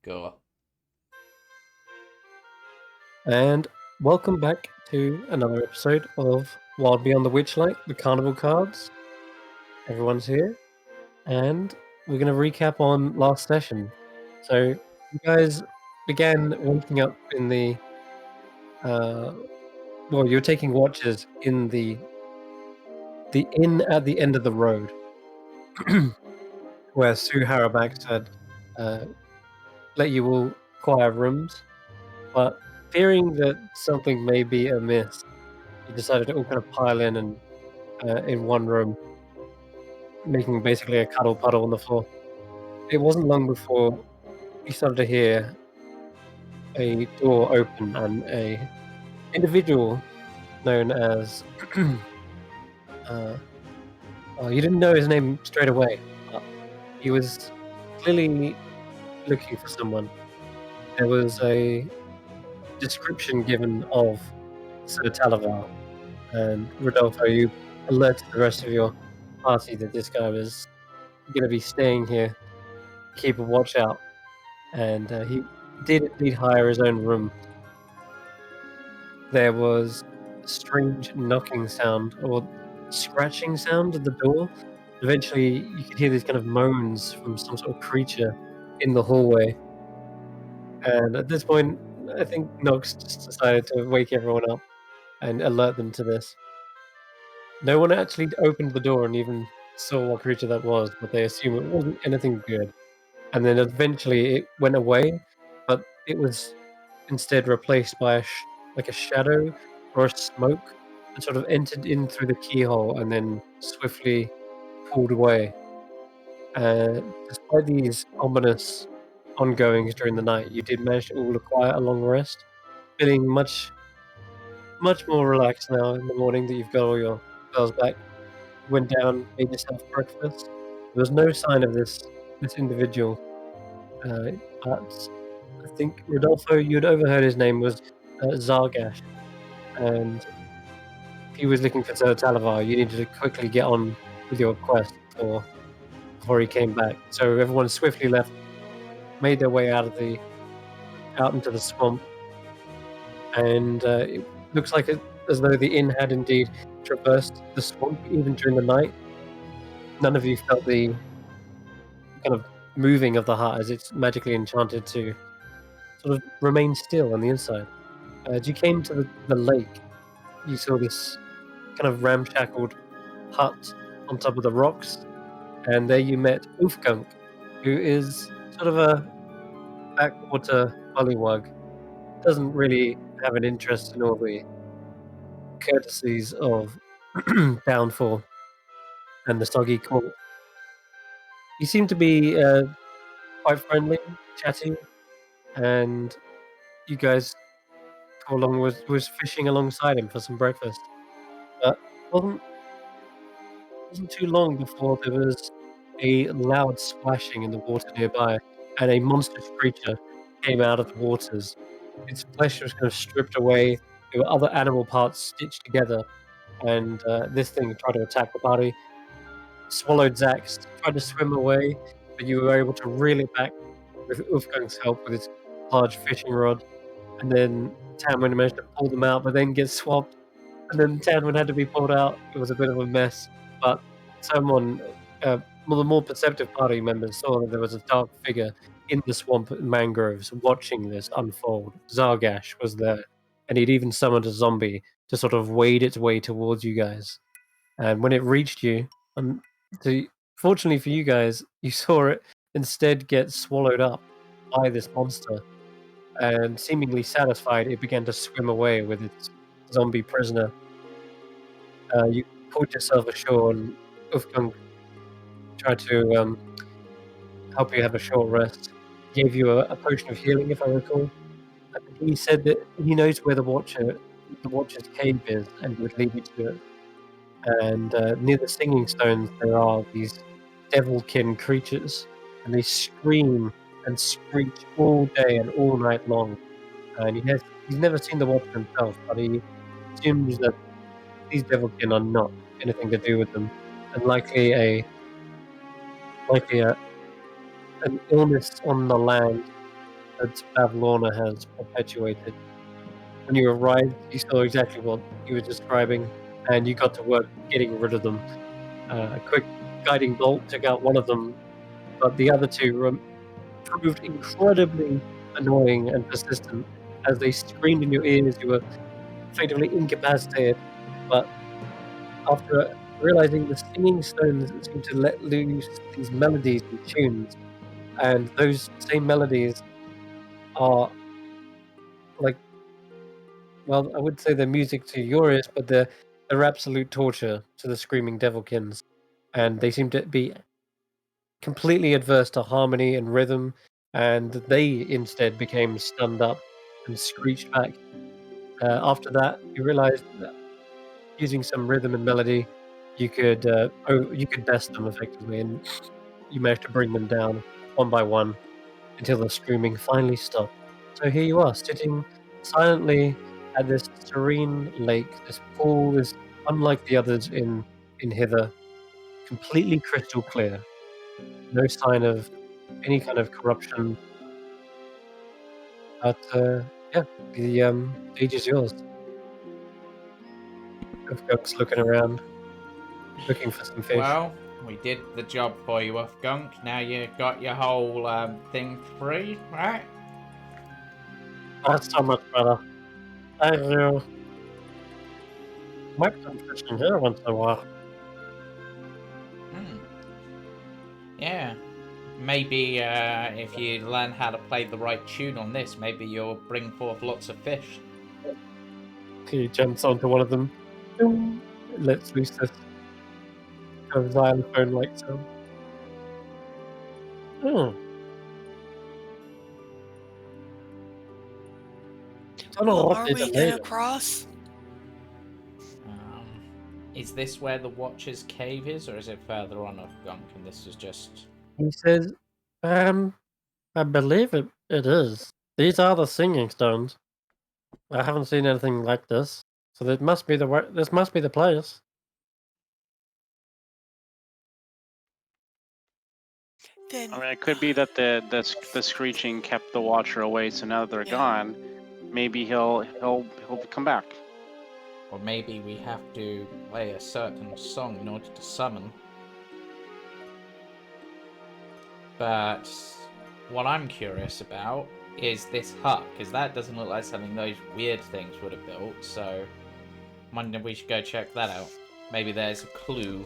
Go. And welcome back to another episode of Wild Beyond the Witchlight, the Carnival cards. Everyone's here, and we're going to recap on last session. So you guys began waking up in the, you're taking watches in the inn at the end of the road, where Sue Harabak said, let you all acquire rooms, but fearing that something may be amiss, you decided to all kind of pile in one room, making basically a cuddle puddle on the floor. It wasn't long before you started to hear a door open and a individual known as you didn't know his name straight away, but he was clearly looking for someone. There was a description given of Sir Talavar, and Rodolfo, you alerted the rest of your party that this guy was going to be staying here, keep a watch out, and he did indeed hire his own room. There was a strange knocking sound or scratching sound at the door. Eventually, you could hear these kind of moans from some sort of creature in the hallway. And at this point, I think Nox just decided to wake everyone up and alert them to this. No one actually opened the door and even saw what creature that was, but they assume it wasn't anything good. And then eventually it went away, but it was instead replaced by a shadow or a smoke that sort of entered in through the keyhole and then swiftly pulled away. Despite these ominous ongoings during the night, you did manage to all acquire a long rest, feeling much more relaxed now in the morning that you've got all your spells back. Went down, made yourself breakfast. There was no sign of this individual, but I think Rodolfo, you'd overheard his name was Zargash, and if he was looking for Sir Talavar, you needed to quickly get on with your quest before he came back. So everyone swiftly left, made their way out into the swamp, and it looks like as though the inn had indeed traversed the swamp even during the night. None of you felt the kind of moving of the heart as it's magically enchanted to sort of remain still on the inside. As you came to the lake, you saw this kind of ramshackled hut on top of the rocks, and there you met Ulfgunk, who is sort of a backwater bullywug. Doesn't really have an interest in all the courtesies of Downfall and the Soggy Court. He seemed to be quite friendly, chatty, and you guys go along was fishing alongside him for some breakfast. But wasn't too long before there was a loud splashing in the water nearby, and a monstrous creature came out of the waters. Its flesh was kind of stripped away. There were other animal parts stitched together, and this thing tried to attack the party. Swallowed Xaxx, tried to swim away, but you were able to reel it back with Ulfgang's help with his large fishing rod. And then Tanwen managed to pull them out, but then get swamped. And then Tanwen had to be pulled out. It was a bit of a mess, but someone, the more perceptive party members saw that there was a dark figure in the swamp mangroves watching this unfold. Zargash was there, and he'd even summoned a zombie to sort of wade its way towards you guys. And when it reached you, fortunately for you guys, you saw it instead get swallowed up by this monster. And seemingly satisfied, it began to swim away with its zombie prisoner. You pulled yourself ashore, and Ufgung tried to help you have a short rest. He gave you a potion of healing, if I recall. And he said that he knows where the Watcher's cave is, and would lead you to it. And near the Singing Stones, there are these devilkin creatures, and they scream and screech all day and all night long. And he's never seen the Watcher himself, but he assumes that these devilkin are not anything to do with them, and likely an illness on the land that Pavlorna has perpetuated. When you arrived, you saw exactly what he was describing, and you got to work getting rid of them. A quick guiding bolt took out one of them, but the other two proved incredibly annoying and persistent. As they screamed in your ears, you were effectively incapacitated. But after realizing the singing stones seemed to let loose these melodies and tunes, and those same melodies are like, well, I would say they're music to your ears, but they're absolute torture to the screaming devilkins, and they seem to be completely adverse to harmony and rhythm, and they instead became stunned up and screeched back. After that, you realized that using some rhythm and melody, you could best them effectively, and you managed to bring them down one by one until the screaming finally stopped. So here you are, sitting silently at this serene lake. This pool is unlike the others in Hither, completely crystal clear. No sign of any kind of corruption. But yeah, the stage is yours. Gunk looking around, looking for some fish. Well, we did the job for you, Gunk. Now you got your whole thing free, right? That's so much better. Thank you. Might come fishing here once in a while. Hmm. Yeah. Maybe if you learn how to play the right tune on this, maybe you'll bring forth lots of fish. He jumps onto one of them. Boom. It lets loose this kind of xylophone-like sound. Oh, don't know Well, what are they we gonna delayed. cross? Is this where the Watcher's cave is, or is it further on off Gunk? And this is just. He says, I believe it is. These are the singing stones. I haven't seen anything like this. So this must be the place. Then I mean, it could be that the screeching kept the Watcher away, so now that they're Yeah. gone, maybe he'll come back. Or maybe we have to play a certain song in order to summon. But what I'm curious about is this hut, because that doesn't look like something those weird things would have built, so I'm wondering if we should go check that out. Maybe there's a clue.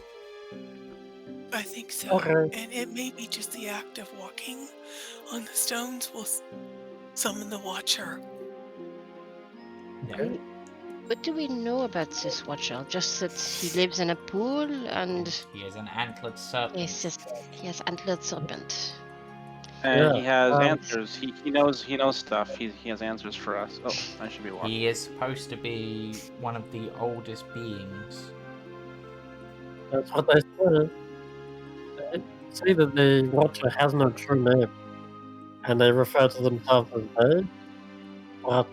I think so. Okay. And it may be just the act of walking on the stones will summon the Watcher. Yeah. What do we know about this Watcher? Just that he lives in a pool and He is an antlered serpent. he has antlered serpent. And Yeah, he has answers. He knows stuff. He has answers for us. Oh, I should be walking. He is supposed to be one of the oldest beings. that's what they say. They say that the Watcher has no true name, and they refer to themselves as they. But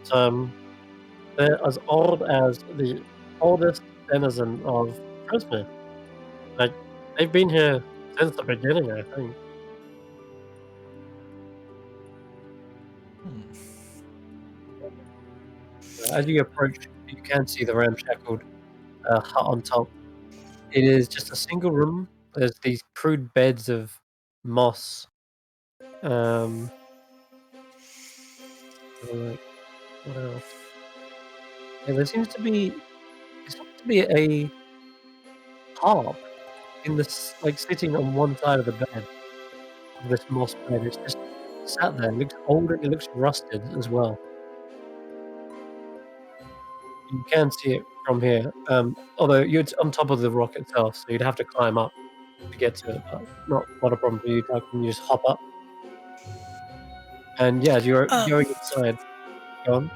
they're as old as the oldest denizen of Christmas. Like, they've been here since the beginning, I think. As you approach, you can see the ramshackled hut on top. It is just a single room. There's these crude beds of moss. Like, what else? Yeah, there seems to be a harp in this, like, sitting on one side of the bed, of this moss bed. It's just sat there. It looks old and it looks rusted as well. You can see it from here, although it's on top of the rock itself, so you'd have to climb up to get to it, but not a problem for you, Tarquin. You just hop up. And yeah, as you're going inside. Go on.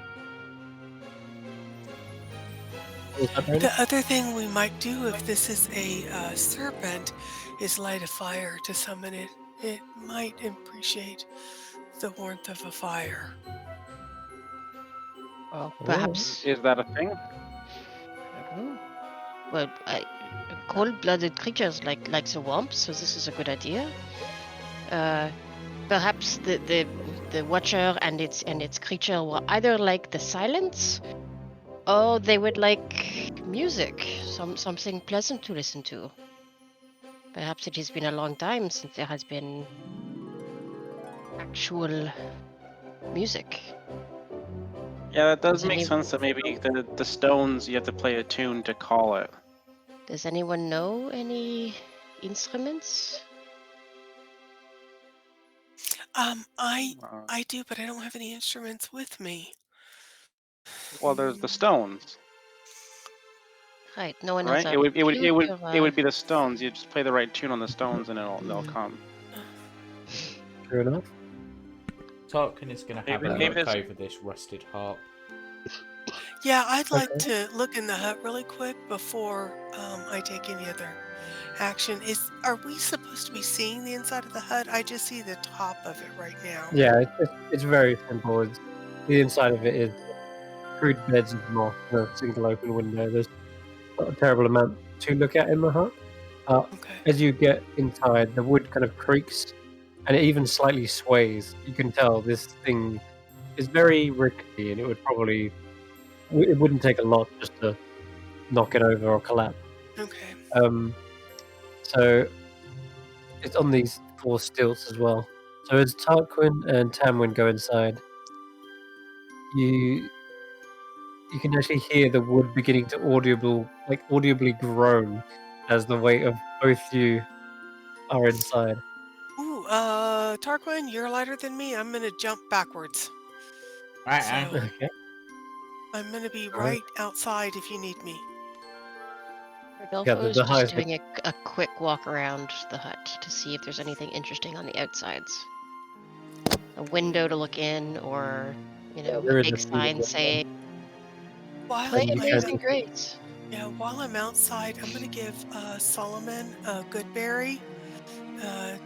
What was that, Brandee? The other thing we might do if this is a serpent is light a fire to summon it. It might appreciate the warmth of a fire. Or Oh, perhaps, Is that a thing? well, cold-blooded creatures like the warmth, so this is a good idea. Perhaps the the Watcher and its creature will either like the silence, or they would like music, something pleasant to listen to. Perhaps it has been a long time since there has been actual music. Yeah, that does Does make any- sense that maybe the stones, you have to play a tune to call it. Does anyone know any instruments? I Uh, I do, but I don't have any instruments with me. well, there's the stones, Right, no one has right? a It would it would it flute would or it a... would be the stones. You just play the right tune on the stones, and they'll come. True enough. Tarquin is going to have a Maybe look this- over this rusted harp. Yeah, I'd like Okay. to look in the hut really quick before I take any other action. Are we supposed to be seeing the inside of the hut? I just see the top of it right now. Yeah, it's very simple. The inside of it is crude beds of moss and a single open window. There's not a terrible amount to look at in the hut. Okay. As you get inside, the wood kind of creaks and it even slightly sways. You can tell this thing is very rickety, and it wouldn't take a lot just to knock it over or collapse. Okay. So it's on these 4 stilts as well. So as Tarquin and Tanwen go inside, you can actually hear the wood beginning to audibly groan as the weight of both you are inside. Ooh, Tarquin, you're lighter than me. I'm gonna jump backwards. Right, So Okay. I'm gonna be All right. right outside if you need me. Rodolfo the is just highest- doing a quick walk around the hut to see if there's anything interesting on the outsides. A window to look in, or, there a is a big single sign window. saying, While play you can- Amazing Grace. Yeah, while I'm outside, I'm gonna give Solomon a good berry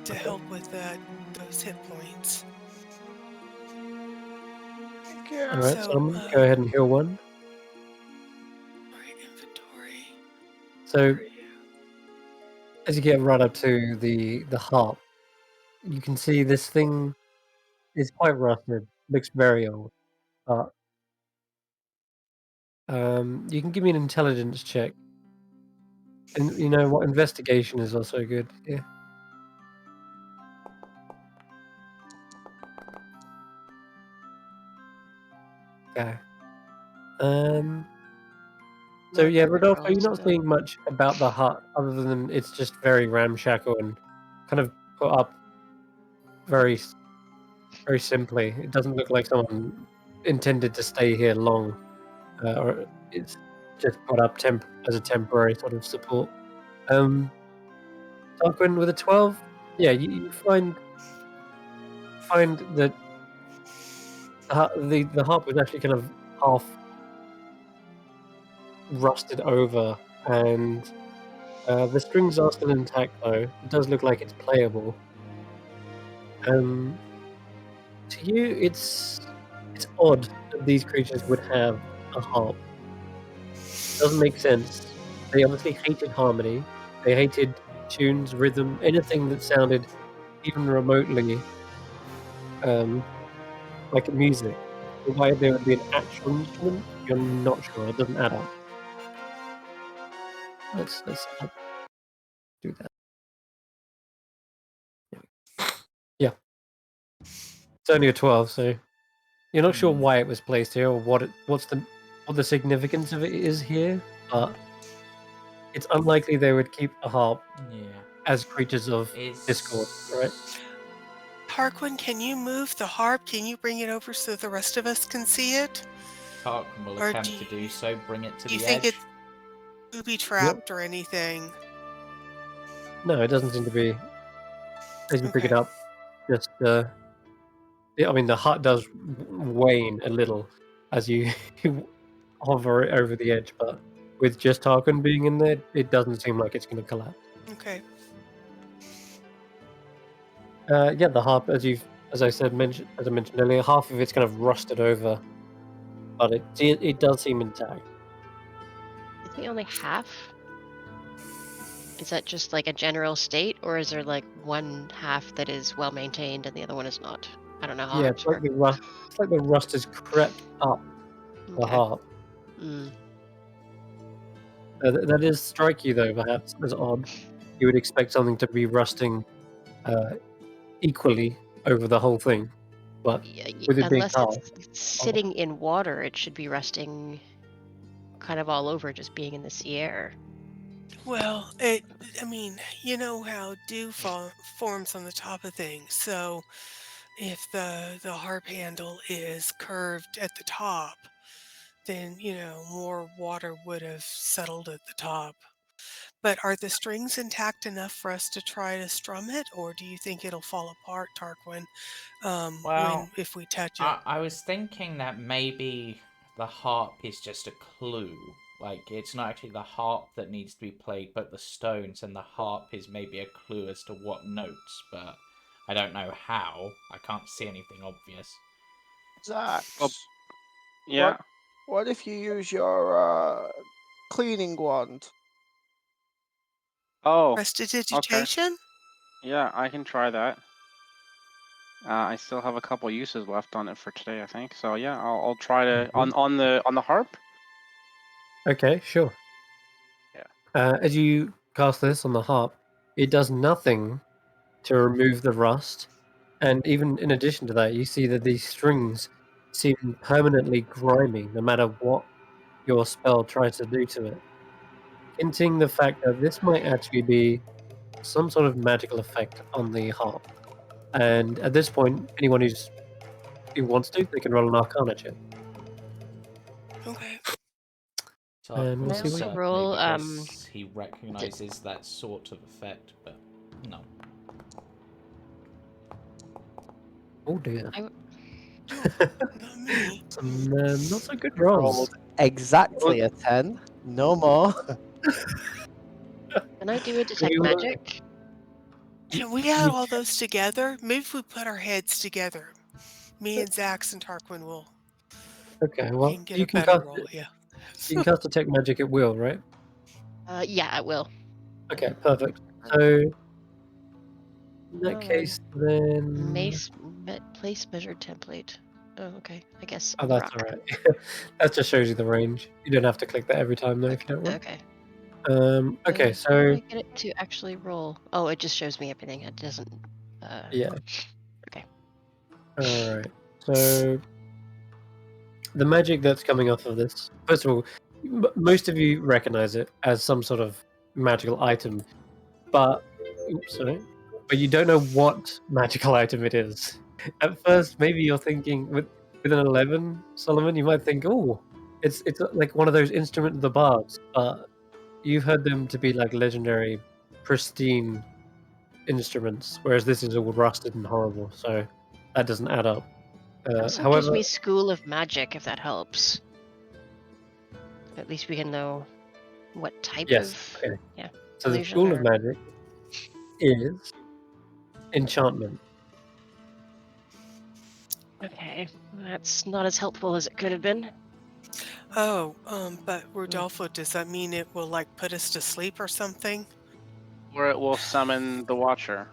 to help with those hit points. All right, So, Solomon, go ahead and heal 1. All right, inventory. So Where are you? as you get right up to the harp, you can see this thing is quite rusted, looks very old. But you can give me an intelligence check, and you know what, investigation is also good. Yeah. Okay. So More yeah, barrel Rodolfo, you're rolls, not though. seeing much about the hut other than it's just very ramshackle and kind of put up very, very simply. It doesn't look like someone intended to stay here long, or it's just put up as a temporary sort of support. Tarquin with a 12, yeah, you find that the harp was actually kind of half rusted over, and the strings are still intact though. It does look like it's playable. To you, it's odd that these creatures would have a harp. Doesn't make sense. They obviously hated harmony. They hated tunes, rhythm, anything that sounded even remotely like music. Why there would be an actual instrument, you're not sure. It doesn't add up. Let's do that. Yeah, it's only a 12, so you're not sure why it was placed here or what the significance of it is here, but it's unlikely they would keep a harp Yeah. as creatures of discord, right? Tarquin, can you move the harp? Can you bring it over so the rest of us can see it? Tarquin will Or attempt to do so. Bring it to Do you the think edge. it's booby trapped or anything? No, it doesn't seem to be. As you pick it Okay. up, just I mean, the hut does wane a little as you hover it over the edge, but with just Tarquin being in there, it doesn't seem like it's going to collapse. Okay. Yeah, the harp, as I mentioned earlier, half of it's kind of rusted over, but it does seem intact. Is he only half? Is that just like a general state, or is there like one half that is well maintained and the other one is not? I don't know how Yeah, harps it's like work. the rust. It's like the rust has crept up the Okay. harp. Mm. That does strike you though, perhaps as odd. You would expect something to be rusting equally over the whole thing, but Yeah, with it being unless harp, it's sitting in water, it should be resting kind of all over, just being in the sea air. Well, I mean, you know how dew forms on the top of things. So if the harp handle is curved at the top, then, more water would have settled at the top. But are the strings intact enough for us to try to strum it, or do you think it'll fall apart, Tarquin, Well, if we touch it? I was thinking that maybe the harp is just a clue. Like, it's not actually the harp that needs to be played, but the stones, and the harp is maybe a clue as to what notes, but I don't know how. I can't see anything obvious. Oh, Xaxx, yeah. what if you use your cleaning wand? Oh, okay. Prestidigitation? Yeah, I can try that. I still have a couple uses left on it for today, I think. So yeah, I'll try to on the harp. okay, sure. Yeah. As you cast this on the harp, it does nothing to remove the rust, and even in addition to that, you see that these strings seem permanently grimy, no matter what your spell tries to do to it, hinting the fact that this might actually be some sort of magical effect on the harp. And at this point, anyone who wants to, they can roll an Arcana check. Okay. And we'll Can I see what also you roll? Because he recognizes that sort of effect, but no. Oh dear. Not me. Some not so good rolls. Rolled exactly a 10. No more. Can I do a detect you- magic? Can we add all those together? Maybe if we put our heads together, me and Xaxx and Tarquin will Okay, well, can get you a can better cast roll. Yeah. you can cast detect magic at will, right? Yeah, I will. Okay, perfect. So in that case, then Place measured template. Oh, okay. I guess. oh, that's rock. all right. That just shows you the range. You don't have to click that every time, though, if you don't want. Okay. Okay, How do so I get it to actually roll? Oh, it just shows me everything. It doesn't. yeah. Okay. All right. So the magic that's coming off of this, first of all, most of you recognize it as some sort of magical item, but but you don't know what magical item it is. At first, maybe you're thinking with an 11, Solomon, you might think, oh, it's like one of those instrument of the bards, but you've heard them to be like legendary, pristine instruments, whereas this is all rusted and horrible, so that doesn't add up. Also gives However, me School of Magic if that helps. At least we can know what type yes, of. okay. Yeah. So the illusion School of or- Magic is enchantment. Okay, that's not as helpful as it could have been. Oh, but Rodolfo, does that mean it will like put us to sleep or something? Or it will summon the Watcher.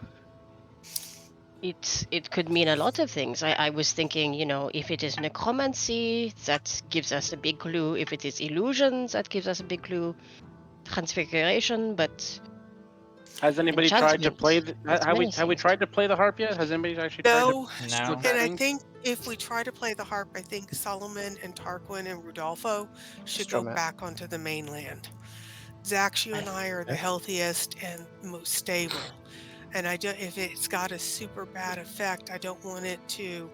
It could mean a lot of things. I was thinking, if it is necromancy, that gives us a big clue. If it is illusions, that gives us a big clue. Transfiguration, but Has anybody tried to enchantment, play? it's Have we menacing. tried to play the harp yet? Has anybody actually tried to? No. No. And I think if we try to play the harp, I think Solomon and Tarquin and Rodolfo should Strum go it. back onto the mainland. Xaxx, you and I are the healthiest and most stable. And if it's got a super bad effect, I don't want it to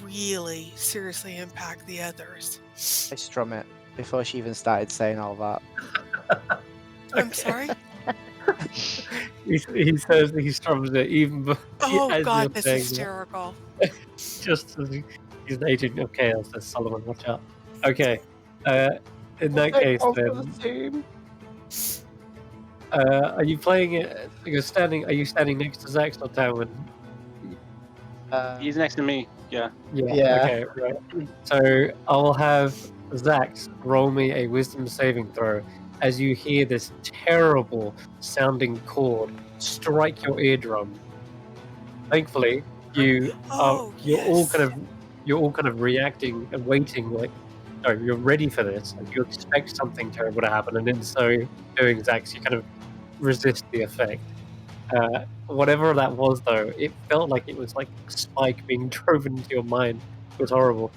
really seriously impact the others. I strum it before she even started saying all that. I'm sorry? He says he strums it even before. Oh, as God, you're that's saying that. hysterical. Just as he's an agent of chaos, says Solomon. Watch out. Okay. In that case, then, are you playing it? Are you standing next to Xaxx or Tanwen? He's next to me. Yeah. Yeah. Okay. Right. So I'll have Xaxx roll me a Wisdom saving throw as you hear this terrible sounding chord strike your eardrum. Thankfully, you're all yes. kind of reacting and waiting, like, no, you're ready for this, like, you expect something terrible to happen, and in so doing, Xaxx, you kind of resist the effect. Whatever that was, though, it felt like it was like a spike being driven into your mind. It was horrible.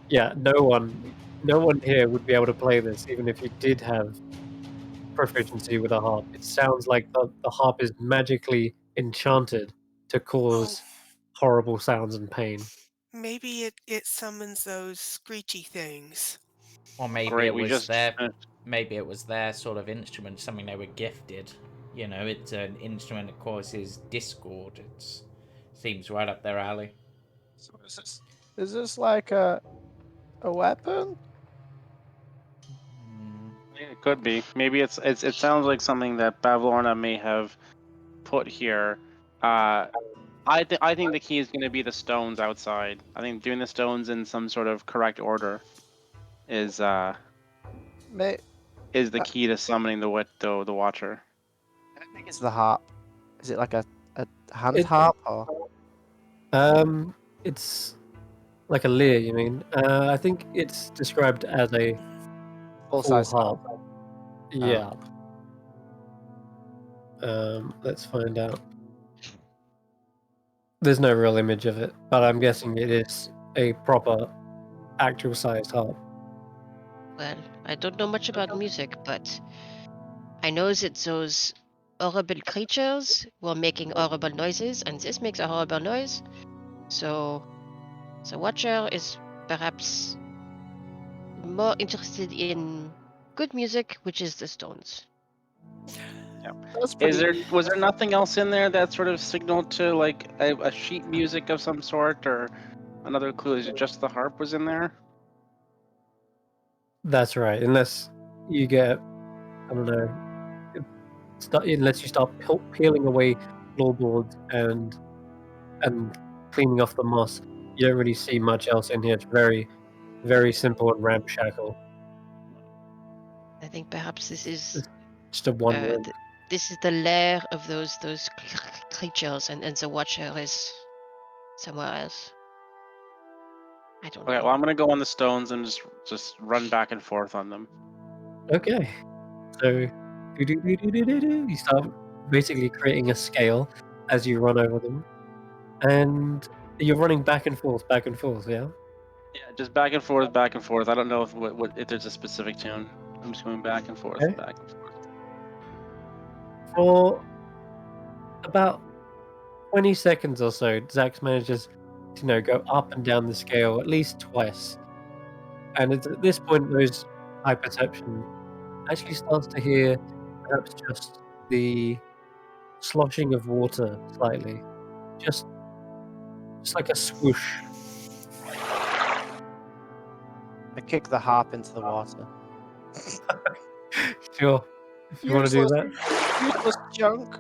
Yeah, no one here would be able to play this, even if you did have proficiency with a harp. It sounds like the harp is magically enchanted to Oh, cause horrible sounds and pain. maybe it summons those screechy things. Or maybe Great, it we was just their finished. maybe it was their sort of instrument, something they were gifted. You know, it's an instrument that causes discord. It seems right up their alley. So is this like a weapon? Hmm. It could be. Maybe it sounds like something that Bavlorna may have put here. I think the key is going to be the stones outside. I think doing the stones in some sort of correct order is May the key to summoning the Watcher. How big is the harp? Is it like a hand It- harp or? It's like a lyre, you mean? I think it's described as a full Full-size harp. harp. Yeah. Let's find out. There's no real image of it, but I'm guessing it is a proper, actual sized harp. Well, I don't know much about music, but I know that those horrible creatures were making horrible noises, and this makes a horrible noise. So the Watcher is perhaps more interested in good music, which is the stones. that's pretty. Was there nothing else in there that sort of signaled to like a sheet music of some sort or another clue? Is it just the harp was in there? That's right, unless you get, I don't know, unless you start peeling away floorboards and cleaning off the moss, you don't really see much else in here. It's very, very simple and ramshackle. I think perhaps this is Just a one room. this is the lair of those creatures, and the Watcher is somewhere else. I don't Okay, know. well I'm gonna go on the stones and just run back and forth on them. Okay, so you start basically creating a scale as you run over them, and you're running back and forth, yeah? Yeah, just back and forth, back and forth. I don't know if there's a specific tune. I'm just going back and forth, Okay. back and forth. For about 20 seconds or so, Xaxx manages to go up and down the scale at least twice. And it's at this point those high perception actually starts to hear perhaps just the sloshing of water slightly. Just like a swoosh. I kick the harp into the water. Sure. If you want to do that. Useless junk.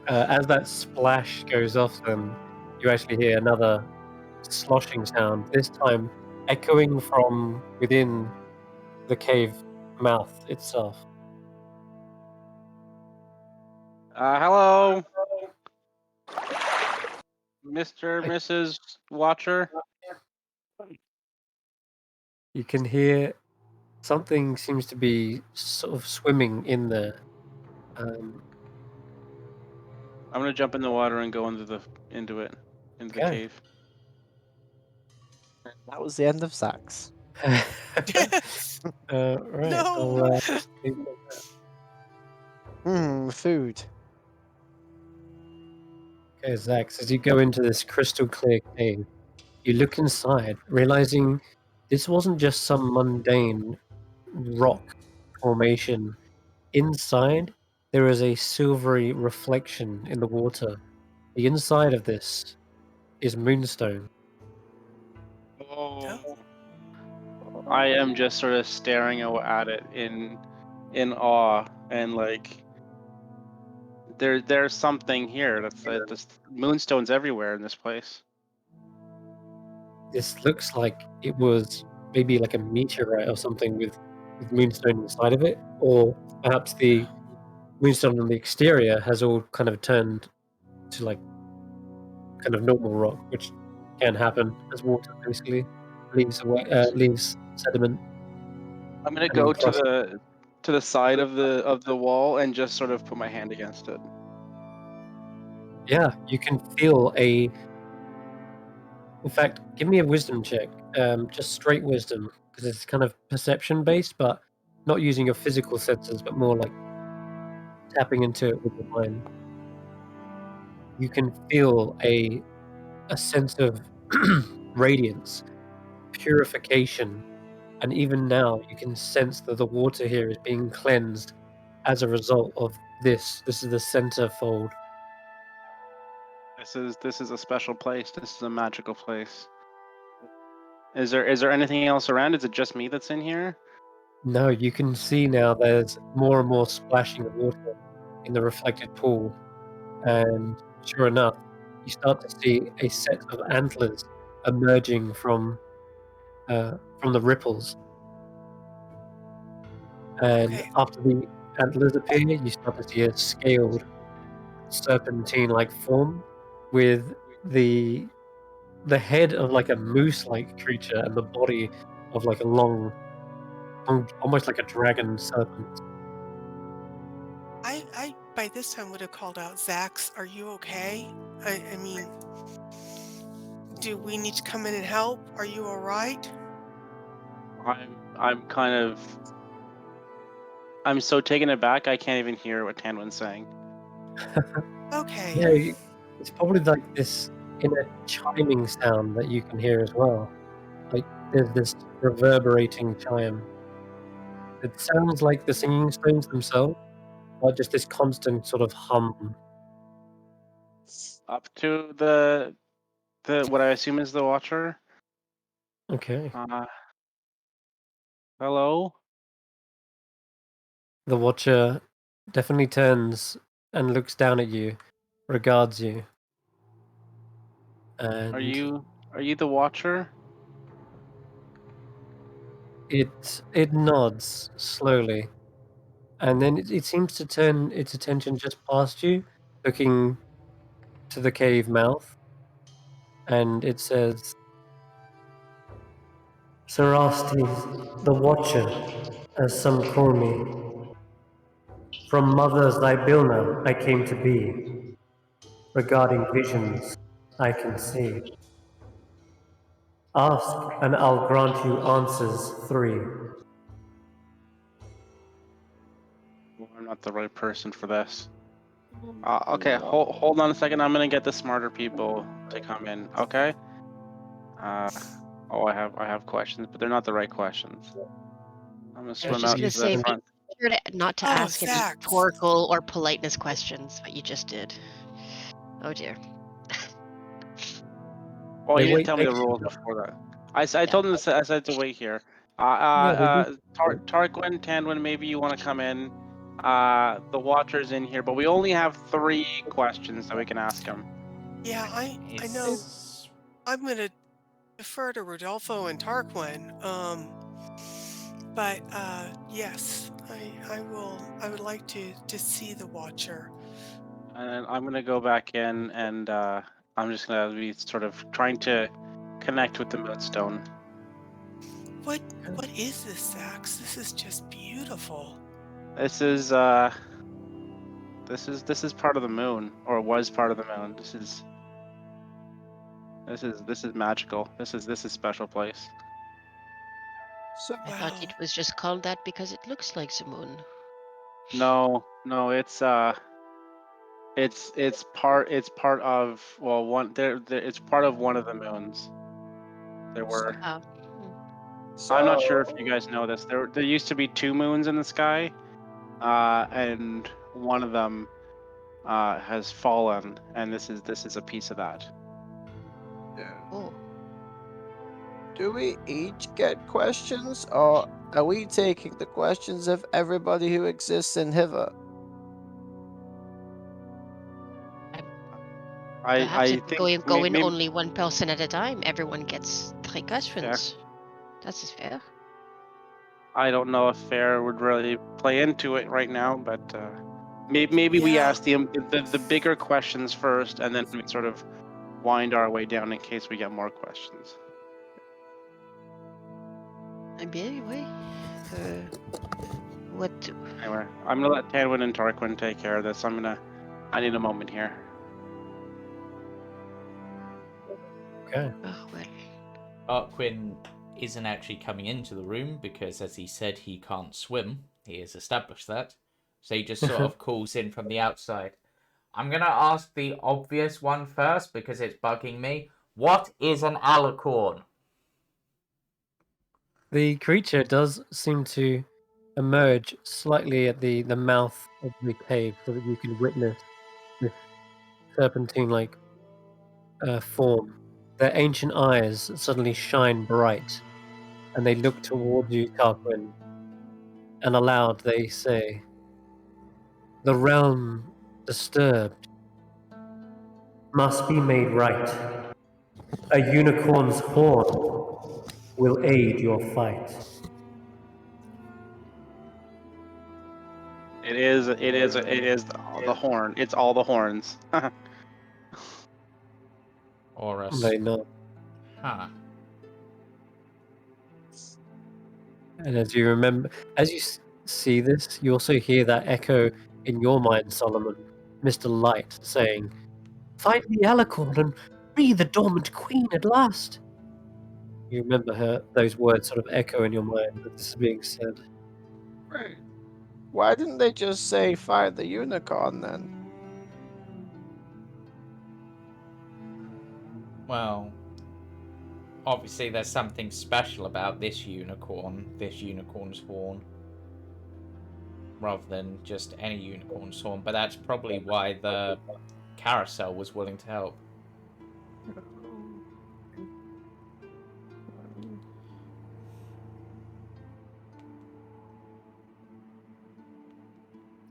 As that splash goes off, then you actually hear another sloshing sound, this time echoing from within the cave mouth itself. Hello, Mr. Mrs. Watcher. You can hear something seems to be sort of swimming in there. I'm gonna jump in the water and go into the Okay. cave. That was the end of Xaxx. Right. No. Food. Okay, Xaxx, as you go into this crystal clear cave, you look inside, realizing this wasn't just some mundane rock formation. Inside, there is a silvery reflection in the water. The inside of this is moonstone. Oh. I am just sort of staring at it in awe and like there's something here. That's just moonstones everywhere in this place. This looks like it was maybe like a meteorite or something with moonstone inside of it, or perhaps the moonstone on the exterior has all kind of turned to like kind of normal rock, which can happen as water basically leaves sediment. I'm gonna And go to crust. the side of the wall and just sort of put my hand against it. Yeah, you can feel a. In fact, give me a wisdom check. Just straight wisdom, because it's kind of perception based, but not using your physical senses, but more like tapping into it with your mind. You can feel a sense of radiance, purification, and even now you can sense that the water here is being cleansed as a result of this. This is the center fold. This is a special place. This is a magical place. Is there anything else around? Is it just me that's in here? No, you can see now there's more and more splashing of water in the reflected pool. And sure enough, you start to see a set of antlers emerging from the ripples. And Okay. after the antlers appear, you start to see a scaled serpentine-like form with the head of like a moose-like creature and the body of like a long, almost like a dragon serpent. I by this time would have called out Xaxx. Are you okay? I mean, do we need to come in and help? Are you all right? I'm kind of. I'm so taken aback. I can't even hear what Tanwen's saying. Okay. Yeah, it's probably like this inner chiming sound that you can hear as well. Like there's this reverberating chime. It sounds like the singing stones themselves, or just this constant sort of hum. Up to the what I assume is the Watcher. Okay. Hello. The Watcher definitely turns and looks down at you, regards you, and Are you the Watcher? it nods slowly, and then it seems to turn its attention just past you, looking to the cave mouth, and it says, Sarastes, the Watcher, as some call me. From Mother's Ibilna I came to be. Regarding visions, I can see. Ask, and I'll grant you answers 3. Well, I'm not the right person for this. Okay, hold on a second. I'm gonna get the smarter people to come in. Okay. Oh, I have questions, but they're not the right questions. I'm gonna I was swim just out gonna to the say, front. be sure not to Oh, ask any Xaxx. rhetorical or politeness questions, but you just did. Oh dear. Oh, They you didn't wait tell me the next to rules you. before that. I told them I said to wait here. Yeah, they do. Tarquin, Tanwen, maybe you want to come in. The Watcher's in here, but we only have 3 questions that we can ask him. Yeah, I know. I'm gonna defer to Rodolfo and Tarquin. But yes, I would like to see the Watcher. And I'm gonna go back in, and I'm just gonna be sort of trying to connect with the Moonstone. What is this, Xaxx? This is just beautiful. This is part of the moon, or was part of the moon. This is magical. This is special place. So, I thought it was just called that because it looks like the moon. No, it's part of, well, one there it's part of one of the moons. There were. Oh. I'm not sure if you guys know this. There used to be 2 moons in the sky, and one of them has fallen, and this is a piece of that. Oh. do we each get questions, or are we taking the questions of everybody who exists in Hither? Perhaps I it's think going maybe, only one person at a time. Everyone gets 3 questions. That is fair. I don't know if fair would really play into it right now, but Maybe we Yeah. ask the bigger questions first, and then we sort of wind our way down in case we get more questions. Anyway, what? Anyway, I'm gonna let Tanwen and Tarquin take care of this. I need a moment here. Okay. Oh well. Tarquin isn't actually coming into the room because, as he said, he can't swim. He has established that. So he just sort of calls in from the outside. I'm going to ask the obvious one first because it's bugging me. What is an alicorn? The creature does seem to emerge slightly at the mouth of the cave so that you can witness this serpentine-like form. Their ancient eyes suddenly shine bright, and they look towards you, Tarquin, and aloud they say, "The realm disturbed must be made right. A unicorn's horn will aid your fight." It is the horn. It's all the horns. Or a... They know. Huh. And as you remember, as you see this, you also hear that echo in your mind, Solomon, Mr. Light, saying, "Find the alicorn and free the dormant queen at last." You remember those words sort of echo in your mind that this is being said. Right. Why didn't they just say find the unicorn then? Well, obviously there's something special about this unicorn's horn, rather than just any unicorn's horn, but that's probably why the carousel was willing to help.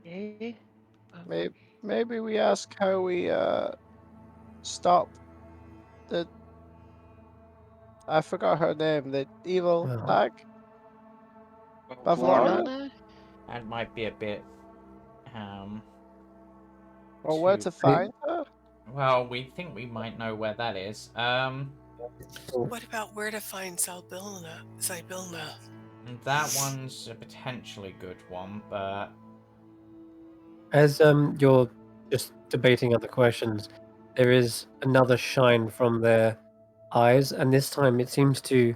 Okay. Maybe we ask how we stop the. I forgot her name. The evil Well, hag. Bavlorna? Florida? That might be a bit, Or where too... to find her? Well, we think we might know where that is. What about where to find Zybilna? That one's a potentially good one, but... as you're just debating other questions, there is another shine from their eyes, and this time it seems to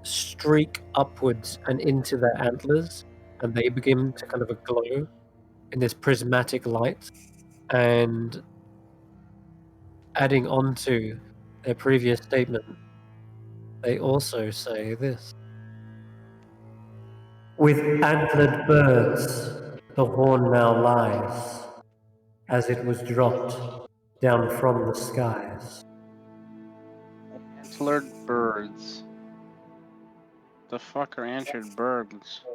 streak upwards and into their antlers, and they begin to kind of a glow in this prismatic light. And adding on to their previous statement, they also say this: "With antlered birds, the horn now lies, as it was dropped down from the skies." Antlered birds. The fuck are antlered birds?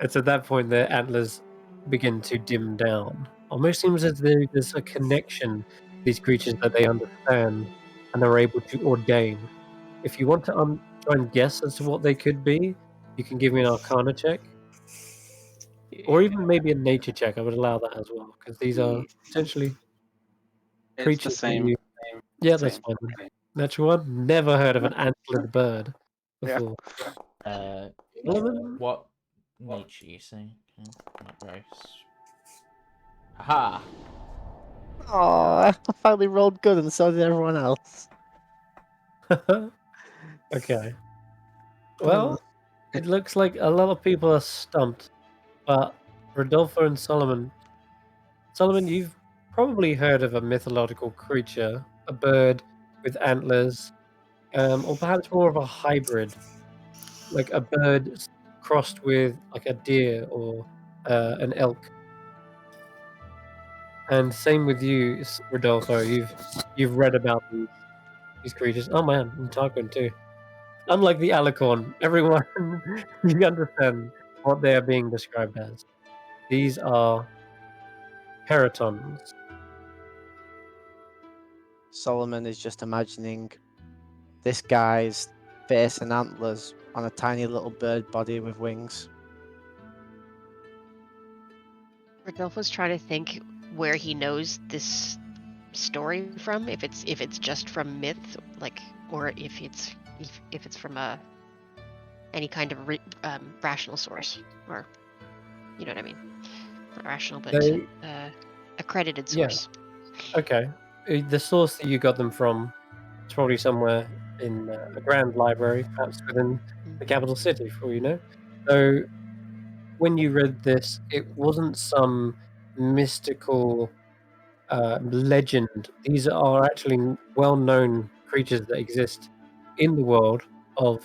It's at that point their antlers begin to dim down. Almost seems as though there's a connection to these creatures that they understand and are able to ordain. If you want to try and guess as to what they could be, you can give me an Arcana check, or even maybe a Nature check. I would allow that as well, because these are potentially It's creatures the that same. you. Yeah, that's Same. fine. Natural one. Never heard of an antlered bird Yeah. before. What nature you say? Okay, not race. Aha! Oh, I finally rolled good, and so did everyone else. Okay. Well, it looks like a lot of people are stumped, but Rodolfo and Solomon. Solomon, you've probably heard of a mythological creature, a bird with antlers, or perhaps more of a hybrid, like a bird crossed with like a deer or an elk. And same with you, Rodolfo. You've read about these creatures. Oh man, and Tarquin too. Unlike the alicorn, everyone you understand what they are being described as. These are peritons. Solomon is just imagining this guy's face and antlers on a tiny little bird body with wings. Rodolfo's trying to think where he knows this story from. If it's just from myth, like, or if it's from any kind of rational source, or you know what I mean? Not rational, but They- accredited Yeah. source. Okay. The source that you got them from is probably somewhere in a grand library, perhaps within the capital city, for all you know. So, when you read this, it wasn't some mystical legend. These are actually well-known creatures that exist in the world of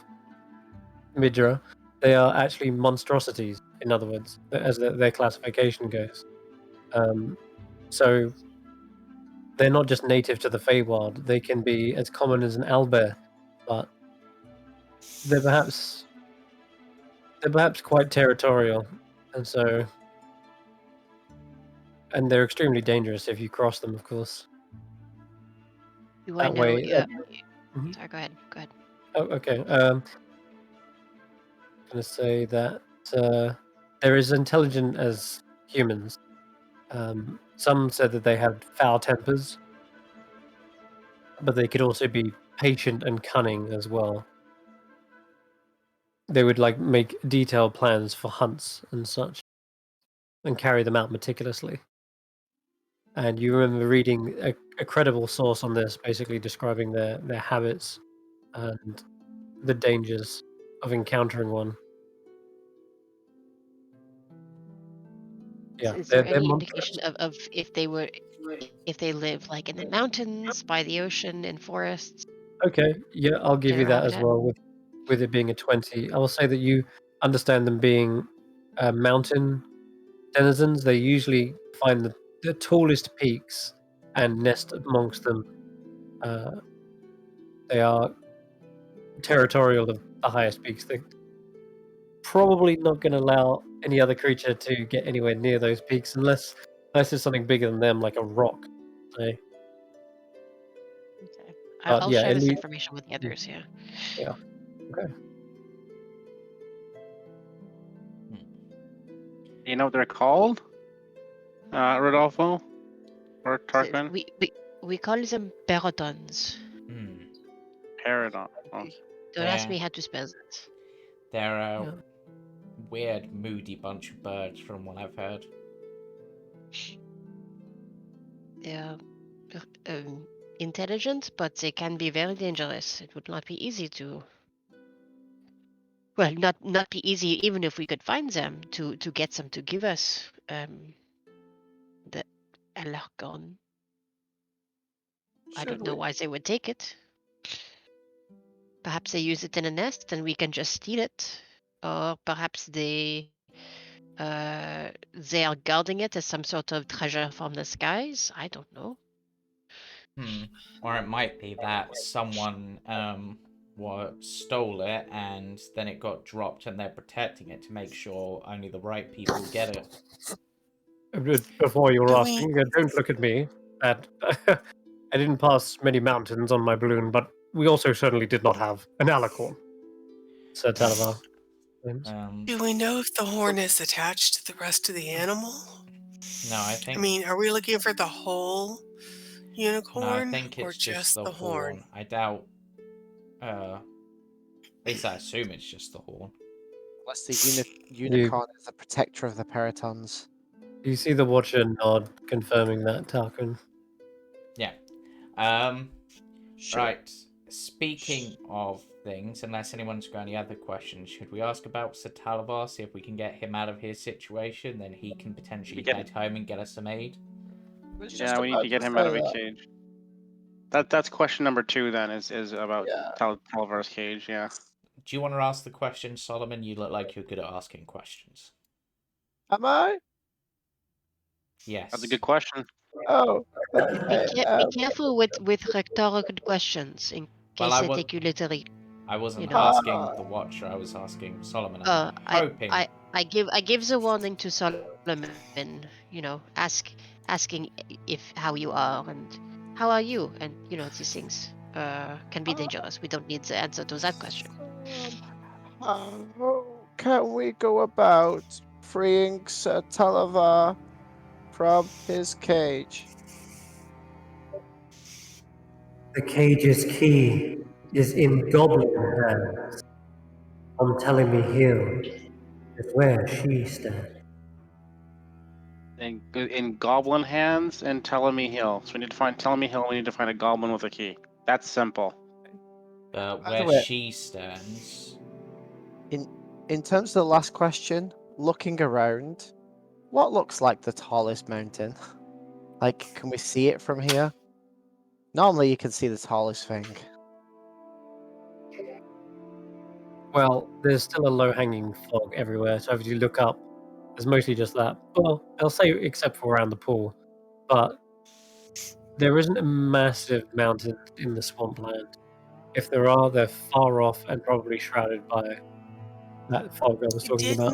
Midra. They are actually monstrosities, in other words, as their classification goes. So they're not just native to the Feywild. They can be as common as an owlbear, but they're perhaps quite territorial, and they're extremely dangerous if you cross them, of course. Do I That know? way. Mhm. Sorry, go ahead. Go ahead. Oh, okay. Going to say that they're as intelligent as humans. Some said that they had foul tempers, but they could also be patient and cunning as well. They would like make detailed plans for hunts and such, and carry them out meticulously. And you remember reading a credible source on this, basically describing their habits and the dangers of encountering one. Yeah, Is there they're any monstrous. indication of if they live like in the mountains, by the ocean, in forests? Okay, yeah, I'll give you General that as habitat? well. With it being a 20, I will say that you understand them being mountain denizens. They usually find the tallest peaks and nest amongst them. They are territorial of the highest peaks. They're probably not going to allow any other creature to get anywhere near those peaks unless it's something bigger than them, like a rock. So, Okay. but I'll yeah, share at this least, information with the others. Yeah. yeah. Okay. You know what they're called? Rodolfo? Or Tarquin? We call them perotons. Hmm. Paradon. Oh. Don't ask Yeah. me how to spell that. They're a Yeah. weird, moody bunch of birds, from what I've heard. They're intelligent, but they can be very dangerous. It would not be easy to. Well, not be easy, even if we could find them, to get them to give us the alargon. I don't know why they would take it. Perhaps they use it in a nest and we can just steal it, or perhaps they are guarding it as some sort of treasure from the skies. I don't know. Or it might be that someone stole it and then it got dropped and they're protecting it to make sure only the right people get it. Before you were Do we- asking, don't look at me. I didn't pass many mountains on my balloon, but we also certainly did not have an alicorn, said Talavar. Do we know if the horn is attached to the rest of the animal? No, I I think. mean, are we looking for the whole No, I unicorn think or it's just the horn? horn. I doubt. At least I assume it's just the horn. Unless the unicorn is the protector of the peritons. You see the Watcher nod, confirming that, Tarquin. Yeah. Sure. Right. Speaking of things, unless anyone's got any other questions, should we ask about Sir Talavar, see if we can get him out of his situation? Then he can potentially head home and get us some aid. Yeah, we need to get him out of a cage. That's question number 2 then, is about Talavar's cage, yeah. Do you want to ask the question, Solomon? You look like you're good at asking questions. Am I? Yes. That's a good question. Oh. Be careful with rhetorical questions in case they take you literally. I wasn't you know. asking the Watcher. I was asking Solomon. I'm hoping. I give the warning to Solomon. Asking how you are and how are you, and these things can be dangerous. We don't need the answer to that question. How can we go about freeing Sir Talavar from his cage. The cage's key is in goblin hands. On Telling Me Hill is where she stands. In goblin hands and Telemy Hill. So we need to find Telemy Hill. We need to find a goblin with a key. That's simple. By the Where way- she stands. In terms of the last question, looking around, what looks like the tallest mountain? Like, can we see it from here? Normally, you can see the tallest thing. Well, there's still a low-hanging fog everywhere, so if you look up, there's mostly just that. Well, I'll say except for around the pool, but there isn't a massive mountain in the swampland. If there are, they're far off and probably shrouded by that fog I was talking about.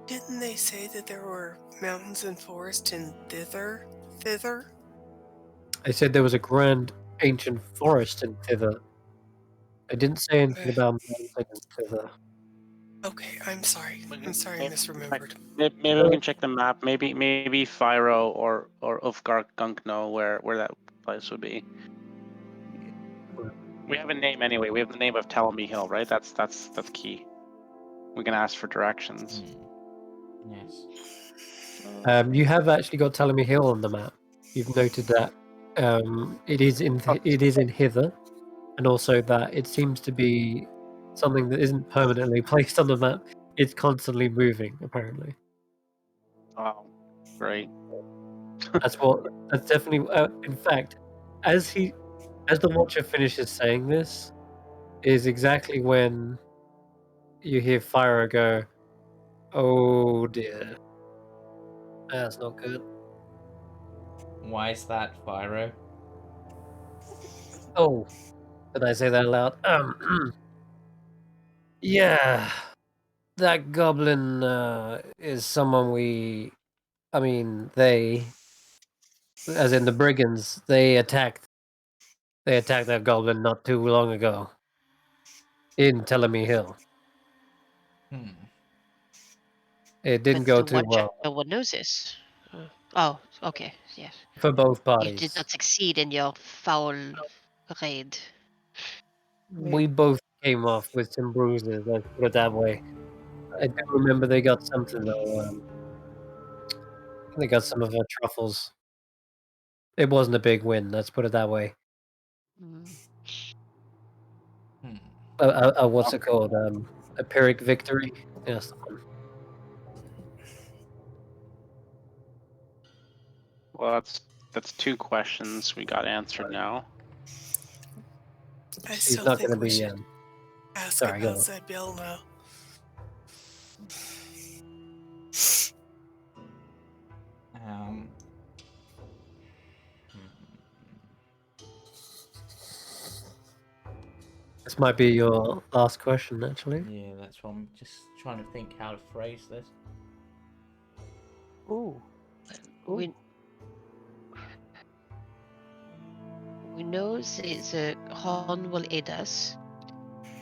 Didn't they say that there were mountains and forest in thither? They said there was a grand ancient forest in thither. I didn't say anything about mountains in thither. Okay, I'm sorry. I'm sorry, I misremembered. Maybe we can check the map. Maybe Fyro or Ufgar Gunk know where that place would be. We have a name anyway. We have the name of Telemy Hill, right? That's key. We can ask for directions. Yes. You have actually got Telemy Hill on the map. You've noted that it is in hither, and also that it seems to be something that isn't permanently placed on the map. It's constantly moving, apparently. Oh, great. That's definitely. In fact, as the Watcher finishes saying this, is exactly when you hear Fyro go, "Oh dear, that's not good." Why is that, Fyro? Oh, did I say that aloud? Yeah, that goblin is someone they, as in the brigands, they attacked that goblin not too long ago in Telemy Hill. It didn't go too well No one knows this. Oh, okay, yes. for both You parties. did not succeed in your foul raid. We both came off with some bruises, let's put it that way. I do remember they got something though. They got some of our truffles. It wasn't a big win, let's put it that way. What's it called? A Pyrrhic victory? Yes, the one. Well, that's two questions we got answered now. I He's still not think going to we be. should ask sorry, go about on. Zybil now. This might be your last question, actually. Yeah, that's what I'm just trying to think how to phrase this. Ooh. We know the horn will aid us,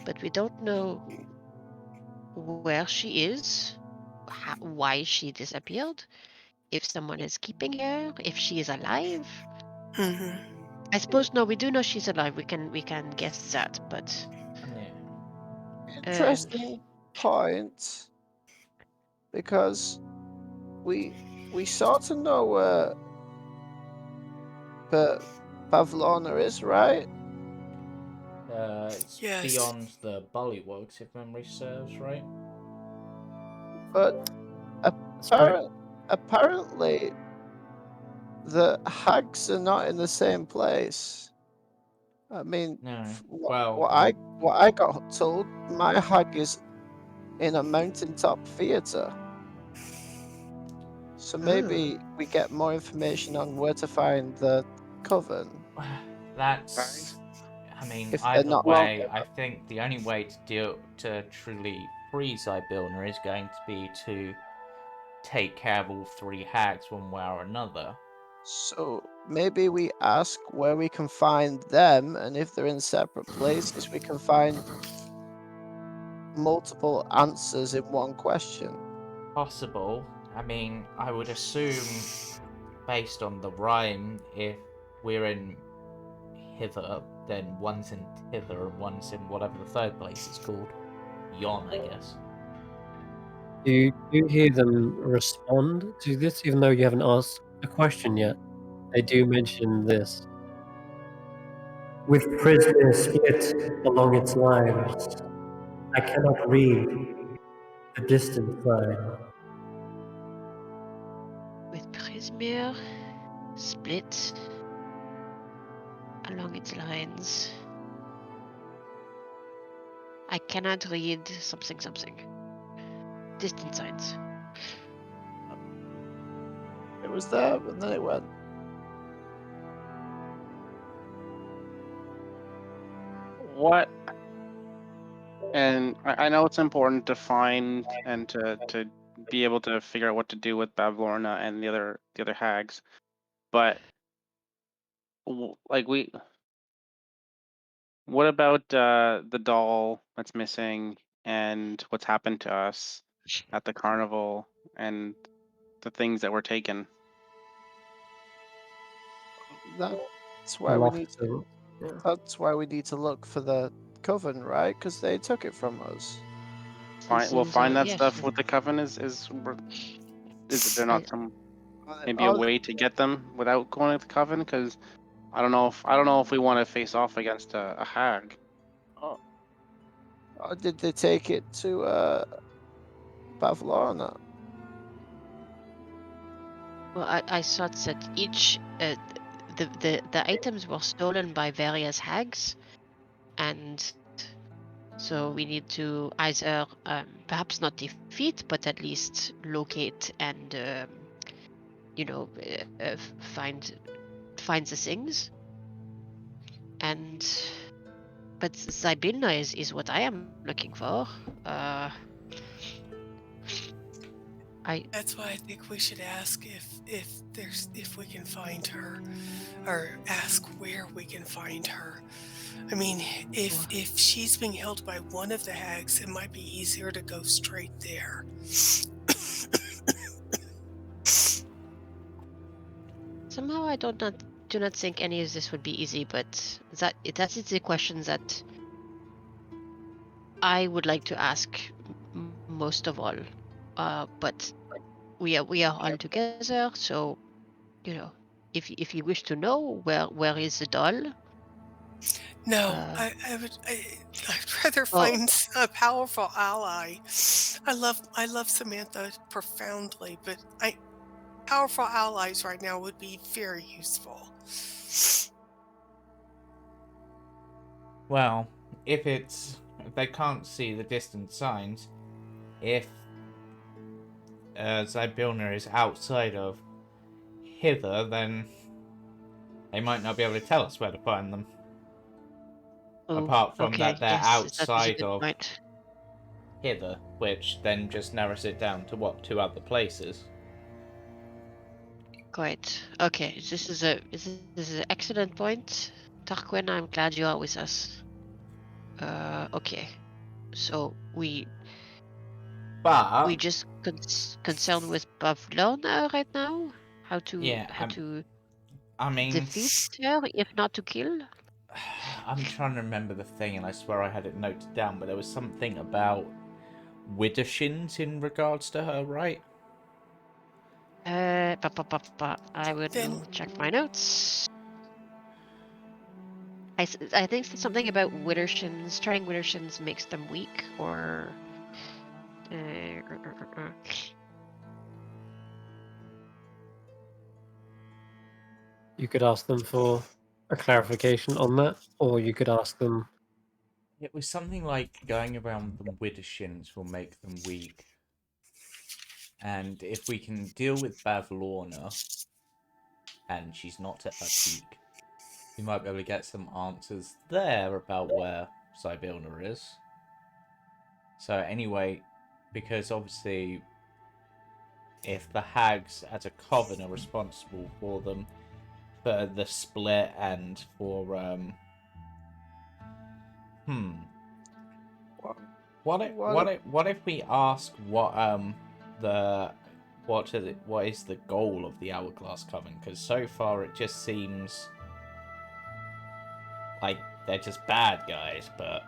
but we don't know where she is, why she disappeared, if someone is keeping her, if she is alive. Mm-hmm. I suppose we do know she's alive. We can guess that, but Interesting point. Because we sort of know where Pavlona is, right? It's Yes. beyond the Bullywugs, if memory serves, right? But apparently the hags are not in the same place. I mean, No. what I got told, my hag is in a mountaintop theater. So maybe we get more information on where to find the coven. That's. I mean, If they're either not way, wrong. I think the only way to truly free Zybilna is going to be to take care of all three hags one way or another. So maybe we ask where we can find them, and if they're in separate places, we can find multiple answers in one question. Possible. I mean, I would assume based on the rhyme, if we're in hither, then one's in hither and one's in whatever the third place is called. Yon, I guess. Do you hear them respond to this, even though you haven't asked a question yet? They do mention this. With Prisma split along its lines, I cannot read the distant sign. With Prismir split along its lines, I cannot read something something. Distant signs. It was there, and then it went. What? And I know it's important to find and to be able to figure out what to do with Bavlorna and the other hags, but like what about the doll that's missing and what's happened to us at the carnival and the things that were taken? That's why we need to. That's why we need to look for the coven, right? Because they took it from us. We'll find that Yes. stuff with the coven. Is there not some maybe a way to get them without going to the coven? Because I don't know if we want to face off against a hag. Or did they take it to Bavlorna? Well, I thought that each the items were stolen by various hags, and so we need to either perhaps not defeat, but at least locate and find the things. And but Zybilna is what I am looking for. That's why I think we should ask if we can find her, or ask where we can find her. I mean, if she's being held by one of the hags, it might be easier to go straight there. Somehow I do not think any of this would be easy, but that is the question that I would like to ask most of all. But we are all together, so if you wish to know where is the doll. No, I'd rather find a powerful ally. I love Samantha profoundly, but powerful allies right now would be very useful. Well, if they can't see the distant signs, if Zybilna is outside of hither, then they might not be able to tell us where to find them. Apart from that they're outside of hither, which then just narrows it down to 2 other places. Great. Okay, this is an excellent point, Tarquin. I'm glad you are with us. Okay, so we just concerned with Bavlorna right now. How to defeat her, if not to kill. I'm trying to remember the thing, and I swear I had it noted down, but there was something about widdershins in regards to her, right? I will check my notes. I think something about widdershins. Trying widdershins makes them weak, or You could ask them for a clarification on that, or you could ask them. It was something like going around them widdershins will make them weak. And if we can deal with Bavlorna, and she's not at her peak, we might be able to get some answers there about where Zybilna is. So anyway, because obviously if the hags as a coven are responsible for them, for the split and for what if we ask what the what is the goal of the Hourglass Coven? Because so far it just seems like they're just bad guys, but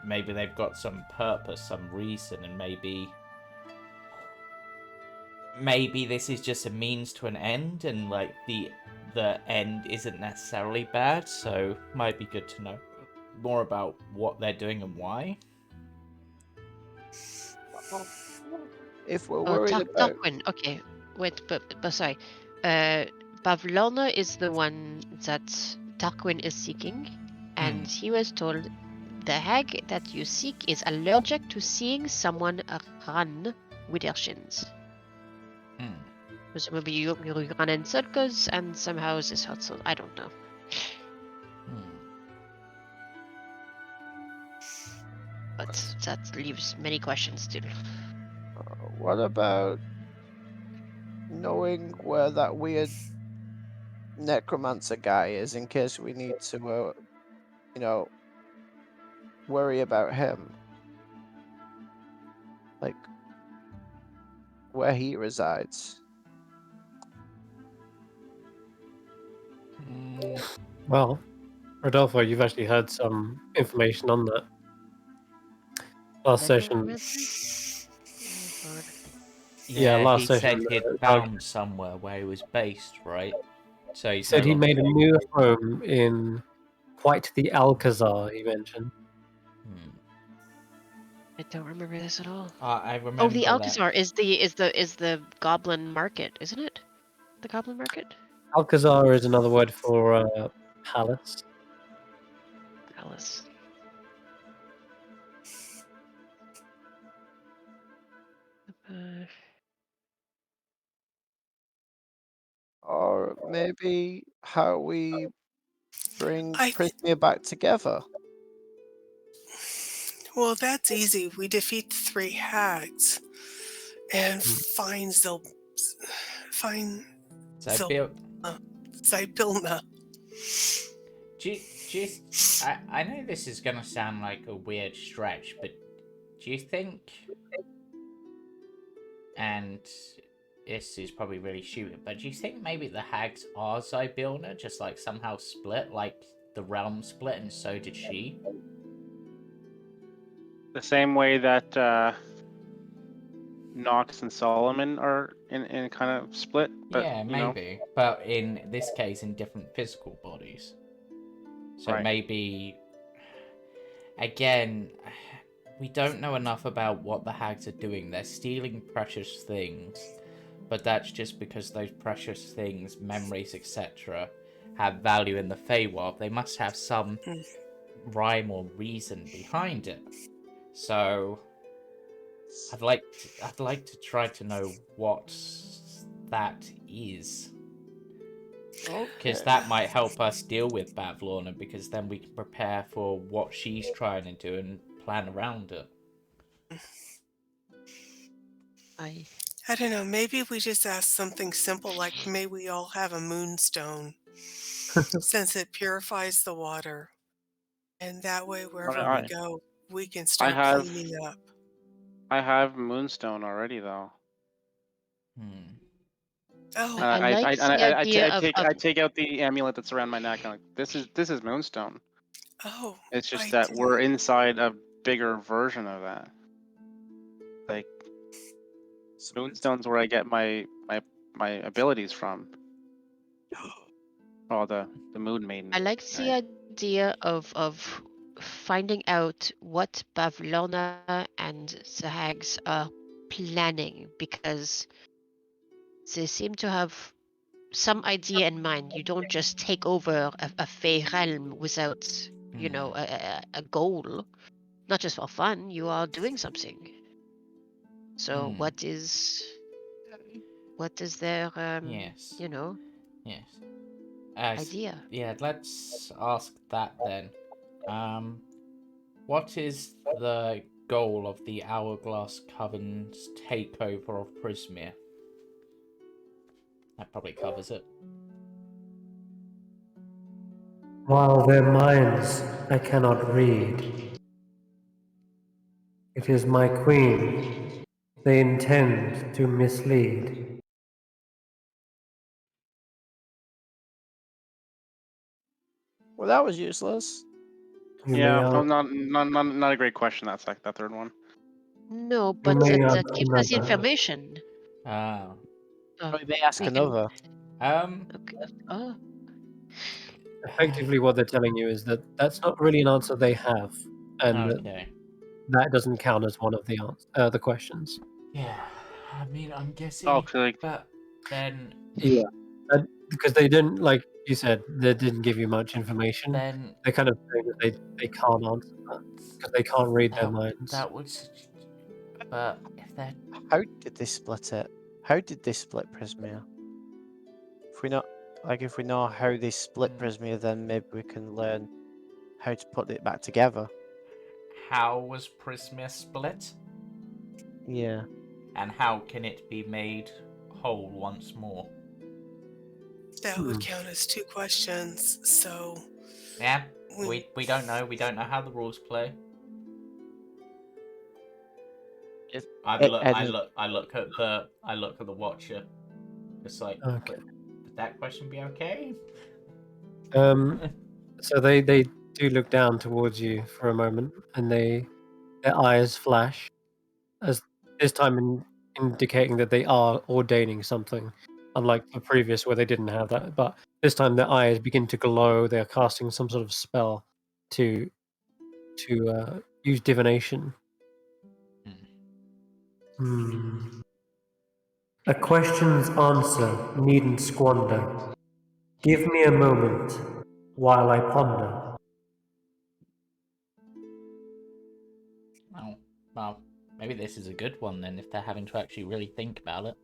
maybe they've got some purpose, some reason, and maybe this is just a means to an end, and like the end isn't necessarily bad, so might be good to know more about what they're doing and why. If we're Oh, worried about Tarquin. Okay, wait, but sorry. Pavlona is the one that Tarquin is seeking, and he was told the hag that you seek is allergic to seeing someone run with their shins. Presumably you run in circles, and somehow this hurts. So I don't know. But that leaves many questions still. what about knowing where that weird necromancer guy is in case we need to, worry about him? Like, where he resides. Well, Rodolfo, you've actually heard some information on that. Last session. Yeah, last he session. said he'd found somewhere where he was based, right? So He said he made a new home in quite the Alcazar, he mentioned. I don't remember this at all. I remember. Oh, the Alcazar is the goblin market, isn't it? The goblin market? Alcazar is another word for palace. Palace. Or maybe how we bring I- Prismia back together. Well, that's easy. We defeat the 3 hags and find Zybilna. I know this is gonna sound like a weird stretch, but do you think, and this is probably really stupid, but do you think maybe the hags are Zybilna, just like somehow split, like the realm split, and so did she? The same way that Nox and Solomon are in kind of split. But, Yeah, maybe. But in this case, in different physical bodies. So Right. maybe, again, we don't know enough about what the hags are doing. They're stealing precious things, but that's just because those precious things, memories, etc., have value in the Feywild. They must have some rhyme or reason behind it. So I'd like to try to know what that is. Because that might help us deal with Bavlorna, because then we can prepare for what she's trying to do and plan around it. I don't know. Maybe we just ask something simple like, may we all have a moonstone, since it purifies the water. And that way, wherever we go, we can start cleaning up. I have Moonstone already, though. Oh, I like the idea of I take out the amulet that's around my neck. I'm like, this is Moonstone. Oh, it's just that we're inside a bigger version of that. Like, Moonstone's where I get my abilities from. Oh, the Moon Maiden. I like the idea of finding out what Bavlona and the hags are planning, because they seem to have some idea in mind. You don't just take over a Fey realm without, a goal. Not just for fun, you are doing something. So what is their Yes. Yes. idea? Yeah, let's ask that then. What is the goal of the Hourglass Coven's takeover of Prismia? That probably covers it. While their minds I cannot read, it is my queen They intend to mislead. Well, that was useless. You may, Yeah, a- not a great question. That's like that third one. No, you but may that ask gives us another. information. Ah. Uh, Oh, they ask we can. another. Okay. Oh, Effectively, what they're telling you is that that's not really an answer they have, and Okay. that doesn't count as one of the questions. Yeah. I mean, I'm guessing. Oh, 'cause, like, But then. Yeah, because they didn't, like you said, they didn't give you much information. Then They kind of say that they can't answer that because they can't read their minds. that would. But if they're How did they split it? How did they split Prismia? If we know how they split Prismia, then maybe we can learn how to put it back together. how was Prismia split, Yeah. and how can it be made whole once more? That would count as 2 questions. So Yeah, we don't know. We don't know how the rules play. I look at the Watcher. It's like, Okay. would that question be okay? So they do look down towards you for a moment, and their eyes flash, as this time indicating that they are ordaining something, unlike the previous where they didn't have that. But this time their eyes begin to glow. They are casting some sort of spell to use divination. A question's answer needn't squander. Give me a moment while I ponder. Oh, well, maybe this is a good one then, if they're having to actually really think about it.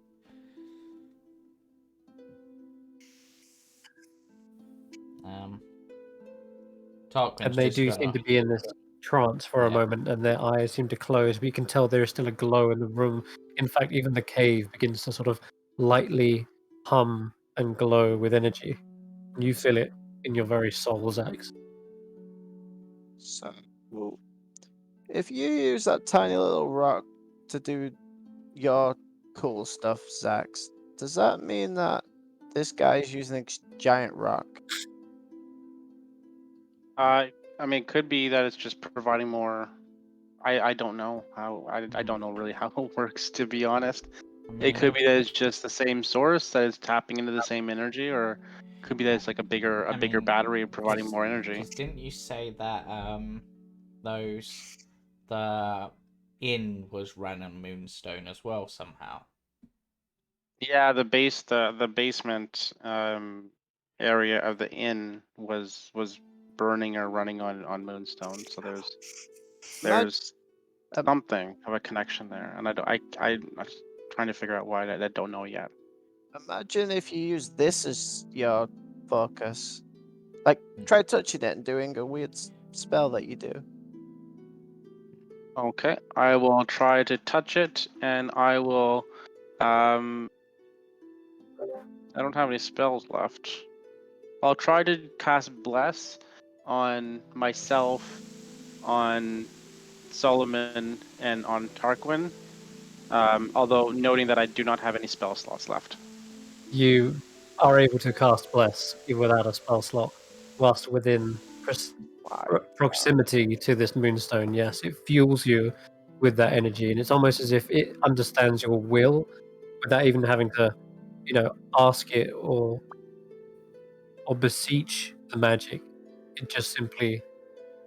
Tarquin's And they just do gonna. seem to be in this trance for a Yeah. moment, and their eyes seem to close, but you can tell there is still a glow in the room. In fact, even the cave begins to sort of lightly hum and glow with energy. You feel it in your very soul, Xaxx. So, if you use that tiny little rock to do your cool stuff, Xaxx, does that mean that this guy is using a giant rock? I mean, it could be that it's just providing more. I don't know how. I don't know really how it works, to be honest. It could be that it's just the same source that is tapping into the same energy, or it could be that it's like a bigger battery providing more energy. Because didn't you say that the inn was run on Moonstone as well somehow? Yeah, the basement area of the inn was burning or running on Moonstone. So there's something of a connection there, and I'm trying to figure out why. I don't know yet. Imagine if you use this as your focus. Like, try touching it and doing a weird spell that you do. Okay, I will try to touch it, and I will. I don't have any spells left. I'll try to cast Bless on myself, on Solomon, and on Tarquin. Although noting that I do not have any spell slots left. You are able to cast Bless even without a spell slot, whilst within proximity to this moonstone. Yes, it fuels you with that energy, and it's almost as if it understands your will without even having to, ask it or beseech the magic. It just simply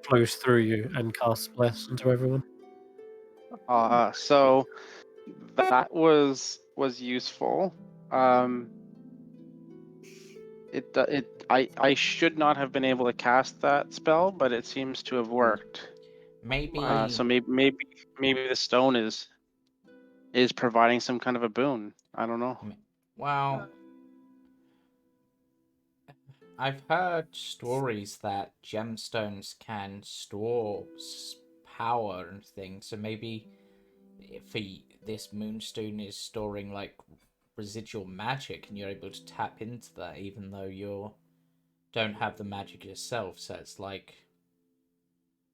flows through you and casts Bless onto everyone. So that was useful. I should not have been able to cast that spell, but it seems to have worked. Maybe. So maybe the stone is providing some kind of a boon. I don't know. Well, I've heard stories that gemstones can store power and things, so maybe if this moonstone is storing like residual magic and you're able to tap into that even though you don't have the magic yourself, so it's like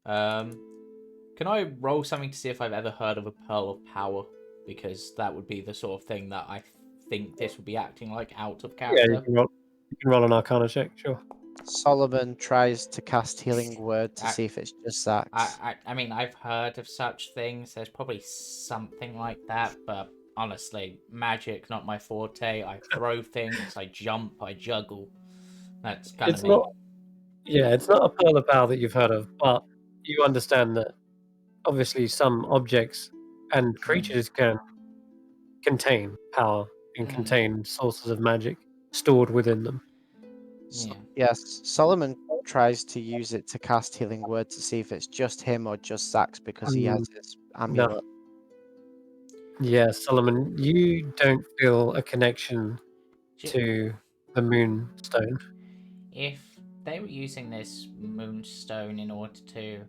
can I roll something to see if I've ever heard of a pearl of power? because that would be the sort of thing that I think this would be acting like out of Yeah, character. you can roll an Arcana check, sure. Solomon tries to cast Healing Word to see if it's just Xaxx. I mean, I've heard of such things. There's probably something like that, but honestly, magic not my forte. I throw things, I jump, I juggle. That's kind of It's me. not. Yeah, it's not a pearl of power that you've heard of, but you understand that obviously some objects and creatures can contain power and contain sources of magic stored within them. Yeah. Yes, Solomon tries to use it to cast Healing Word to see if it's just him or just Xaxx because he has his amulet. Yeah, Solomon, you don't feel a connection J- to the Moonstone. If they were using this moonstone in order to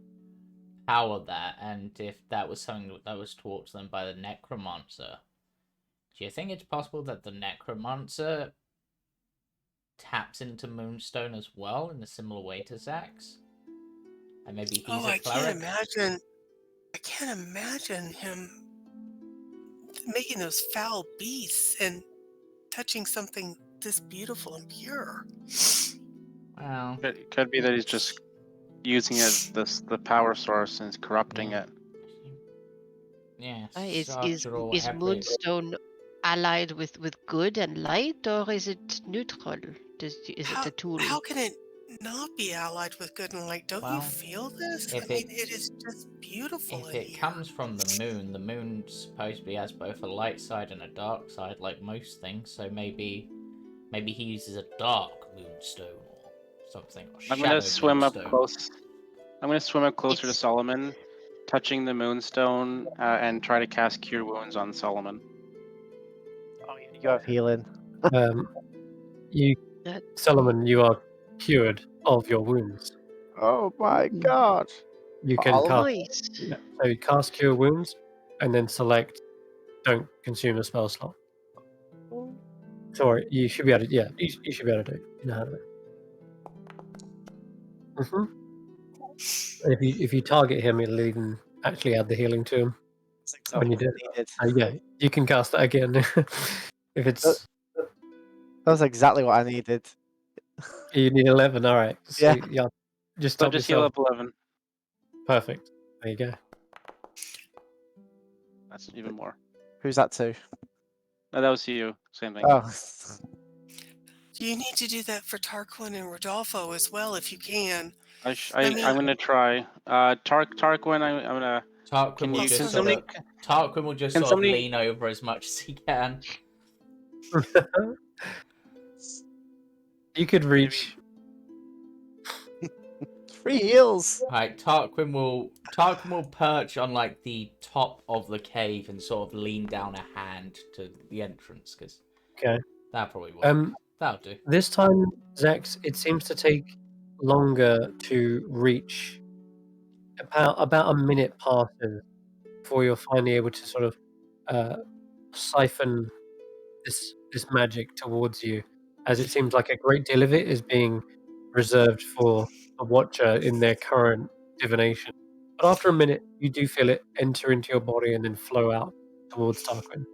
power that, and if that was something that was taught to them by the necromancer, do you think it's possible that the necromancer taps into moonstone as well in a similar way to Xaxx? And maybe he's Oh, a I cleric? can't imagine him making those foul beasts and touching something this beautiful and pure. Well, It could be that he's just using it as the power source and is corrupting it. yes. Is after all, is every- Moonstone allied with good and light, or is it neutral? Is it a tool? How can it not be allied with good and light? Don't you Well, feel this? I if mean, it's- it is just beautiful If in it here. comes from the moon supposedly has both a light side and a dark side, like most things. So maybe he uses a dark moonstone or something. Or I'm gonna shadowed swim up moonstone. close. I'm gonna swim up closer to It's- Solomon, touching the moonstone, and try to cast Cure Wounds on Solomon. Oh, yeah, you have healing. You, That- Solomon, you are cured of your wounds. Oh my Mm. god! You For can all of cast. Nice. So you cast Cure Wounds, and then select Don't consume a spell slot. Sorry, you should be able to. Yeah, you should be able to do it. You know how to do it. And if you target him, it'll even actually add the healing to him. That's exactly When you what do I needed. Yeah, you can cast that again if it's. That's exactly what I needed. You need 11. All right. So Yeah. yeah, just So stop just heal yourself. up 11. Perfect. There you go. That's even more. Who's that to? No, that was you. Same thing. Oh, You need to do that for Tarquin and Rodolfo as well, if you can. I I mean- I'm gonna try. Tarquin, I'm gonna. Tarquin Can will you? just Can sort somebody? of Tarquin will just Can sort somebody- of lean over as much as he can. You could reach. 3 heals! Right, Tarquin will perch on like the top of the cave and sort of lean down a hand to the entrance because Okay. that probably will. That'll do. This time, Xaxx, it seems to take longer to reach. About a minute passes before you're finally able to sort of siphon this magic towards you, as it seems like a great deal of it is being reserved for a watcher in their current divination. But after a minute, you do feel it enter into your body and then flow out towards Tarquin.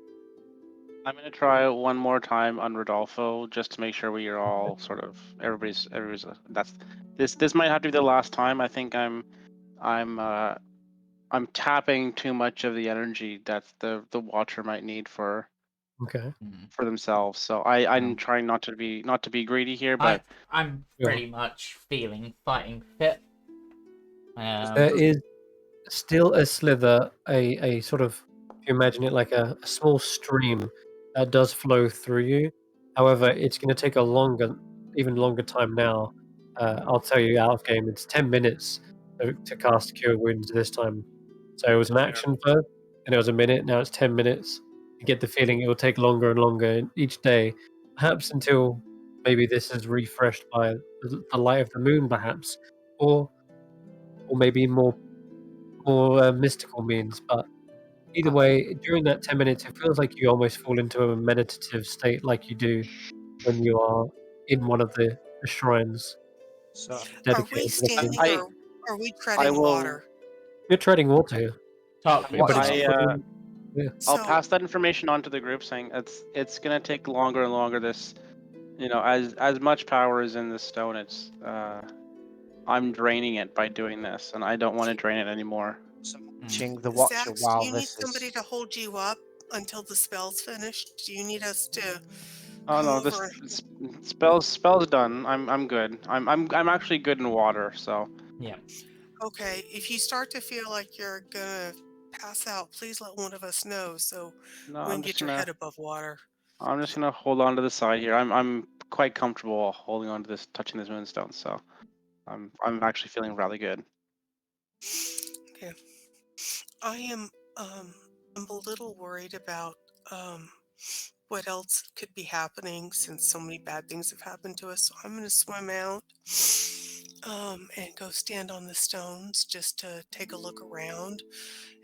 I'm gonna try it one more time on Rodolfo just to make sure we are all sort of everybody's. That's this might have to be the last time. I think I'm tapping too much of the energy that the watcher might need for Okay. themselves. So I'm trying not to be greedy here, but I'm Sure. pretty much feeling fighting fit. There is still a slither, a sort of, if you imagine it like a small stream that does flow through you. However, it's going to take even longer time now. I'll tell you out of game, it's 10 minutes to cast Cure Wounds this time. So it was an action first, and it was a minute, now it's 10 minutes. You get the feeling it will take longer and longer each day, perhaps until maybe this is refreshed by the light of the moon, perhaps, or maybe more mystical means. But either way, during that 10 minutes, it feels like you almost fall into a meditative state like you do when you are in one of the shrines So, Are dedicated we to the standing king. or are we treading will- water? You're treading water here. Tarquin. But not. I'll So, pass that information on to the group, saying it's gonna take longer and longer. This, as much power is in this stone, it's I'm draining it by doing this, and I don't want to drain it anymore. So Hmm. watching the Watcher Xaxx, do while you need this somebody is. to hold you up until the spell's finished? Do you need us to Oh come no, over? spell's done. I'm good. I'm actually good in water, so Yeah. Okay, if you start to feel like you're gonna pass out, please let one of us know so no, we can get your head above water. I'm just gonna hold on to the side here. I'm quite comfortable holding on to this, touching this moonstone, so I'm actually feeling really good. Okay. I am I'm a little worried about what else could be happening since so many bad things have happened to us. So I'm gonna swim out and go stand on the stones just to take a look around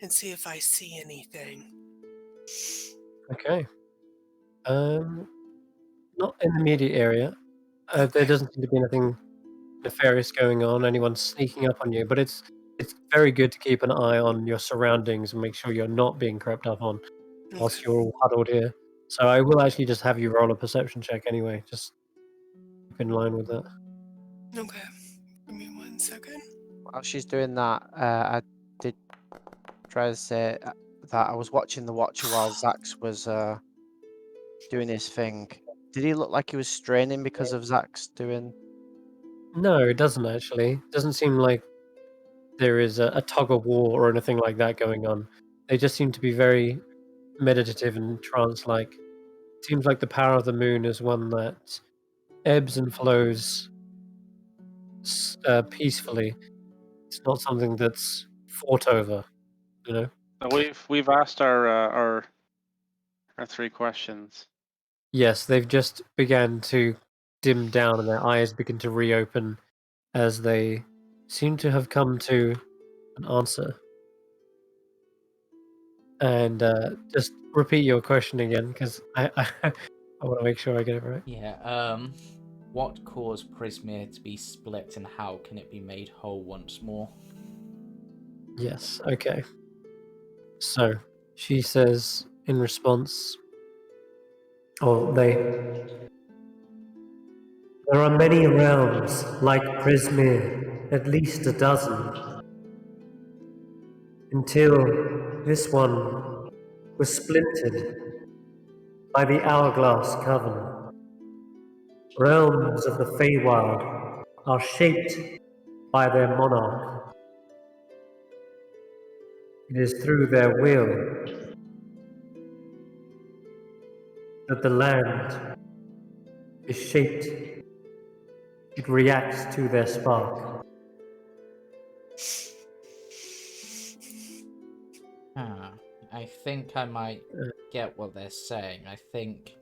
and see if I see anything. Okay. Not in the immediate area. There Okay. doesn't seem to be anything nefarious going on. Anyone sneaking up on you, but it's very good to keep an eye on your surroundings and make sure you're not being crept up on whilst Okay. you're all huddled here. So I will actually just have you roll a perception check anyway. Just keep in line with that. Okay. Give me 1 second. While she's doing that, I did try to say that I was watching the Watcher while Xaxx was doing his thing. Did he look like he was straining because of Xaxx doing? No, it doesn't actually. It doesn't seem like there is a tug of war or anything like that going on. They just seem to be very meditative and trance-like. Seems like the power of the moon is one that ebbs and flows peacefully. It's not something that's fought over, you know? So we've asked our 3 questions. Yes, they've just began to dim down and their eyes begin to reopen as they seem to have come to an answer. And just repeat your question again, because I want to make sure I get it right. Yeah. What caused Prismir to be split, and how can it be made whole once more? Yes, okay. So, she says in response, oh, there are many realms like Prismir, at least a dozen, until this one was splintered by the Hourglass Coven. Realms of the Feywild are shaped by their monarch. It is through their will that the land is shaped. It reacts to their spark. I think I might get what they're saying. I think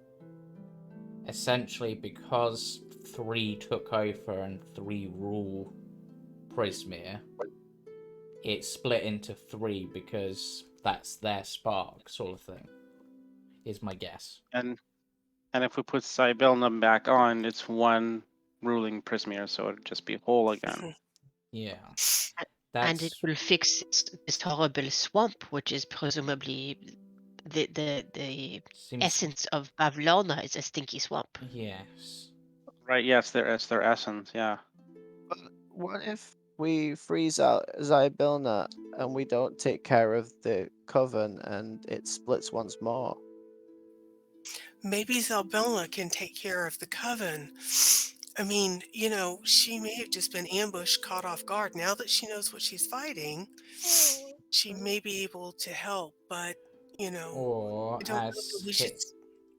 essentially because 3 took over and 3 rule Prismir, it split into 3 because that's their spark, sort of thing, is my guess. And if we put Cybelnum back on, it's one ruling Prismir, so it'd just be whole again. Yeah. And it That's will fix this horrible swamp, which is presumably the seems essence of Bavlorna is a stinky swamp. yes. Right? Yes, it's their essence. Yeah. But what if we freeze out Zybilna and we don't take care of the coven and it splits once more? Maybe Zelbelna can take care of the coven. I mean, she may have just been ambushed, caught off guard. Now that she knows what she's fighting, she may be able to help, but, Or I don't know that we should.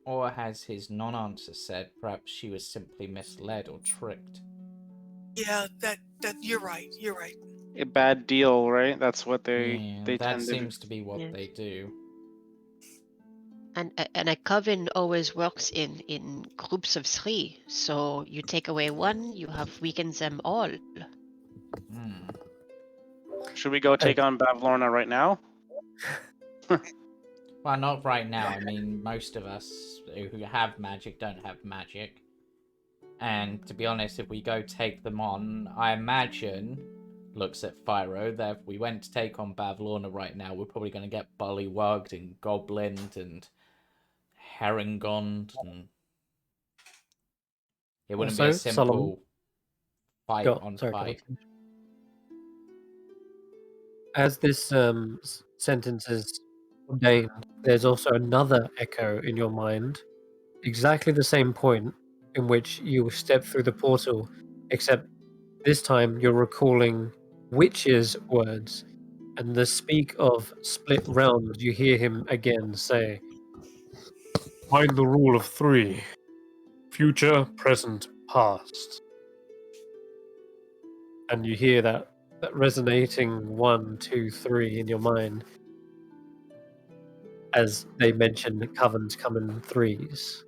has his non-answer said perhaps she was simply misled or tricked. Yeah, that you're right. You're right. A bad deal, right? That's what Yeah, they that tend seems to be what Yes. they do. And a coven always works in groups of 3. So you take away one, you have weakened them all. Hmm. Should we go take on Bavlorna right now? Well, not right now. I mean, most of us who have magic don't have magic. And to be honest, if we go take them on, I imagine looks at Fyro. That if we went to take on Bavlorna right now, we're probably going to get bullywugged and goblined and herringoned, and it wouldn't be a Also, Solomon simple fight got on sorry. fight. As this sentence is ordained, there's also another echo in your mind, exactly the same point in which you step through the portal, except this time you're recalling Witch's words, and the speak of split realms, you hear him again say, "Find the rule of 3. Future, present, past." And you hear that resonating 1, 2, 3 in your mind as they mention covens come in 3s.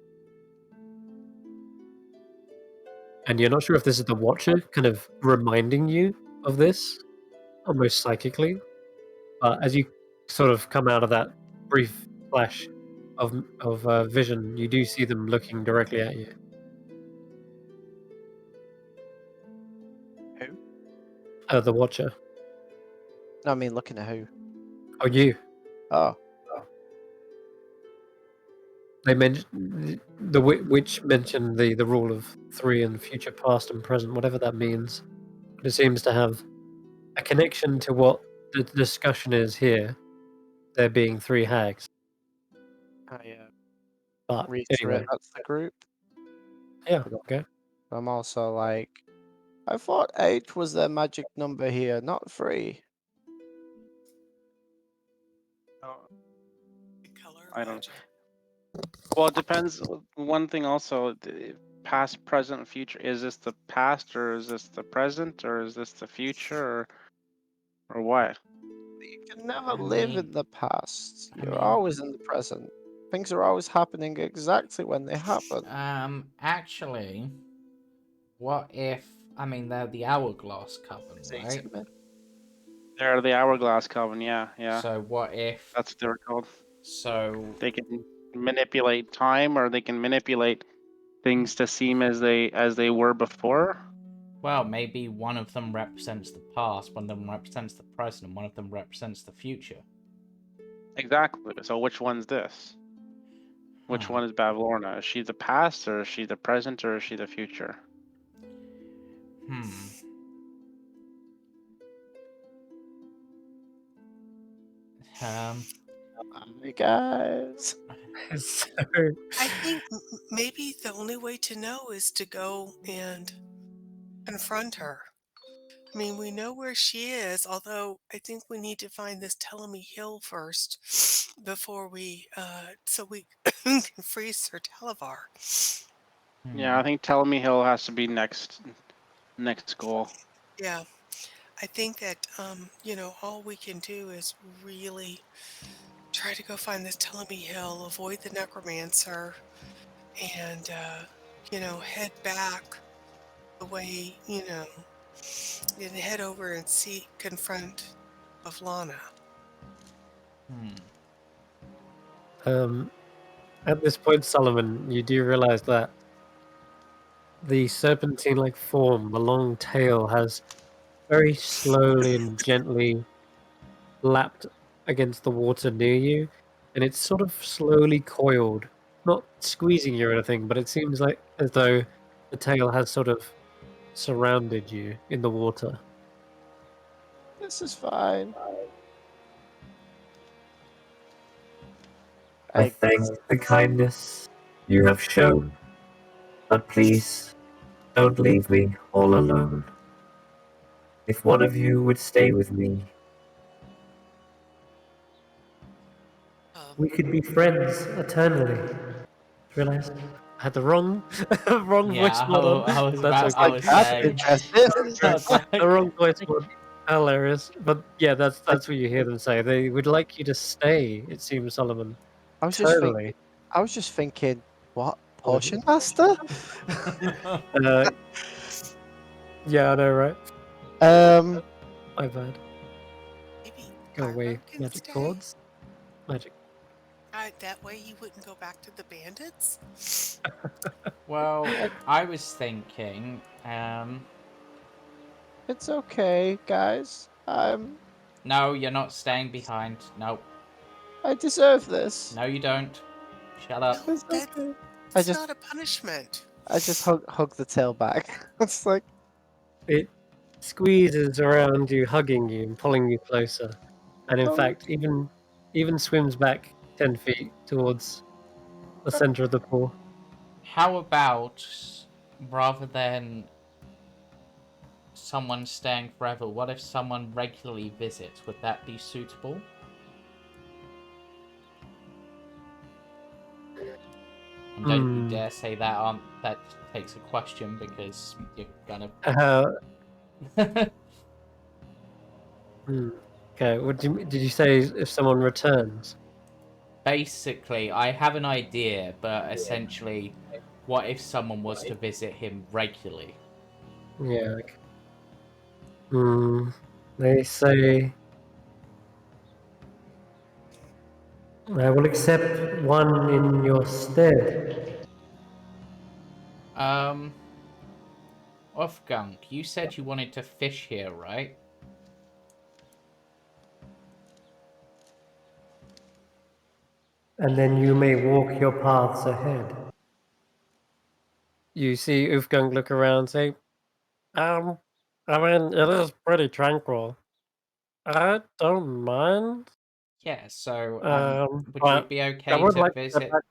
And you're not sure if this is the Watcher kind of reminding you of this, almost psychically. But as you sort of come out of that brief flash of vision, you do see them looking directly at you. Who? The Watcher. No, I mean looking at who? Oh, you. Oh. They mentioned the witch mentioned the rule of 3 and future, past, and present, whatever that means. But it seems to have a connection to what the discussion is here. There being 3 hags. I But reiterate anyway, that's the group. yeah, okay. I'm also like, I thought 8 was their magic number here, not 3. Color I don't. magic. Well, it depends. One thing also, past, present, future. Is this the past, or is this the present, or is this the future, or what? You can never I live mean- in the past. I You're mean- always in the present. Things are always happening exactly when they happen. Actually, what if? I mean, they're the hourglass coven, Say right? to me. They're the hourglass coven. Yeah. So what if? That's what they're called. So They can manipulate time, or they can manipulate things to seem as they were before. well, maybe one of them represents the past, one of them represents the present, and one of them represents the future. Exactly. So which one's this? Which Huh. one is Bavlorna? Is she the past, or is she the present, or is she the future? Um. Hey guys. So, I think maybe the only way to know is to go and confront her. I mean, we know where she is, although I think we need to find this Telemy Hill first before so we can free Sir Televar. Yeah, I think Telemy Hill has to be next goal. Yeah, I think that, all we can do is really try to go find this Telemy Hill, avoid the Necromancer, and, head back the way, and head over and confront Bavlana. At this point, Solomon, you do realize that the serpentine-like form, the long tail, has very slowly and gently lapped against the water near you, and it's sort of slowly coiled, not squeezing you or anything, but it seems like as though the tail has sort of surrounded you in the water. This is fine. I thank the kindness you have shown, but please don't leave me all alone. If one of you would stay with me, we could be friends eternally. Realized I had the wrong voice Yeah, mod on. I was That's about. I okay. was That's saying. interesting. I was like, The wrong voice mod. Hilarious. But yeah, that's what you hear them say. They would like you to stay, it seems, Solomon. I was just thinking. Totally. What What have potion master? Yeah, I know, right? Um, My bad. Maybe Go Pyro away, can magic stay. cords. Magic. That way he wouldn't go back to the bandits. well, I was thinking. It's okay, guys. No, you're not staying behind. No, I deserve this. no, you don't. Shut up. It's That, okay. that's just not a punishment. I just hug the tail back. It's like It squeezes around you, hugging you and pulling you closer, and in oh, fact, even swims back 10 feet towards the center of the pool. How about, rather than someone staying forever, what if someone regularly visits? Would that be suitable? And don't you dare say that that takes a question, because you're gonna... Okay, did you say if someone returns? Basically, I have an idea, but essentially, what if someone was to visit him regularly? Yeah. They say I will accept one in your stead. Wolfgang, you said you wanted to fish here, right? And then you may walk your paths ahead. You see Ufgung look around, say, I mean, it is pretty tranquil. I don't mind. Yeah, so, would you But be I okay would to like to get visit... back.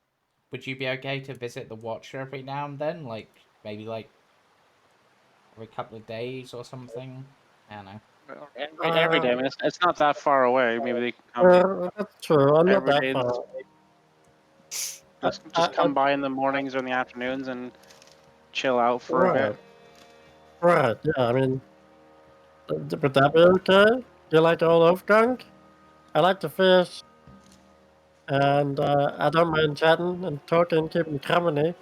Would you be okay to visit the Watcher every now and then? Like, maybe, like, every couple of days or something? I don't know. every day. I mean, it's not that far away. Maybe they can come That's true. I'm not every that day. far. Just come by in the mornings or in the afternoons and chill out for a bit. Right. Yeah. I mean, would that be okay? You like old Ufgung? I like to fish, and I don't mind chatting and talking, keeping company.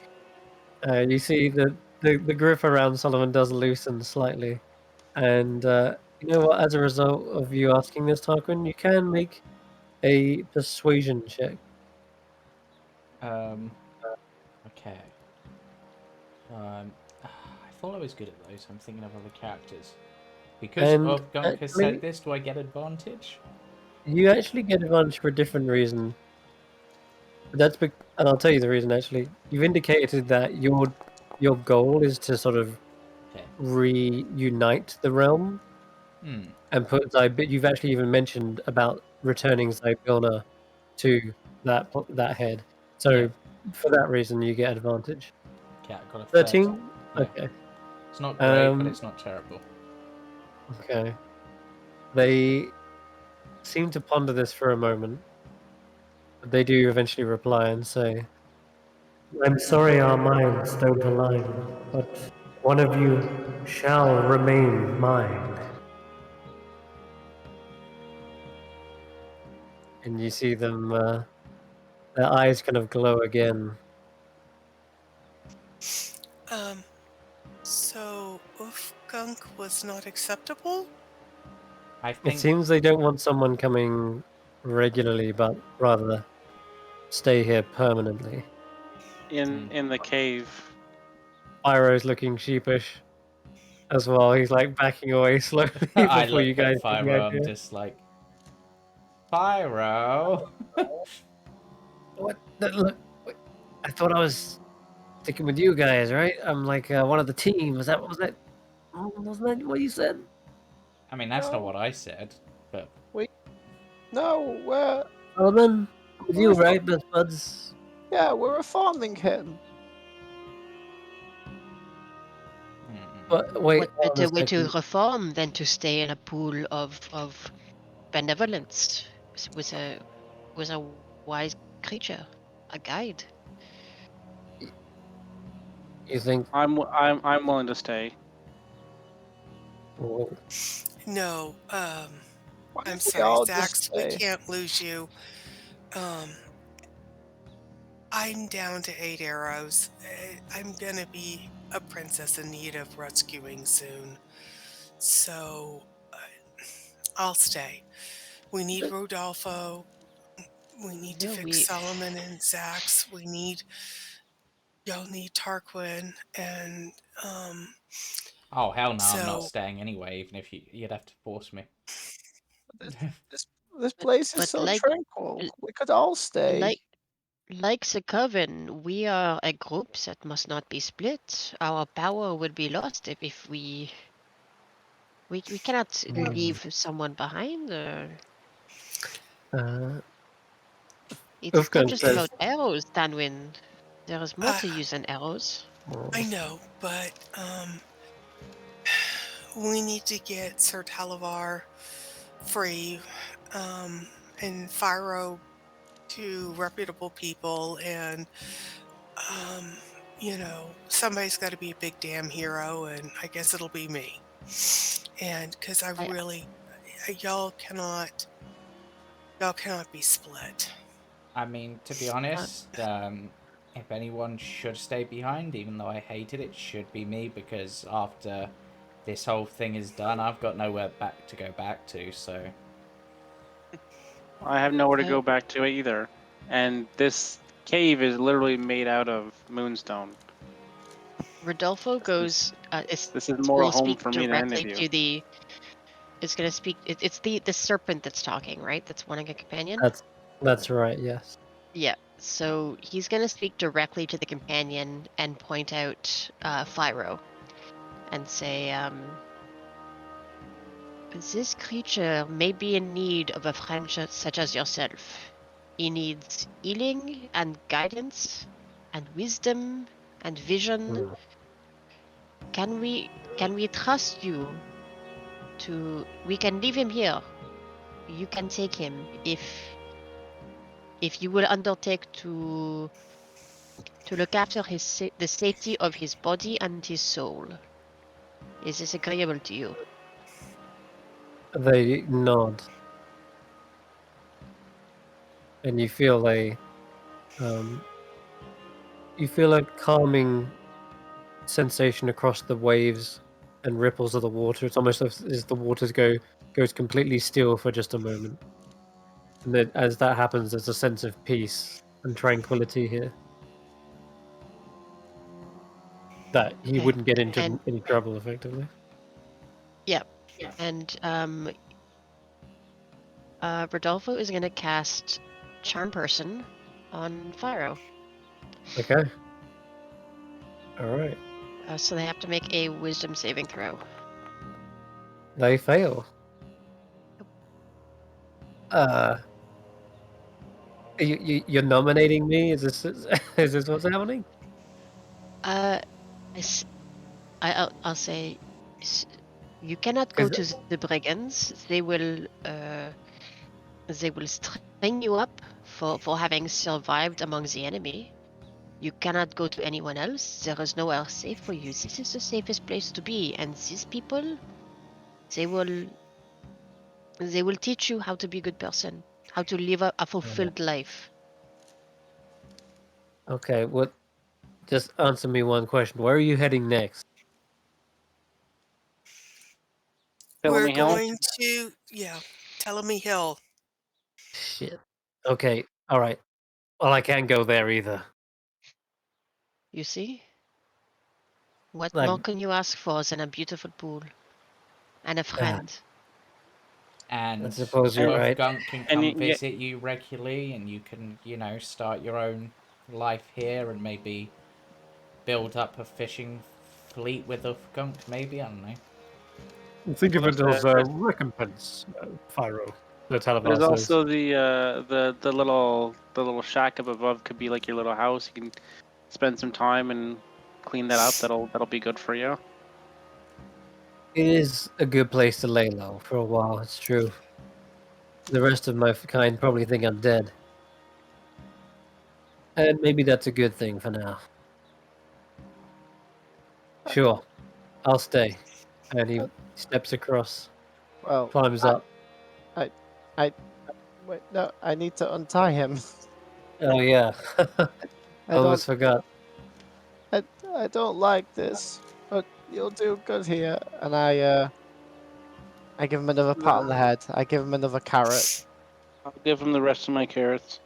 You see the grip around Solomon does loosen slightly, and you know what? As a result of you asking this, Tarquin, you can make a persuasion check. Okay. I thought I was good at those. I'm thinking of other characters. Because And Wolfgang has actually, said this, do I get advantage? you actually get advantage for a different reason. And I'll tell you the reason. Actually, you've indicated that your goal is to sort of Okay. reunite the realm and put You've actually even mentioned about returning Zybilna to that head. So Yeah. for that reason, you get advantage. Okay, I got a 13. Yeah. Okay. It's not great, but it's not terrible. Okay. They seem to ponder this for a moment, but they do eventually reply and say, I'm sorry our minds don't align, but one of you shall remain mine. and you see them, their eyes kind of glow again. So Gunk was not acceptable? I It think... seems they don't want someone coming regularly, but rather stay here permanently. In the cave. Pyro's looking sheepish as well. He's like backing away slowly I before you look guys at get the Pyro, I'm idea. just like... Pyro! What? Look, I thought I was sticking with you guys, right? I'm like one of the team. Was that wasn't that what you said? I mean, that's not what I said, but... no, Solomon, with you, we're right, best buds? yeah, we're reforming him. But wait, What hold on better a way to second. reform than to stay in a pool of benevolence with a wise creature, a guide? You think? I'm willing to stay. Well, No, Why I'm don't we sorry, all Xaxx, just we stay? can't lose you. I'm down to 8 arrows. I'm gonna be a princess in need of rescuing soon. So, I'll stay. We need Rodolfo. We need to No, fix Solomon and Xaxx. You'll need Tarquin, and Oh hell no, I'm not So, staying anyway. Even if you'd have to force me. This place is But so tranquil. We could all stay. like the coven, we are a group that must not be split. Our power would be lost if we cannot leave someone behind. Uh, It's not Wolfgang just says, about arrows, Tanwen. There is more uh, to use than arrows. I know, but we need to get Sir Talavar free, and Fyro to reputable people, and somebody's got to be a big damn hero, and I guess it'll be me. And because I I, really, y'all cannot be split. I mean, to be uh, honest, if anyone should stay behind, even though I hated it, should be me, because after this whole thing is done, I've got nowhere back to go back to. So I have nowhere to I, go back to either. And this cave is literally made out of moonstone. Rodolfo goes. This is more a Will home speak for me than any of directly you. to the. It's gonna speak. It's the serpent that's talking, right? That's wanting a companion. that's right, yes. Yeah. So he's gonna speak directly to the companion and point out Fyro, and say, "This creature may be in need of a friend such as yourself. He needs healing and guidance, and wisdom and vision. Hmm. Can we trust you to? We can leave him here. You can take him if you will undertake to look after the safety of his body and his soul. Is this agreeable to you?" They nod, and you feel a calming sensation across the waves and ripples of the water. It's almost as the waters goes completely still for just a moment. And then as that happens, there's a sense of peace and tranquility here. That he Okay. wouldn't get into And any trouble, effectively. yeah, and Rodolfo is gonna cast Charm Person on Fyro. Okay. All right. So they have to make a Wisdom saving throw. They fail. You're nominating me? Is this is this what's happening? Uh, I'll say, you cannot go 'Cause to the brigands. They will string you up for having survived among the enemy. You cannot go to anyone else. There is nowhere safe for you. This is the safest place to be, and these people, they will teach you how to be a good person, how to live a fulfilled life. okay, what? Just answer me one question. Where are you heading next? We're Filmy Hill? going to, Telemy Hill. Shit. Okay. All right. Well, I can't go there either. You see? What Like, more can you ask for than a beautiful pool and a friend? I and suppose you're And, right. Gunk can and come yeah, visit you regularly, and you can, start your own life here, and maybe build up a fishing fleet with Gunk. Maybe, I don't know. Think of plus, it as a recompense, Pyro. The there's Talavar says. also the little shack up above could be like your little house. You can spend some time and clean that up. That'll be good for you. It is a good place to lay low for a while, it's true. The rest of my kind probably think I'm dead. And maybe that's a good thing for now. Sure, I'll stay. And he steps across, Well, climbs I, up. I, I, wait, no, I need to untie him. Oh, yeah. I Almost don't, forgot. I don't like this, but you'll do good here. And I give him another pat on the head. I give him another carrot. I'll give him the rest of my carrots.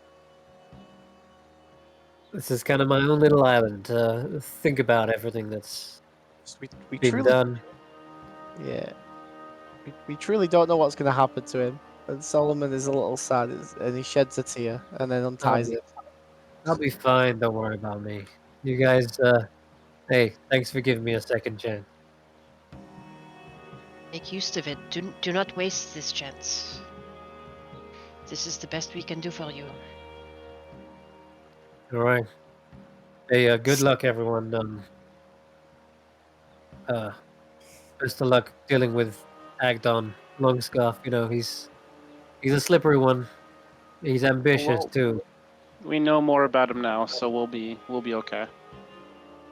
This is kind of my own little island to think about everything that's We been truly, done. Yeah. We truly don't know what's going to happen to him. And Solomon is a little sad, and he sheds a tear and then unties it. I'll be fine. Don't worry about me. You guys, hey, thanks for giving me a second chance. Make use of it. Do not waste this chance. This is the best we can do for you. All right. Hey, good luck, everyone. Best of luck dealing with Agdon Longscarf. You know, he's a slippery one. He's ambitious Well, too. we know more about him now, so we'll be okay.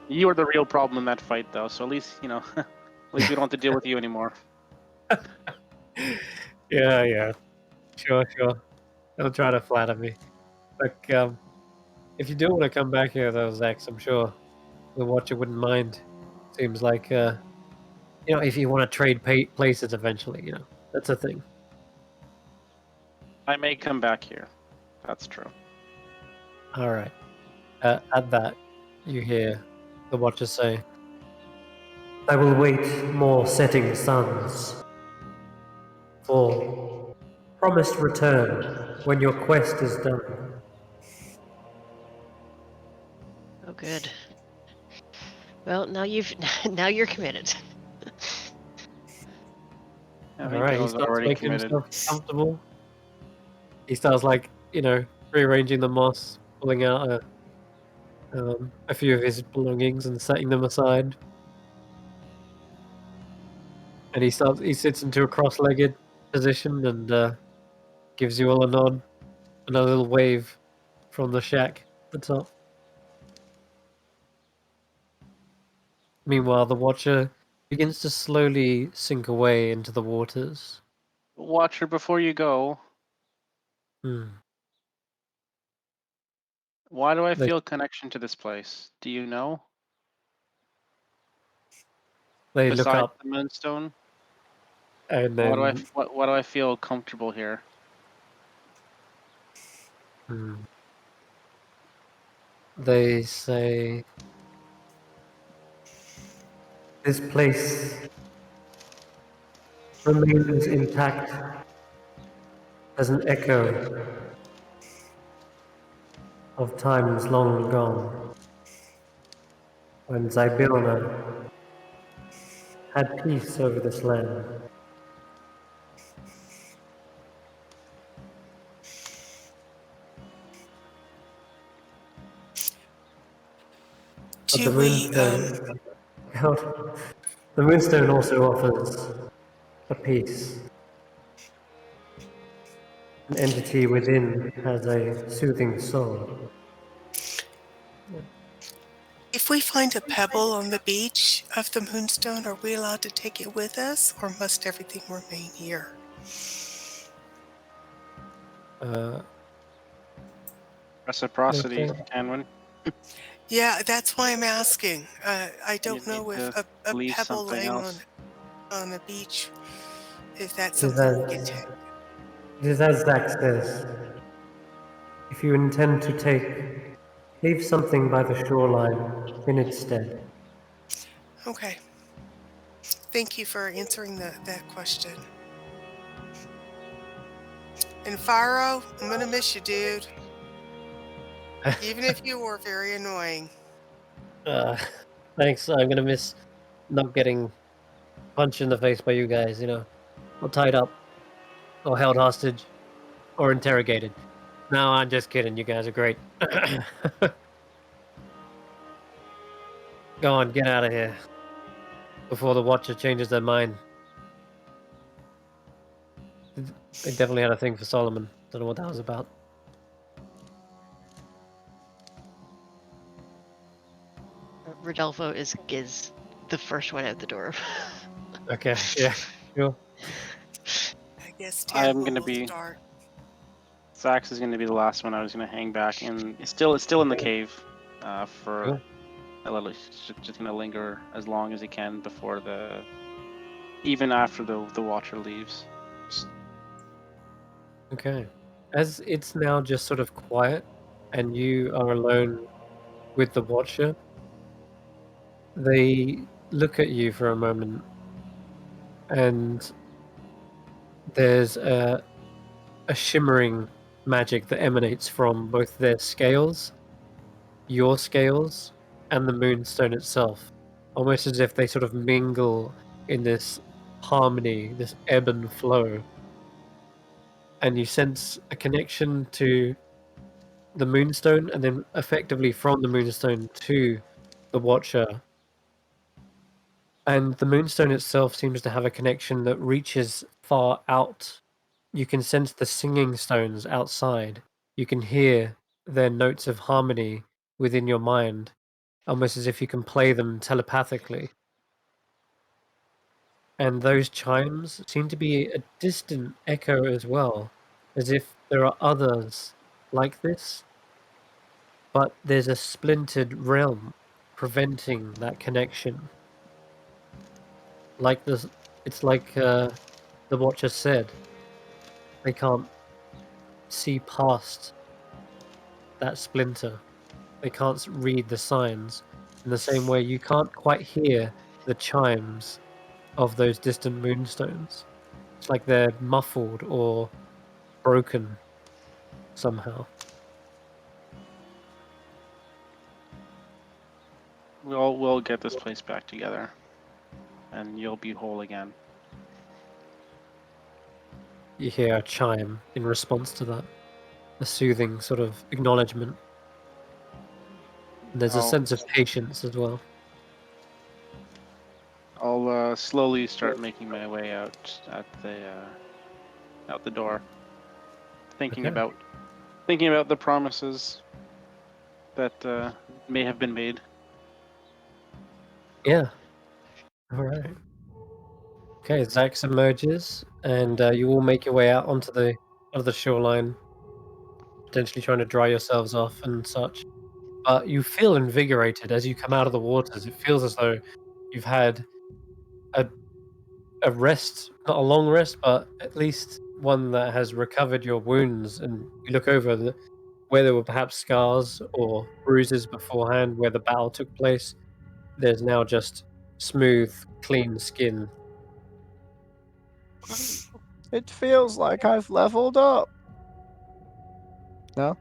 You are the real problem in that fight, though. So at least at least we don't have to deal with you anymore. Yeah. Sure. Don't try to flatter me. Look, if you do want to come back here, though, Xaxx, I'm sure the Watcher wouldn't mind. Seems like, if you want to trade places eventually, that's a thing. I may come back here. That's true. All right. At that, you hear the Watcher say, I will wait more setting suns. For promised return when your quest is done. Oh, good. Well, now you're committed. I all think right, I he was starts already making committed. himself comfortable. He starts, rearranging the moss, pulling out a few of his belongings and setting them aside. And he sits into a cross-legged position and gives you all a nod and a little wave from the shack at the top. Meanwhile, the Watcher begins to slowly sink away into the waters. Watcher, before you go, why do I They- feel a connection to this place? Do you know? They look Besides up the moonstone, and why then do I feel comfortable here? they say, This place remains intact as an echo of times long gone, when Zybillna had peace over this land. But the Do we, moonstone, the moonstone also offers a peace. An entity within has a soothing soul. if we find a pebble on the beach of the Moonstone, are we allowed to take it with us, or must everything remain here? uh, Reciprocity, okay. Tanwen. Yeah, that's why I'm asking. I You don't need know if to a leave pebble something laying else. on a beach, if that's It is something we can as, take. it is as Xaxx says. If you intend to take, leave something by the shoreline in its stead. Okay. Thank you for answering that question. And Faro, I'm gonna miss you, dude. Even if you were very annoying. Thanks. I'm gonna miss not getting punched in the face by you guys. Or tied up, or held hostage, or interrogated. No, I'm just kidding. You guys are great. Go on, get out of here before the Watcher changes their mind. They definitely had a thing for Solomon. Don't know what that was about. Rodolfo is the first one out the door. Okay, yeah, sure. I guess I'm Tanwen gonna will be. start. Xaxx is gonna be the last one. I was gonna hang back, and it's still in the cave, for Cool. a little. Just gonna linger as long as he can before even after the Watcher leaves. Okay. As it's now just sort of quiet, and you are alone with the Watcher, they look at you for a moment, and there's a shimmering magic that emanates from both their scales, your scales, and the moonstone itself, almost as if they sort of mingle in this harmony, this ebb and flow. And you sense a connection to the moonstone, and then effectively from the moonstone to the Watcher. And the moonstone itself seems to have a connection that reaches far out. You can sense the singing stones outside. You can hear their notes of harmony within your mind, almost as if you can play them telepathically. And those chimes seem to be a distant echo as well, as if there are others like this, but there's a splintered realm preventing that connection. Like this, it's like the Watcher said, they can't see past that splinter. They can't read the signs. In the same way, you can't quite hear the chimes of those distant moonstones. It's like they're muffled or broken somehow. We'll get this place back together, and you'll be whole again. You hear a chime in response to that, a soothing sort of acknowledgement. And there's a Oh. sense of patience as well. I'll slowly start making my way out the door, thinking Okay. about the promises that may have been made. Yeah. All right. Okay, Xaxx emerges, and you all make your way out onto the shoreline, potentially trying to dry yourselves off and such. But you feel invigorated as you come out of the waters. It feels as though you've had a rest, not a long rest, but at least one that has recovered your wounds. And you look over where there were perhaps scars or bruises beforehand, where the battle took place. There's now just smooth, clean skin. It feels like I've leveled up. No?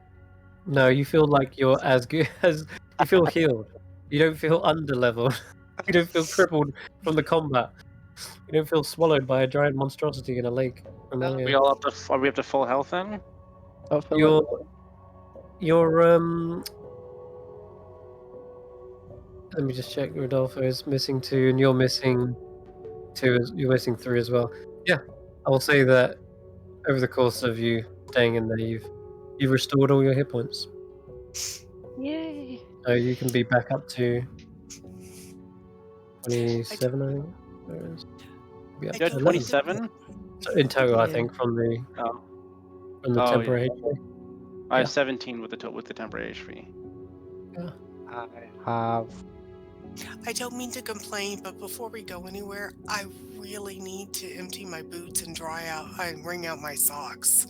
No, you feel like you're as good as you feel healed. You don't feel underleveled. You don't feel crippled from the combat. You don't feel swallowed by a giant monstrosity in a lake. We all are we up to full health then? I feel You're let me just check. Rodolfo is missing 2, and you're missing 2. You're missing 3 as well. Yeah, I will say that over the course of you staying in there, you've restored all your hit points, Yay! so you can be back up to 27. I think. Be up You to had 11. 27? So in total, I Yeah. think from the Oh, temporary. yeah. I Yeah. have 17 with the temporary HP. I have. I don't mean to complain, but before we go anywhere, I really need to empty my boots and wring out my socks.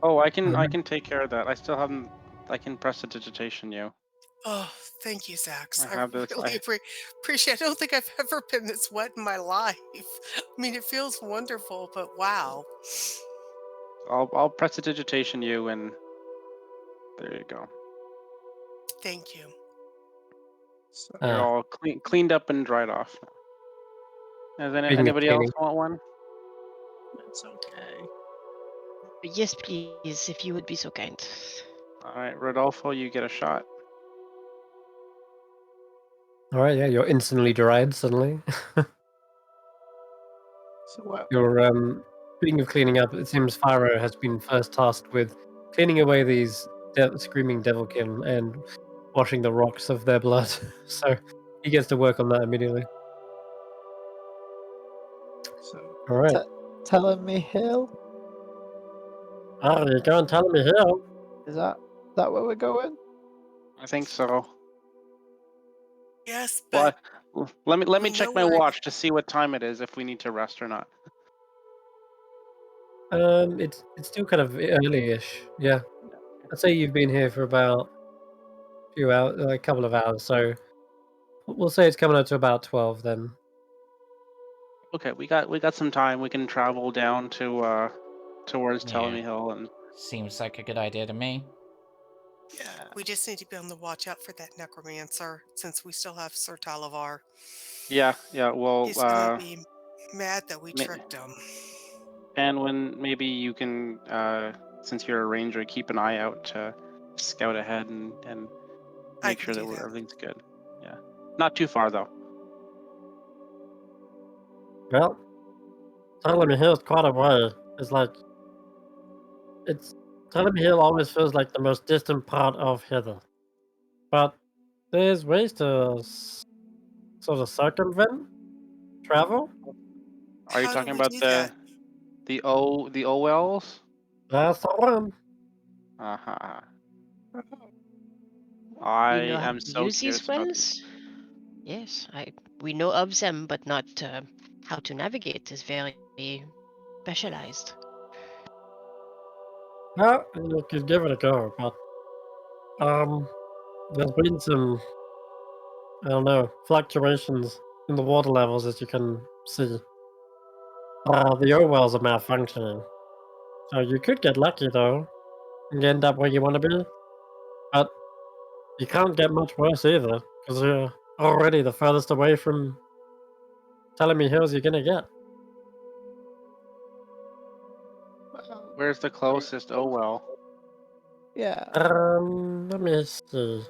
Oh, I can take care of that. I still haven't. I can prestidigitation you. Oh, thank you, Xaxx. I have this. Really appreciate. I don't think I've ever been this wet in my life. I mean, it feels wonderful, but wow. I'll prestidigitation you, and there you go. Thank you. So, You're all cleaned up and dried off. Does Speaking of anybody else cleaning. want one? it's okay. Yes, please, if you would be so kind. All right, Rodolfo, you get a shot. All right, yeah, you're instantly dried suddenly. So what? You're speaking of cleaning up, it seems Pharaoh has been first tasked with cleaning away these screaming devilkin and washing the rocks of their blood. So he gets to work on that immediately. So All right. telling me hill? Oh, you can't tell me here. Is that where we're going? I think so. Yes, Well, but let me we check know my where- watch to see what time it is, if we need to rest or not. It's still kind of early-ish. Yeah, I'd say you've been here for about a few hours, a couple of hours. So we'll say it's coming up to about 12 then. Okay, we got some time. We can travel down to towards Yeah. Ptolemy Hill and Seems like a good idea to me. yeah. We just need to be on the watch out for that necromancer, since we still have Sir Talavar. Yeah. Well, He's gonna be mad that we ma- tricked him. and when maybe you can, since you're a ranger, keep an eye out to scout ahead and I make can sure that do that. everything's good. Yeah, not too far though. Well, Ptolemy Hill's quite a way. It's like Ptolemy Hill always feels like the most distant part of Hither, but there's ways to sort of circumvent travel. Are you How do talking we about do that? the O wells? That's the one. Uh-huh. I You know how am to so use curious these about these. wells? Yes, we know of them, but not how to navigate is very specialized. Well, you could give it a go, but there's been some, I don't know, fluctuations in the water levels, as you can see. The O wells are malfunctioning, so you could get lucky though and end up where you want to be. But you can't get much worse either, because you're already the furthest away from Ptolemy Hills you're gonna get. Where's the closest O well? Yeah. Let me see.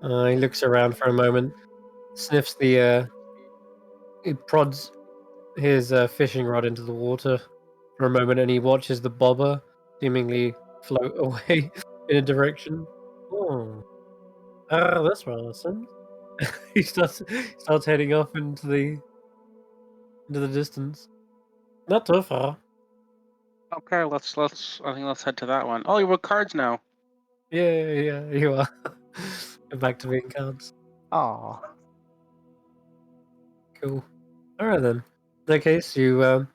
He looks around for a moment, sniffs the. He prods his fishing rod into the water for a moment, and he watches the bobber seemingly float away in a direction. Oh, this way, listen. he starts heading off into the distance. Not too far. Okay, let's. I think let's head to that one. Oh, you have cards now. Yeah, you are. Go back to being cards. Oh. Cool. Alright then. In that case, you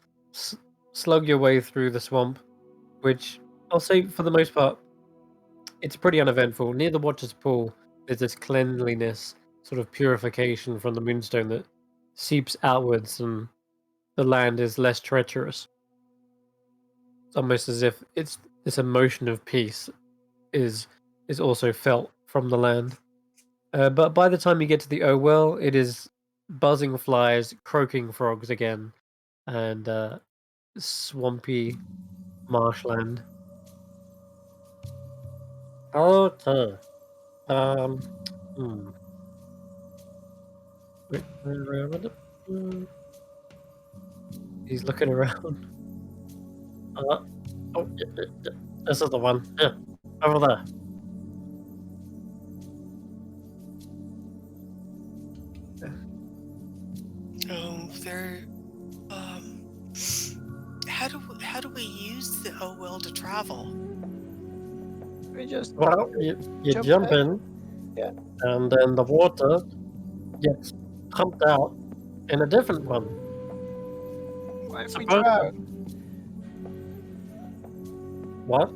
slug your way through the swamp, which I'll say for the most part, it's pretty uneventful. Near the Watcher's Pool, there's this cleanliness, sort of purification from the moonstone that seeps outwards, and the land is less treacherous. It's almost as if it's this emotion of peace is also felt from the land. But by the time you get to the Well, it is buzzing flies, croaking frogs again, and swampy marshland. Okay. Wait, where am I? He's looking around. Yeah. This is the one. Yeah, over there. Oh, there. How do we use the O well to travel? We just Well, you jump in, Yeah. and then the water gets pumped out in a different one. What if we Suppose- drown? What?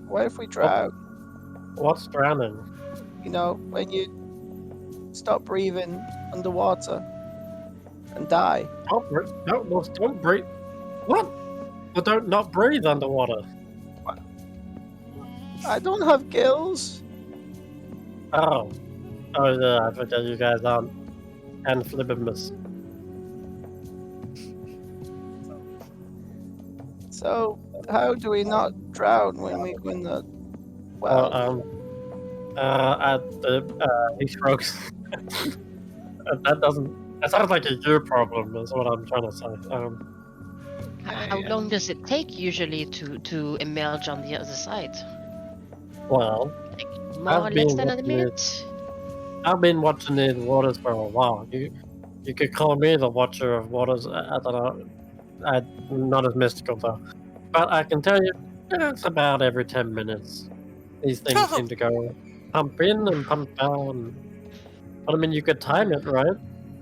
What if we drown? What's drowning? You know, when you stop breathing underwater and die. Don't breathe. No, don't breathe. What? Well, don't not breathe underwater. I don't have gills. Oh yeah, I forget you guys aren't amphibious. So how do we not drown when we go in the well? He shrugs. That sounds like a you problem. Is what I'm trying to say. How long does it take usually to emerge on the other side? Well, Like more or less than a minute? I've been watching these waters for a while. You could call me the watcher of waters. I don't know. I'm not as mystical though, but I can tell you, it's about every 10 minutes. These things seem to go pump in and pump down. But I mean, you could time it, right?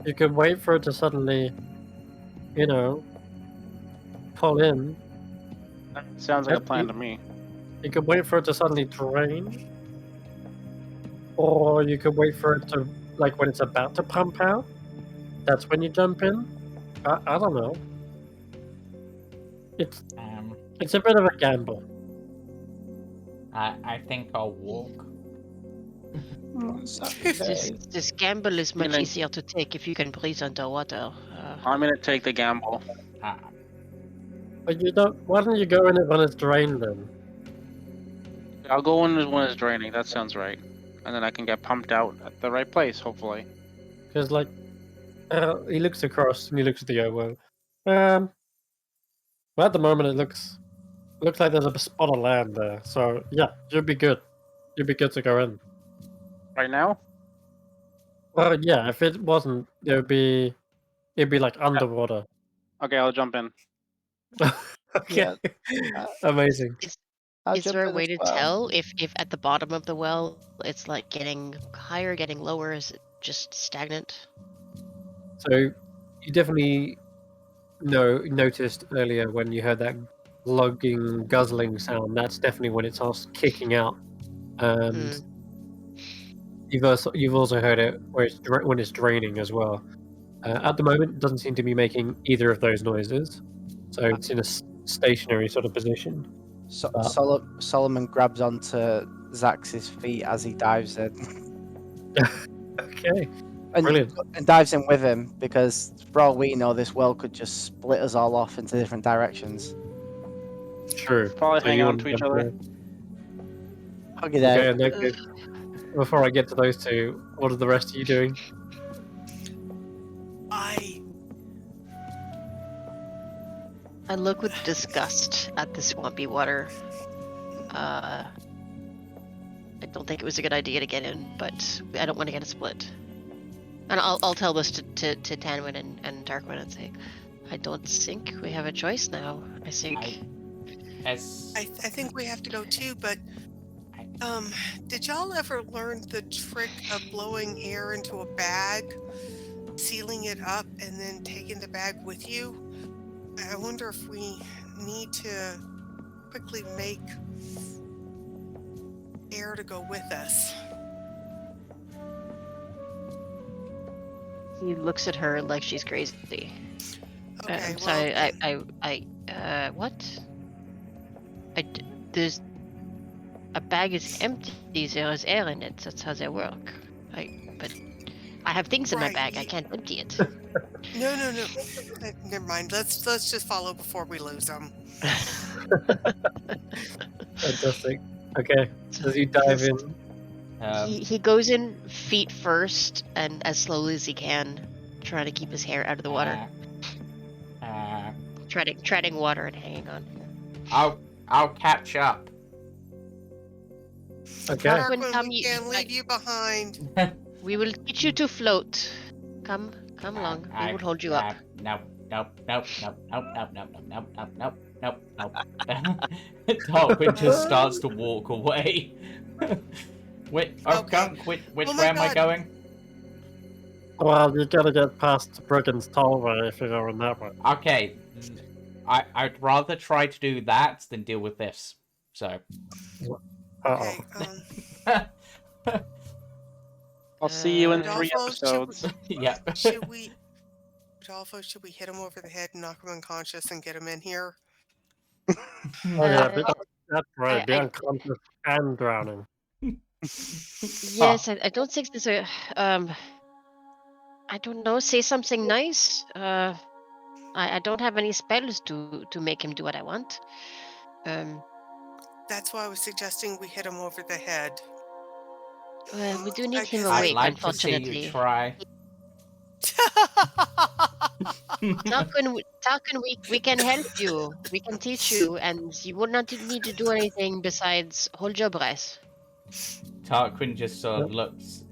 You could wait for it to suddenly, pull in. Sounds like a plan to me. You could wait for it to suddenly drain. Or you could wait for it to, like when it's about to pump out. That's when you jump in. I don't know. It's Um, it's a bit of a gamble. I think I'll walk. This gamble is much Feeling- easier to take if you can breathe underwater. I'm gonna take the gamble. Uh, But you don't. Why don't you go in it when it's drained then? I'll go in when it's draining. That sounds right. And then I can get pumped out at the right place, hopefully. Because like, he looks across and he looks at the well. Well, at the moment it looks like there's a spot of land there. So yeah, you'd be good. You'd be good to go in. Right now? Well, yeah. If it wasn't, it'd be like underwater. Okay, I'll jump in. Okay. Amazing. I'll Is jump there a in way as to well. tell if at the bottom of the well it's like getting higher, getting lower? Is it just stagnant? So you definitely noticed earlier when you heard that lugging, guzzling sound. That's definitely when it starts kicking out. And you've also heard it where when it's draining as well. At the moment, it doesn't seem to be making either of those noises, so it's in a stationary sort of position. So, But- Solomon grabs onto Xaxx's feet as he dives in. Okay, And, brilliant. and dives in with him because, for all we know, this well could just split us all off into different directions. True. Probably hang you on want to each jump other. in. Okay, Okay, then. and then before I get to those two, what are the rest of you doing? I look with disgust at the swampy water. I don't think it was a good idea to get in, but I don't want to get a split. And I'll tell this to Tanwen and Tarquin and say, I don't think we have a choice now. I think. I think we have to go too, but did y'all ever learn the trick of blowing air into a bag, sealing it up, and then taking the bag with you? I wonder if we need to quickly make air to go with us. He looks at her like she's crazy. Okay, So what? There's a bag is empty. There is air in it. That's how they work. But I have things in my Right, bag. I can't empty it. No. Never mind. Let's just follow before we lose them. Fantastic. Okay, as you dive in, He goes in feet first and as slowly as he can, trying to keep his hair out of the water. Treading water and hanging on. I'll catch up. okay. Tarquin, Tarquin, come, we can't leave you behind. We will teach you to float. Come along. We will hold you up. Nope. Tarquin just starts to walk away. Wait, Okay. which Oh my way am I God. going? Well, you gotta get past Brigand's Tollway if you're going that way. Okay, I'd rather try to do that than deal with this. So, Okay. I'll see you in 3 Rodolfo, episodes. yeah. Rodolfo, should we hit him over the head, knock him unconscious, and get him in here? Oh yeah, that's right. Be I- unconscious and drowning. Yes, I don't think there's a I don't know, say something nice. I don't have any spells to make him do what I want. That's why I was suggesting we hit him over the head. Well, we do need I him guess- I'd awake, like to see unfortunately. you try. Tarquin, we can help you. We can teach you, and you will not need to do anything besides hold your breath. Tarquin just sort of looks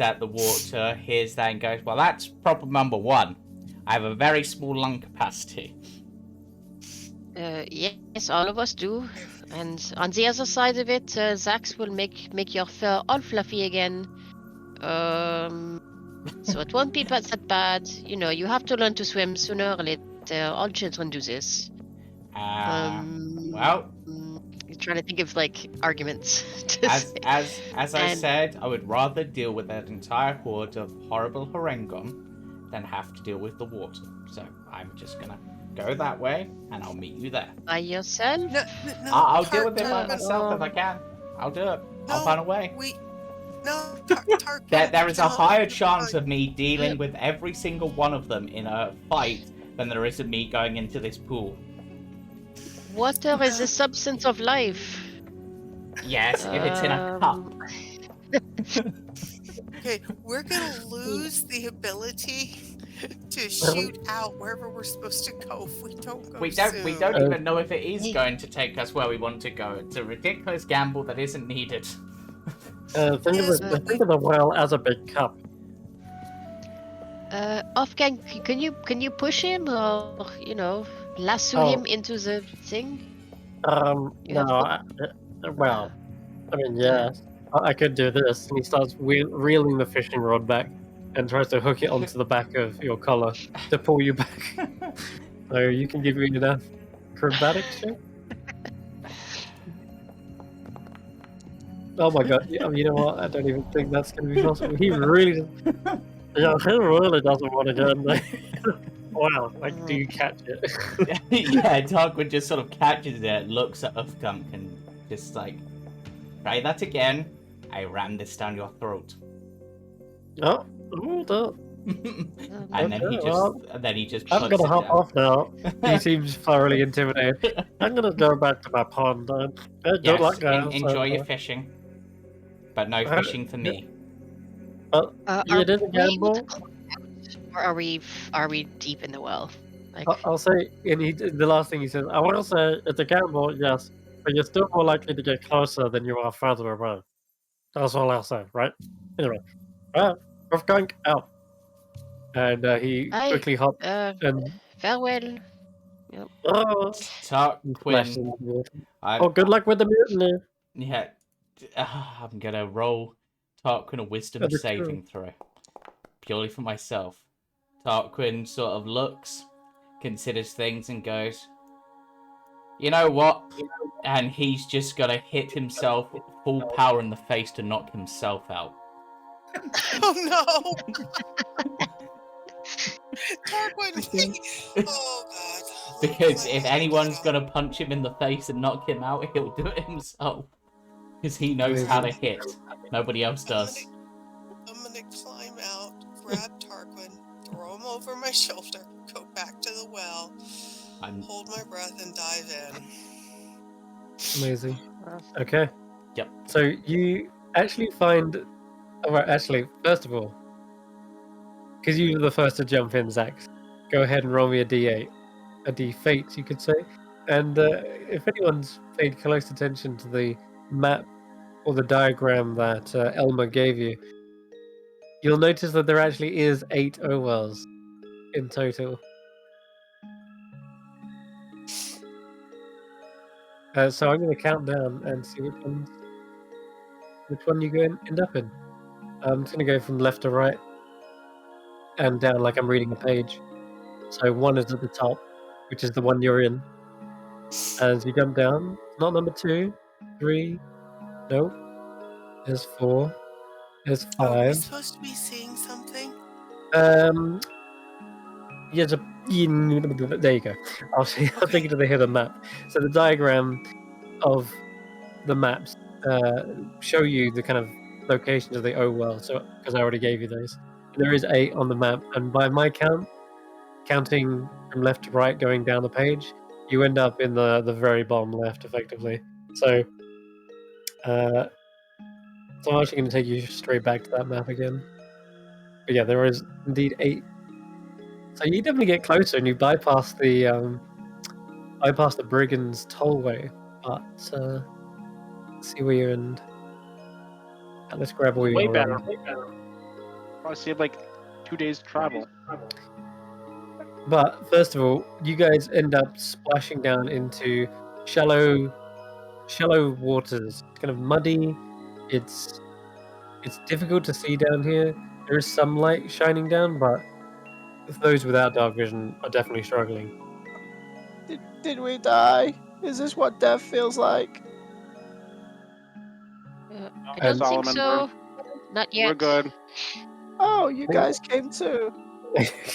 at the water, hears that, and goes, "Well, that's problem number one. I have a very small lung capacity." Yes, all of us do. And on the other side of it, Xaxx will make your fur all fluffy again. So it won't be that bad. You know, you have to learn to swim sooner or later. All children do this. Well, You're trying to think of like arguments. To as say. I said, I would rather deal with that entire horde of horrible Harengon than have to deal with the water. So I'm just gonna go that way, and I'll meet you there. By yourself? No, no, I'll deal with it by Tarquin, myself if I can. I'll do it. I'll no, find a way. Tarquin. There is a no, higher no, chance of me dealing with every single one of them in a fight than there is of me going into this pool. Water is the substance of life. Yes, if it's in a cup. Okay, we're gonna lose the ability to shoot out wherever we're supposed to go if we don't go We soon. don't even know if it is going to take us where we want to go. It's a ridiculous gamble that isn't needed. Think of the well as a big cup. Wolfgang, can you push him or lasso him into the thing? You No. Well, I mean, yes. I could do this. And he starts reeling the fishing rod back and tries to hook it onto the back of your collar to pull you back. So you can give me enough acrobatics check. Oh my god! You know what? I don't even think that's going to be possible. He really doesn't want to go in there. Wow! Like, do you catch it? Yeah, Tarquin just sort of catches it, looks at Ufgunk, and just like, try that again. I ram this down your throat. Oh, hold up. And then he just I'm puts gonna it hop down. off now. He seems thoroughly intimidated. I'm gonna go back to my pond. Good Yes, luck, guys. enjoy your fishing, but no fishing for me. You did a gamble. Or are we deep in the well? Like, I'll say, and the last thing he says, I will say it's a gamble, yes, but you're still more likely to get closer than you are further away. That's all I'll say, right? Anyway, Wolfgang out. And he quickly hopped and... farewell. Yep. Oh, Tarquin. good luck with the mutiny. Yeah, I'm gonna roll Tarquin a wisdom saving throw. Purely for myself. Tarquin sort of looks, considers things, and goes, you know what? And he's just gonna hit himself full power in the face to knock himself out. Oh no! Tarquin, oh god. Because if anyone's gonna punch him in the face and knock him out, he'll do it himself. Because he knows how to hit. Nobody else does. I'm gonna climb out, grab Tarquin, throw him over my shoulder, go back to the well, hold my breath, and dive in. Amazing. Okay. Yep. So you actually find... Alright, actually, first of all, because you were the first to jump in, Xaxx, go ahead and roll me a d8. A d8, you could say. And if anyone's paid close attention to the map or the diagram that Elmer gave you, you'll notice that there actually is 8 Owells in total. So I'm going to count down and see which one you end up in. I'm just going to go from left to right and down like I'm reading a page. So 1 is at the top, which is the one you're in. As you jump down, not number 2, 3, nope. There's 4, there's 5. Are we supposed to be seeing something? Yeah, there you go. I'll take you to the hidden map. So the diagram of the maps show you the kind of locations of the Owell. So because I already gave you those, there is 8 on the map, and by my counting from left to right, going down the page, you end up in the very bottom left, effectively. So, I'm actually going to take you straight back to that map again. But yeah, there is indeed 8. So you definitely get closer, and you bypass the Brigands' Tollway. But let's see where you're in. Let's grab all your... Way better. I see like 2 days travel. But first of all, you guys end up splashing down into shallow waters. It's kind of muddy. It's difficult to see down here. There is some light shining down, but those without dark vision are definitely struggling. Did we die? Is this what death feels like? I don't think so. Not yet. We're good. Oh, you guys came too.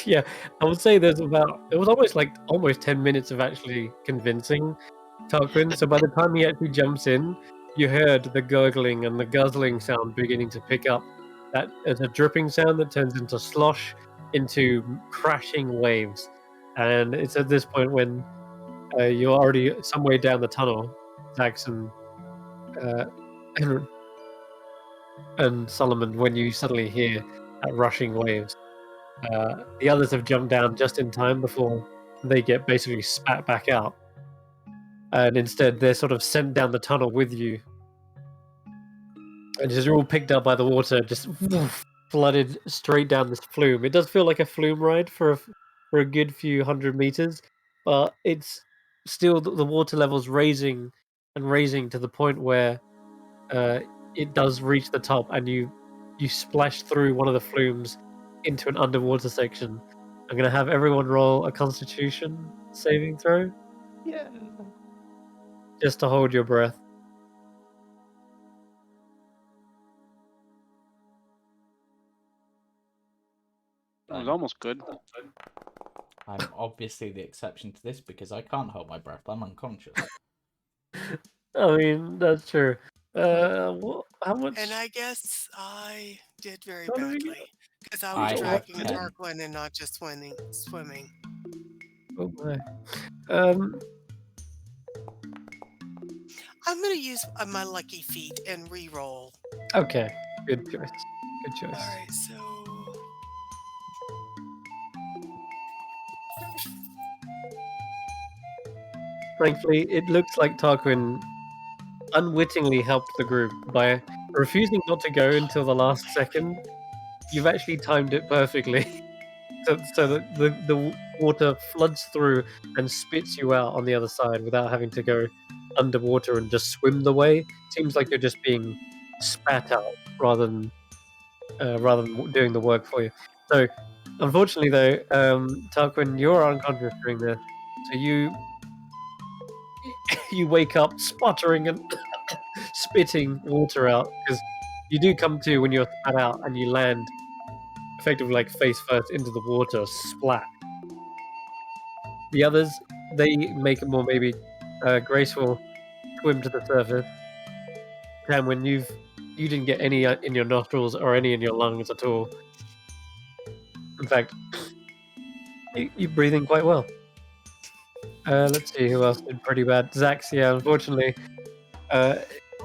Yeah, I would say there was almost 10 minutes of actually convincing Tarquin. So by the time he actually jumps in, you heard the gurgling and the guzzling sound beginning to pick up. That is a dripping sound that turns into slosh, into crashing waves. And it's at this point when you're already some way down the tunnel, Xaxx uh, and Solomon, when you suddenly hear that rushing waves. The others have jumped down just in time before they get basically spat back out. And instead, they're sort of sent down the tunnel with you. And just you're all picked up by the water, just flooded straight down this flume. It does feel like a flume ride for a good few 100 meters, but it's still the water level's raising and raising to the point where it does reach the top, and you splash through one of the flumes into an underwater section. I'm gonna have everyone roll a Constitution saving throw. Yeah. Just to hold your breath. It was almost good. I'm obviously the exception to this because I can't hold my breath. I'm unconscious. I mean, that's true. How much? And I guess I did very What have you badly because I I was have dragging 10. Tarquin and not just swimming. Oh my. I'm gonna use my lucky feet and re-roll. Okay. Good choice. Good choice. All right, so Thankfully, it looks like Tarquin unwittingly helped the group by refusing not to go until the last second. You've actually timed it perfectly, so that the water floods through and spits you out on the other side without having to go underwater and just swim the way. Seems like you're just being spat out rather than doing the work for you. So, unfortunately, though, Tarquin, you're unconscious during this, so you wake up sputtering and spitting water out because you do come to when you're spat out and you land effectively like face first into the water, splat. The others, they make a more maybe graceful swim to the surface. And when you didn't get any in your nostrils or any in your lungs at all. In fact, you're breathing quite well. Let's see who else did pretty bad. Xaxx, yeah, unfortunately,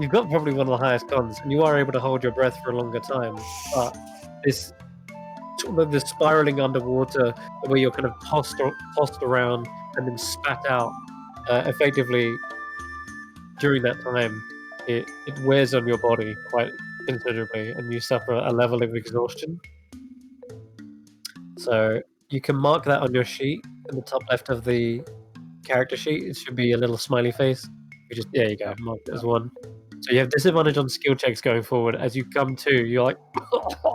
you've got probably one of the highest cons, and you are able to hold your breath for a longer time. But this sort of the spiraling underwater, the way you're kind of tossed around and then spat out, effectively during that time, it wears on your body quite considerably, and you suffer a level of exhaustion. So you can mark that on your sheet in the top left of the character sheet. It should be a little smiley face. There you go, mark it as 1. So you have disadvantage on skill checks going forward. As you come to, you're like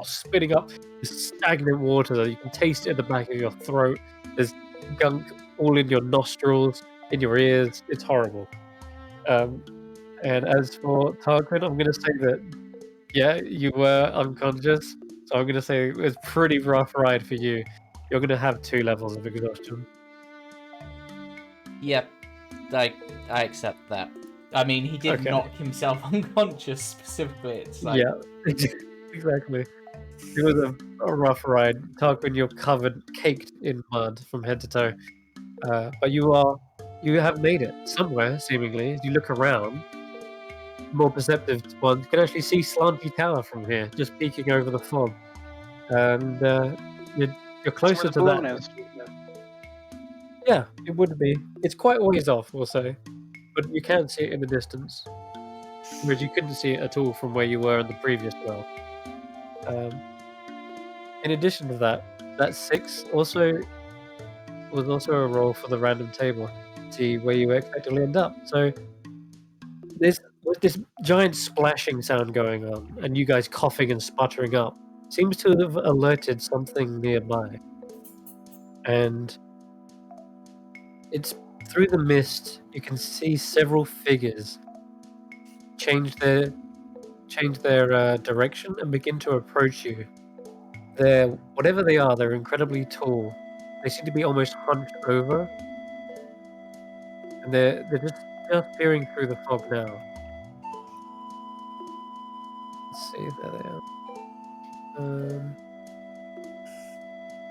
spitting up this stagnant water that you can taste it at the back of your throat. There's gunk all in your nostrils, in your ears. It's horrible. And as for Tarquin, I'm going to say that, yeah, you were unconscious. So I'm going to say it was a pretty rough ride for you. You're going to have 2 levels of exhaustion. Yep, I accept that. I mean, he did Okay. knock himself unconscious specifically. It's like, Yeah, exactly. It was a rough ride. Tarquin, you're caked in mud from head to toe. But you have made it somewhere, seemingly. As you look around, more perceptive ones can actually see Slanty Tower from here, just peeking over the fog. And you're closer That's to where the that. moon is. Yeah, it would be. It's quite a ways off, we'll say. But you can see it in the distance. Whereas you couldn't see it at all from where you were in the previous world. In addition to that 6 also was also a roll for the random table to see where you effectively end up. So with this giant splashing sound going on, and you guys coughing and sputtering up, seems to have alerted something nearby. And it's through the mist, you can see several figures change their direction and begin to approach you They're whatever they are. They're incredibly tall. They seem to be almost hunched over, and they're just peering through the fog now. Let's see, there they are.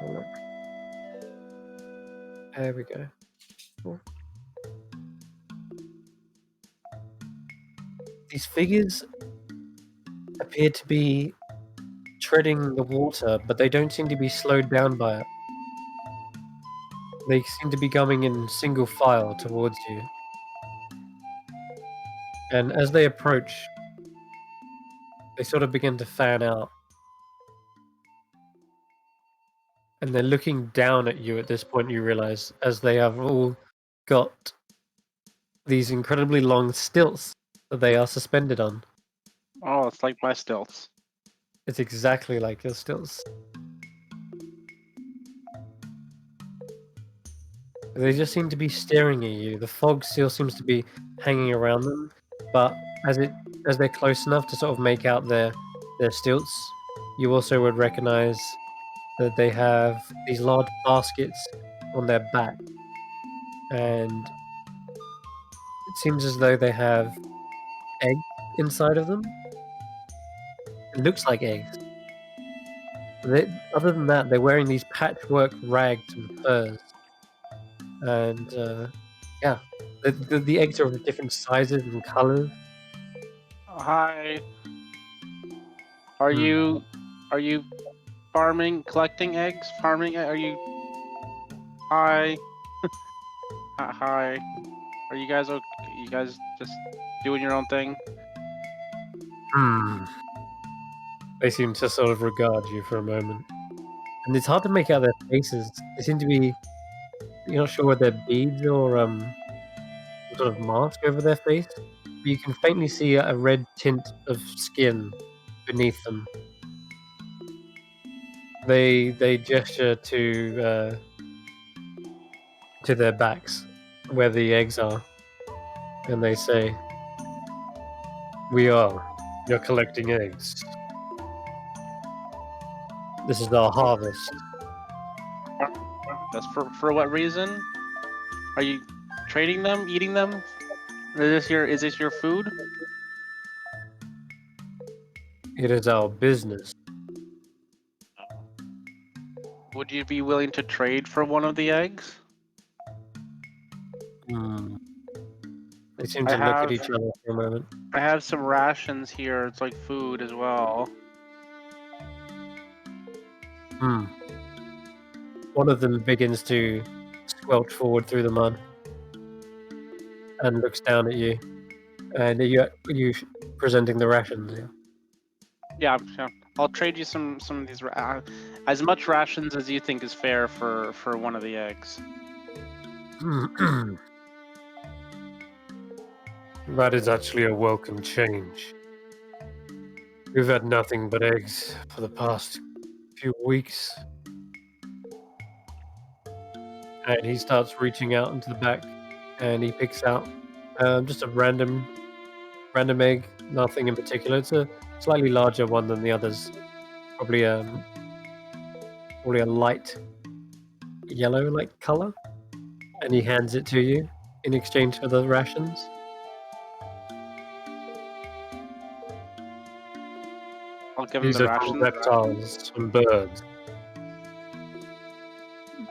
Oh, look. There we go. Cool. These figures appear to be treading the water, but they don't seem to be slowed down by it. They seem to be coming in single file towards you. And as they approach, they sort of begin to fan out. And they're looking down at you at this point, you realize, as they have all got these incredibly long stilts that they are suspended on. Oh, it's like my stilts. It's exactly like your stilts. They just seem to be staring at you. The fog still seems to be hanging around them, but as they're close enough to sort of make out their stilts, you also would recognize that they have these large baskets on their back, and it seems as though they have eggs inside of them. It looks like eggs. Other than that, they're wearing these patchwork rags and furs. And yeah, the eggs are of different sizes and colors. Hi. Are you farming, collecting eggs? Farming? Are you? Hi. Hi. Are you guys okay? You guys just doing your own thing? They seem to sort of regard you for a moment, and it's hard to make out their faces. They seem to be, you're not sure whether they're beads or some sort of mask over their face, but you can faintly see a red tint of skin beneath them. They gesture to their backs, where the eggs are, and they say, "You're collecting eggs. This is our harvest." That's for what reason? Are you trading them, eating them? Is this your food? It is our business. Would you be willing to trade for one of the eggs? They seem to look at each other for a moment. I have some rations here. It's like food as well. One of them begins to squelch forward through the mud and looks down at you. And are you presenting the rations? Yeah. I'll trade you some of these as much rations as you think is fair for one of the eggs. That is actually a welcome change. We've had nothing but eggs for the past few weeks. And he starts reaching out into the back, and he picks out just a random egg, nothing in particular. It's a slightly larger one than the others, probably a light yellow-like color, and he hands it to you in exchange for the rations. I'll give him These the are for rations. reptiles and birds.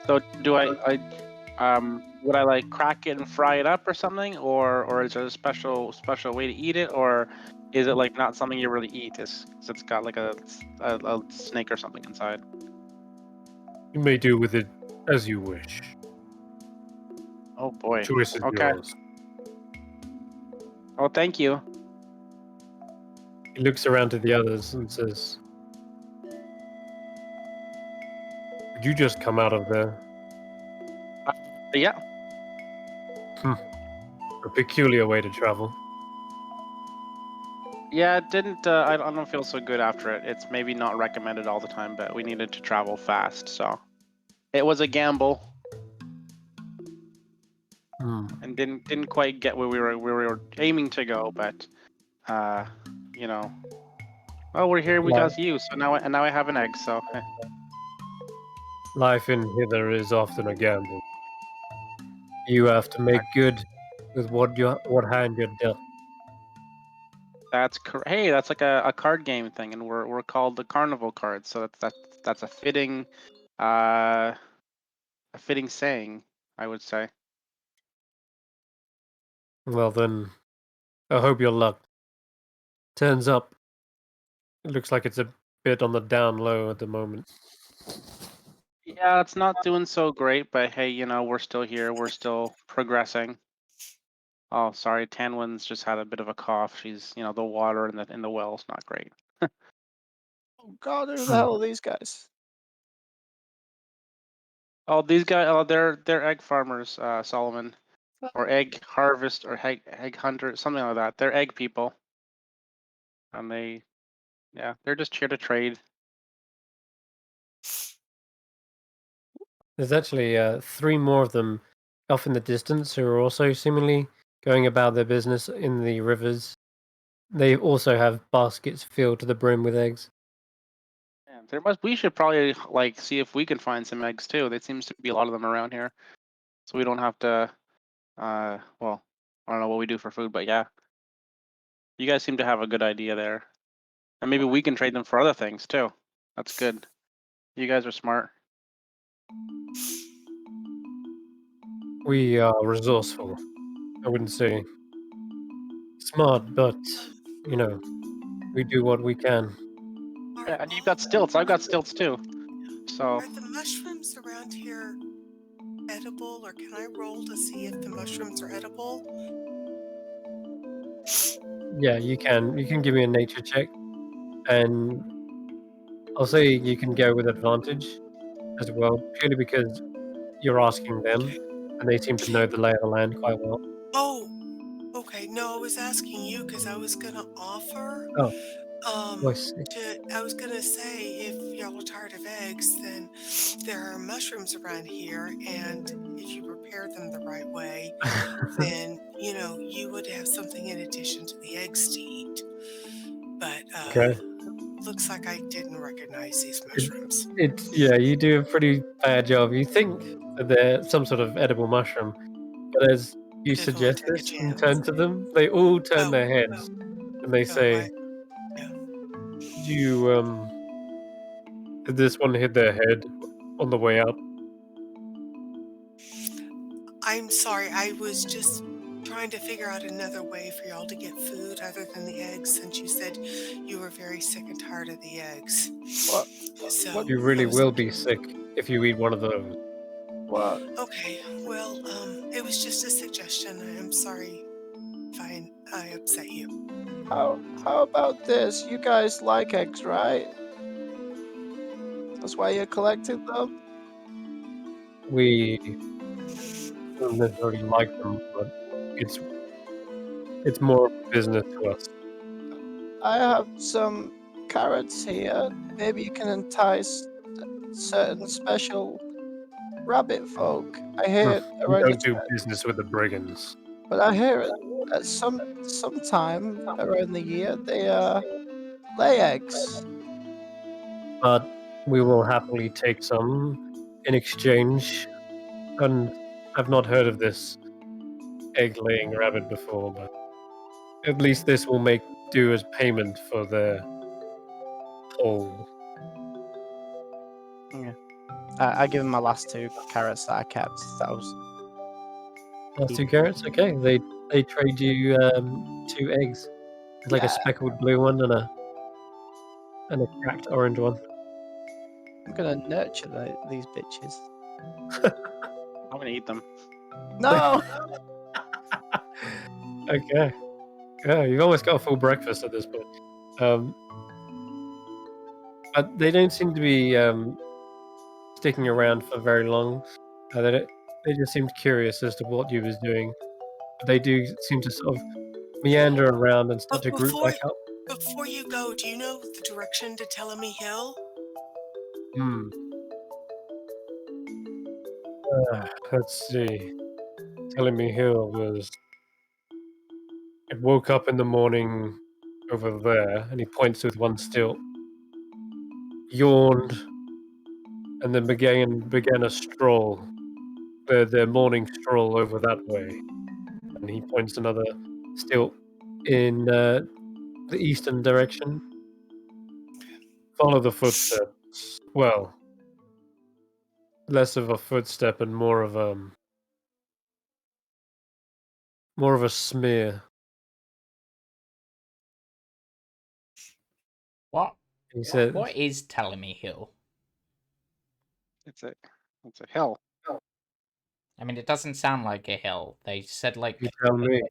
So do would I like crack it and fry it up or something, or is there a special way to eat it, or is it like not something you really eat? It's got like a snake or something inside. You may do with it as you wish. Oh boy. Choice is Okay. yours. Oh, thank you. He looks around to the others and says, "Did you just come out of there?" Yeah. A peculiar way to travel. Yeah, it didn't. I don't feel so good after it. It's maybe not recommended all the time, but we needed to travel fast, so it was a gamble, and didn't quite get where we were aiming to go. But you know, Well, we're here Like- because of you. So now I have an egg. So Life in hither is often a gamble. You have to make good with what hand you're dealt. that's correct. Hey, that's like a card game thing, and we're called the Carnival cards. So that's a fitting saying, I would say. Well then, I hope your luck turns up. It looks like it's a bit on the down low at the moment. Yeah, it's not doing so great, but hey, we're still here. We're still progressing. Oh, sorry, Tanwen's just had a bit of a cough. She's, the water in the well's not great. Oh God, who the hell are these guys? Oh, these guys, they're egg farmers, Solomon, or egg harvest, or egg hunter, something like that. They're egg people, and they're just here to trade. There's actually 3 more of them off in the distance who are also seemingly going about their business in the rivers. They also have baskets filled to the brim with eggs. Yeah, we should probably see if we can find some eggs too. There seems to be a lot of them around here, so we don't have to. Well, I don't know what we do for food, but yeah, you guys seem to have a good idea there, and maybe we can trade them for other things too. That's good. You guys are smart. We are resourceful. I wouldn't say smart, but we do what we can. Yeah, and you've got stilts. I've got stilts too. So Are the mushrooms around here edible, or can I roll to see if the mushrooms are edible? Yeah, you can. You can give me a nature check, and I'll say you can go with advantage as well, purely because you're asking them, and they seem to know the lay of the land quite well. Oh, okay. No, I was asking you because I was gonna offer. Oh, I Um, see. I was gonna say if y'all are tired of eggs, then there are mushrooms around here, and if you prepare them the right way, then you would have something in addition to the eggs to eat. But Okay. looks like I didn't recognize these mushrooms. Yeah, you do a pretty bad job. You think that they're some sort of edible mushroom, but as you Definitely suggest take a this and chance. turn to them, they all turn Oh, their heads and they oh, say, "You did this one hit their head on the way up?" I'm sorry. I was just trying to figure out another way for y'all to get food other than the eggs, since you said you were very sick and tired of the eggs. What? So You really I was will be sick if you eat one of those. What? okay. Well, it was just a suggestion. I'm sorry if I upset you. How about this? You guys like eggs, right? That's why you're collecting them? We don't necessarily like them, but it's more of a business to us. I have some carrots here. Maybe you can entice certain special rabbit folk. I hear it We around the don't do church, business with the brigands. but I hear it at sometime around the year they lay eggs. But we will happily take some in exchange. And I've not heard of this egg-laying rabbit before, but at least this will make do as payment for their toll. Yeah. I give him my last 2 carrots that I kept. That was Last 2 carrots, okay. They trade you 2 eggs. It's like a yeah. speckled blue one and a cracked orange one. I'm gonna nurture these bitches. I'm gonna eat them. No. Okay. Yeah, you've almost got a full breakfast at this point. But they don't seem to be sticking around for very long. They just seemed curious as to what you was doing. But they do seem to sort of meander around and start But to group back up. before you go, do you know the direction to Telemy Hill? Hmm. Let's see. Telling me Hill was. It woke up in the morning over there, and he points with one stilt, yawned, and then began a stroll, their morning stroll over that way. And he points another stilt in the eastern direction. Follow the footsteps. Well, less of a footstep and more of a smear. What? He said, What is Telemy Hill? It's a hill. I mean, it doesn't sound like a hill. They said like. "You tell me."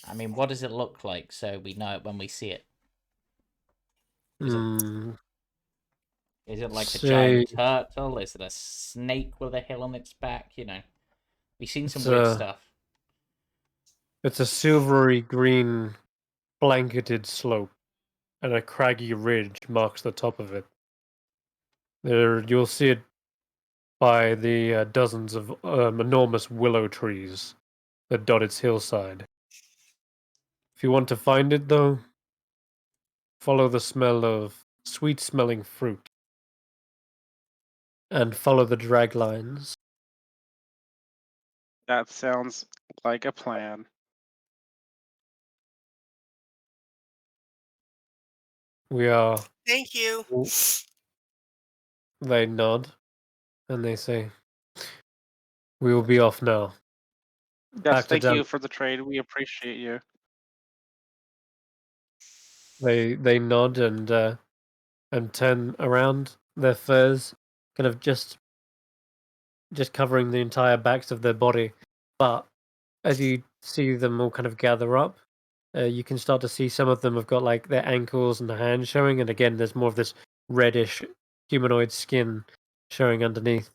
I mean, what does it look like so we know it when we see it? Hmm. Is it like a Say- giant turtle? Is it a snake with a hill on its back? You know, we've seen some It's weird a- stuff. It's a silvery green blanketed slope, and a craggy ridge marks the top of it. There, you'll see it by the dozens of enormous willow trees that dot its hillside. If you want to find it, though, follow the smell of sweet-smelling fruit, and follow the drag lines. That sounds like a plan. We are. Thank you. They nod, and they say, "We will be off now." Yes, Back to thank Dan. you for the trade. We appreciate you. They nod and turn around. Their furs kind of just covering the entire backs of their body. But as you see them all kind of gather up, you can start to see some of them have got like their ankles and hands showing, and again, there's more of this reddish humanoid skin showing underneath.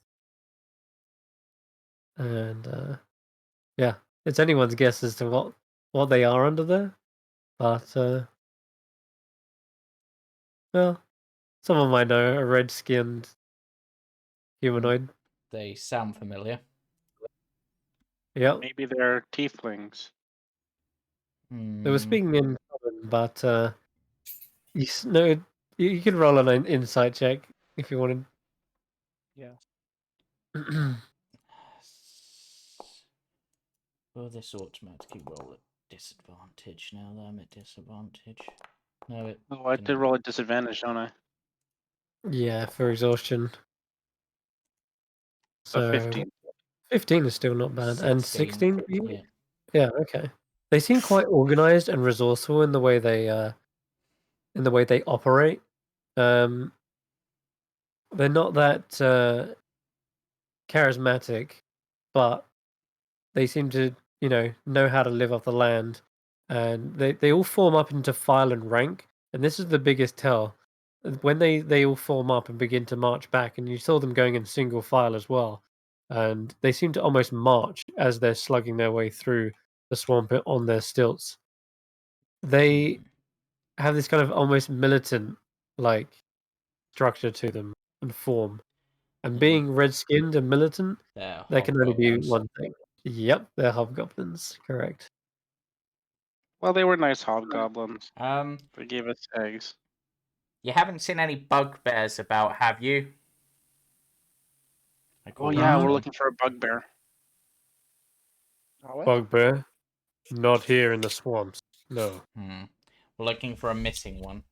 And yeah, it's anyone's guess as to what they are under there, but well, someone might know a red-skinned humanoid. They sound familiar. Yep. Maybe they're tieflings. They were speaking in common, but no, you can roll an insight check if you wanted. Yeah. Well, this automatically roll at disadvantage now that I'm at disadvantage. No, it. Oh, I did roll a disadvantage, don't I? Yeah, for exhaustion. So 15. 15 is still not bad. And 16? Yeah. Yeah, okay. They seem quite organized and resourceful in the way they operate. They're not that charismatic, but they seem to, know how to live off the land. And they all form up into file and rank. And this is the biggest tell. When they all form up and begin to march back, and you saw them going in single file as well. And they seem to almost march as they're slugging their way through the swamp on their stilts. They have this kind of almost militant like structure to them and form. And being red-skinned and militant, they can only be one thing. Yep, they're hobgoblins, correct. Well, they were nice hobgoblins. Um, They gave us eggs. you haven't seen any bugbears about, have you? Oh yeah, we're looking for a bugbear. Bugbear? Not here in the swamps. No. We're looking for a missing one.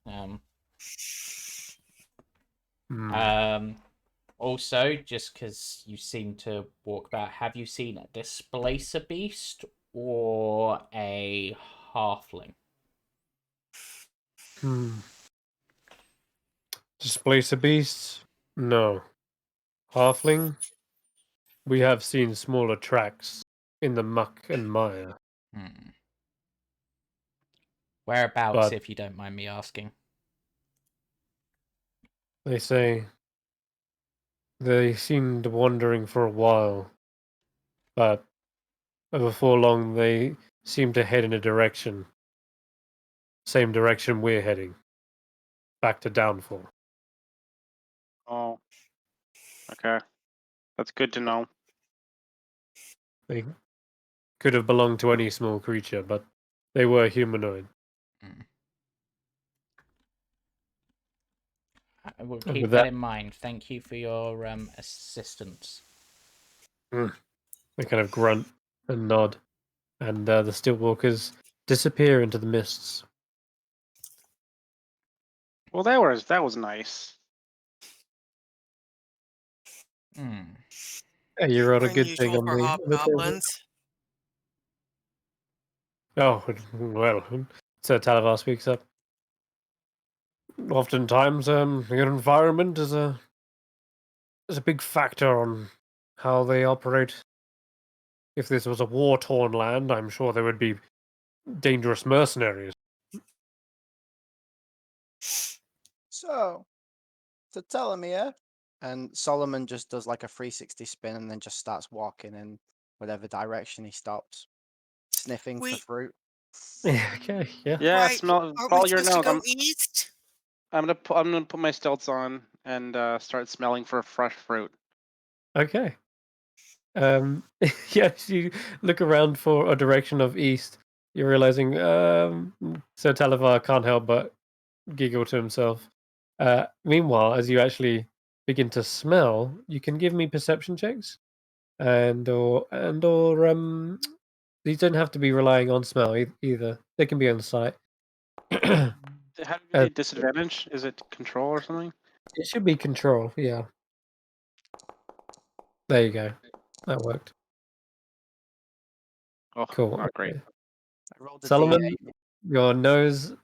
Also, just because you seem to walk about, have you seen a displacer beast or a halfling? Displacer beasts? No. Halfling? We have seen smaller tracks in the muck and mire. Whereabouts, But if you don't mind me asking? they say they seemed wandering for a while, but before long they seem to head in a direction. Same direction we're heading. Back to Downfall. Oh. Okay. That's good to know. They could have belonged to any small creature, but they were humanoid. I will And keep with that that- in mind. Thank you for your assistance. They kind of grunt and nod, and the Steelwalkers disappear into the mists. Well, that was nice. Yeah, you rolled a good thing Unusual on for the table. hobgoblins. Oh, well, Sir Talavar speaks up. Oftentimes, your environment is a big factor on how they operate. If this was a war-torn land, I'm sure there would be dangerous mercenaries. So, to tell him here, and Solomon just does like a 360 spin and then just starts walking in whatever direction he stops, sniffing for We fruit. Okay, yeah. Yeah, right. smell. Aren't we Follow your supposed to nose. go east? I'm gonna put my stilts on and start smelling for fresh fruit. Okay. Yes, you look around for a direction of east. You're realizing, Sir Talavar can't help but giggle to himself. Meanwhile, as you actually begin to smell, you can give me perception checks, or these don't have to be relying on smell either. They can be on sight. How do you Uh, get disadvantage? Is it control or something? It should be control. Yeah. There you go. That worked. Oh, Cool. not great. Okay. I rolled a Solomon, D8. your nose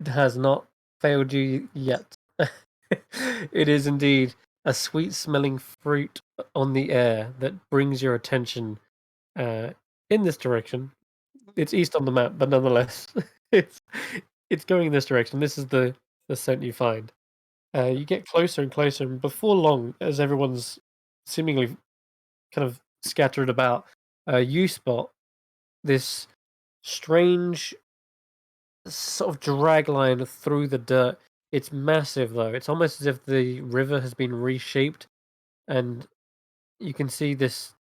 has not failed you yet. It is indeed a sweet smelling fruit on the air that brings your attention in this direction. It's east on the map, but nonetheless, it's it's going in this direction. This is the scent you find. You get closer and closer, and before long, as everyone's seemingly kind of scattered about, you spot this strange sort of drag line through the dirt. It's massive, though. It's almost as if the river has been reshaped, and you can see this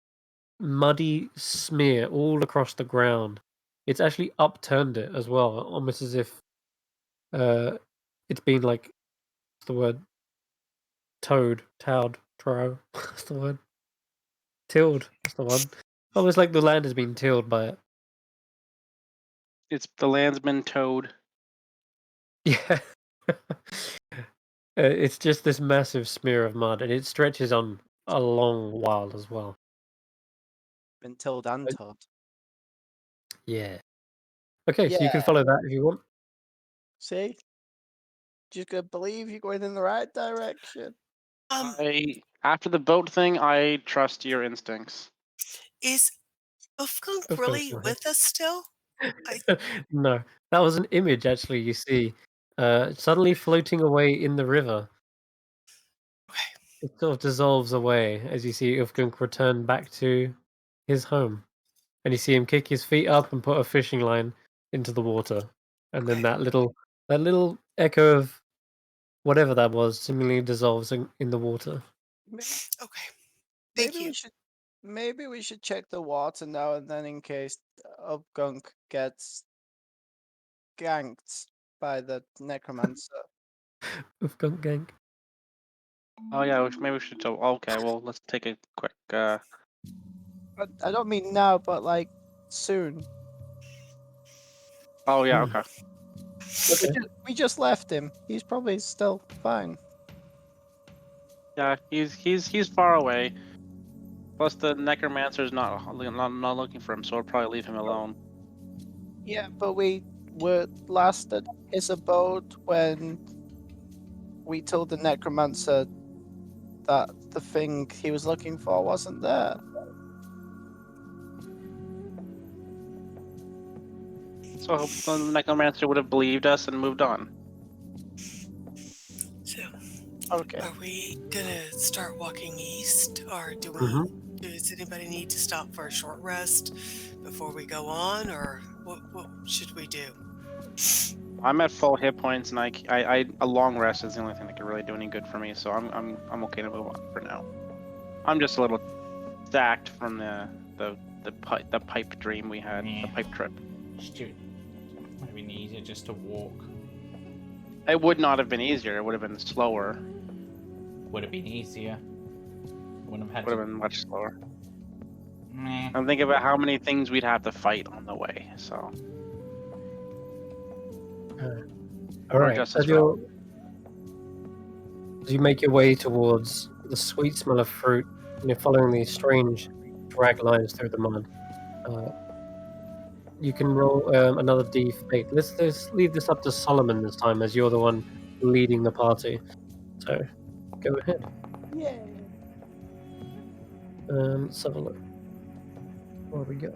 muddy smear all across the ground. It's actually upturned it as well, almost as if it's been like, what's the word? Towed, what's the word? Tilled, that's the one. Almost like the land has been tilled by it. It's the land's been towed. Yeah. It's just this massive smear of mud, and it stretches on a long while as well. Been tilled and told. Yeah. Okay, so you can Yeah. follow that if you want. See? Just gotta believe you're going in the right direction. After the boat thing, I trust your instincts. Is Ufgunk Of course, really go ahead. with us still? No, that was an image actually you see suddenly floating away in the river. Okay. It sort of dissolves away as you see Ufgunk return back to his home. And you see him kick his feet up and put a fishing line into the water. And then Okay. that little echo of whatever that was seemingly dissolves in the water. Okay. Thank Maybe you. maybe we should check the water now and then in case Upgunk gets ganked by the necromancer. Ufgunk gang. Oh yeah, maybe we should. Okay, well, let's take a quick. But I don't mean now, but like soon. Oh yeah, Hmm. okay. We just left him. He's probably still fine. Yeah, he's far away. Plus, the necromancer's not looking for him, so I'll probably leave him alone. Yeah, but we were last at his abode when we told the necromancer that the thing he was looking for wasn't there. So I hope the necromancer would have believed us and moved on. So, Okay. are we gonna start walking east, or does anybody need to stop for a short rest before we go on, or what should we do? I'm at full hit points, and a long rest is the only thing that could really do any good for me. So I'm okay to move on for now. I'm just a little stacked from the pipe dream we had, the pipe trip. Would have been easier just to walk. It would not have been easier. It would have been slower. Would have been easier. Wouldn't have had Would have to. been much slower. Meh. I'm thinking about how many things we'd have to fight on the way. So. All right. just As as well. you make your way towards the sweet smell of fruit, and you're following these strange drag lines through the mud, you can roll another d8. Let's leave this up to Solomon this time, as you're the one leading the party. So, go ahead. Yeah. Let's have a look. Where we go?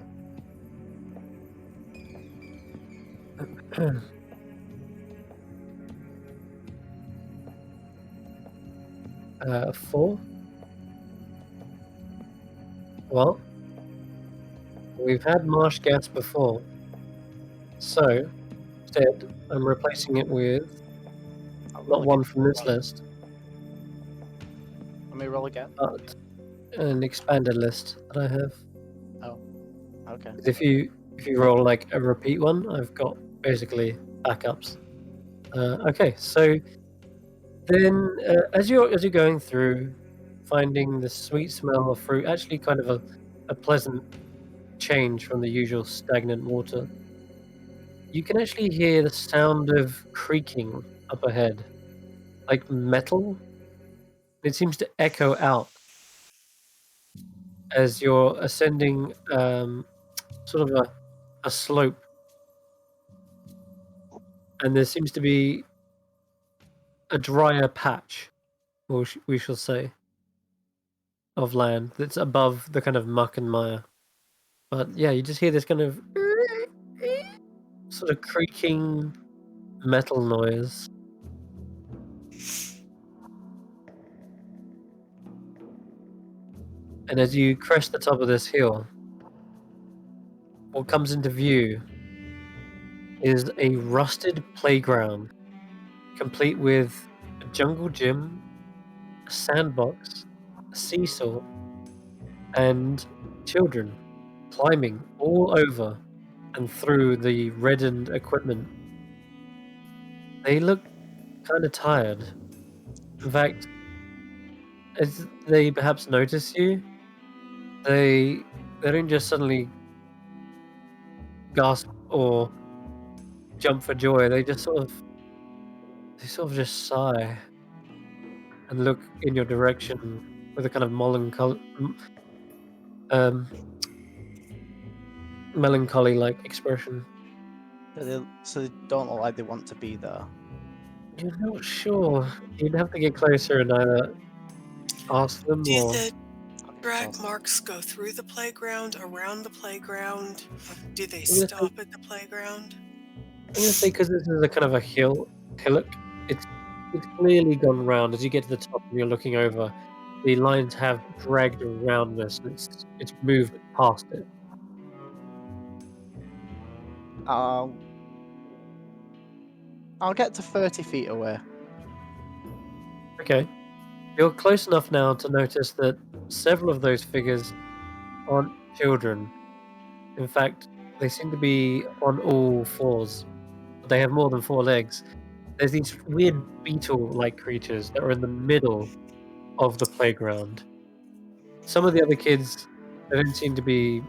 4. Well, we've had marsh gas before, so instead I'm replacing it with not one from this list, Let me roll again. but an expanded list that I have. Okay. If you roll like a repeat one, I've got basically backups. Okay, so then as you're going through, finding the sweet smell of fruit, actually kind of a pleasant change from the usual stagnant water, you can actually hear the sound of creaking up ahead, like metal. It seems to echo out as you're ascending sort of a slope, and there seems to be a drier patch, or we shall say, of land that's above the kind of muck and mire. But yeah, you just hear this kind of sort of creaking metal noise. And as you crest the top of this hill, what comes into view is a rusted playground, complete with a jungle gym, a sandbox, a seesaw, and children climbing all over and through the reddened equipment. They look kind of tired. In fact, as they perhaps notice you, they don't just suddenly gasp or jump for joy. They sort of just sigh and look in your direction with a kind of melancholy-like expression. So they don't look like they want to be there. You're not sure. You'd have to get closer and either ask them Do or. the drag awesome. marks go through the playground, around the playground? Do they gonna stop at the playground? I'm gonna say because this is a kind of a hillock. It's clearly gone round. As you get to the top and you're looking over, the lines have dragged around this, and it's moved past it. I'll get to 30 feet away. Okay, you're close enough now to notice that several of those figures aren't children. In fact, they seem to be on all fours. They have more than 4 legs. There's these weird beetle-like creatures that are in the middle of the playground. Some of the other kids, they don't seem to be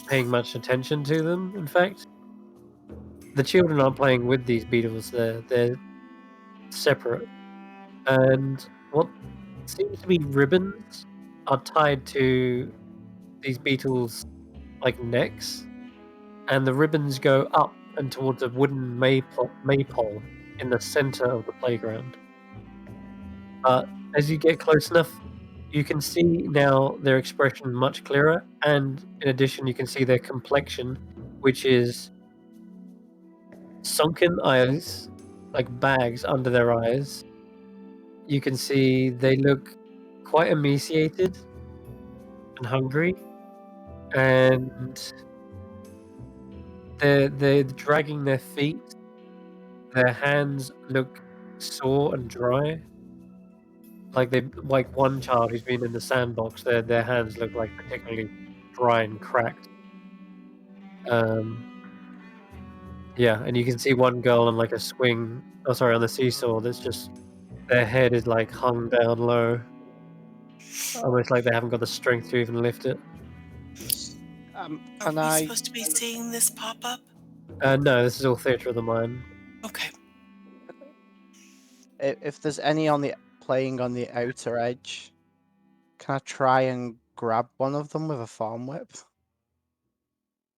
paying much attention to them, in fact. The children aren't playing with these beetles, they're separate. And what seems to be ribbons are tied to these beetles' like necks, and the ribbons go up and towards a wooden maypole in the center of the playground. But as you get close enough, you can see now their expression much clearer, and in addition, you can see their complexion, which is sunken eyes, like bags under their eyes. You can see they look quite emaciated and hungry, and they're dragging their feet. Their hands look sore and dry. Like one child who's been in the sandbox, their hands look like particularly dry and cracked. Yeah, and you can see one girl on like a swing. Oh, sorry, on the seesaw. That's just their head is like hung down low, almost like they haven't got the strength to even lift it. Are Can we I? supposed to be seeing this pop up? No, this is all theatre of the mind. Okay. If there's any on the playing on the outer edge, can I try and grab one of them with a farm whip?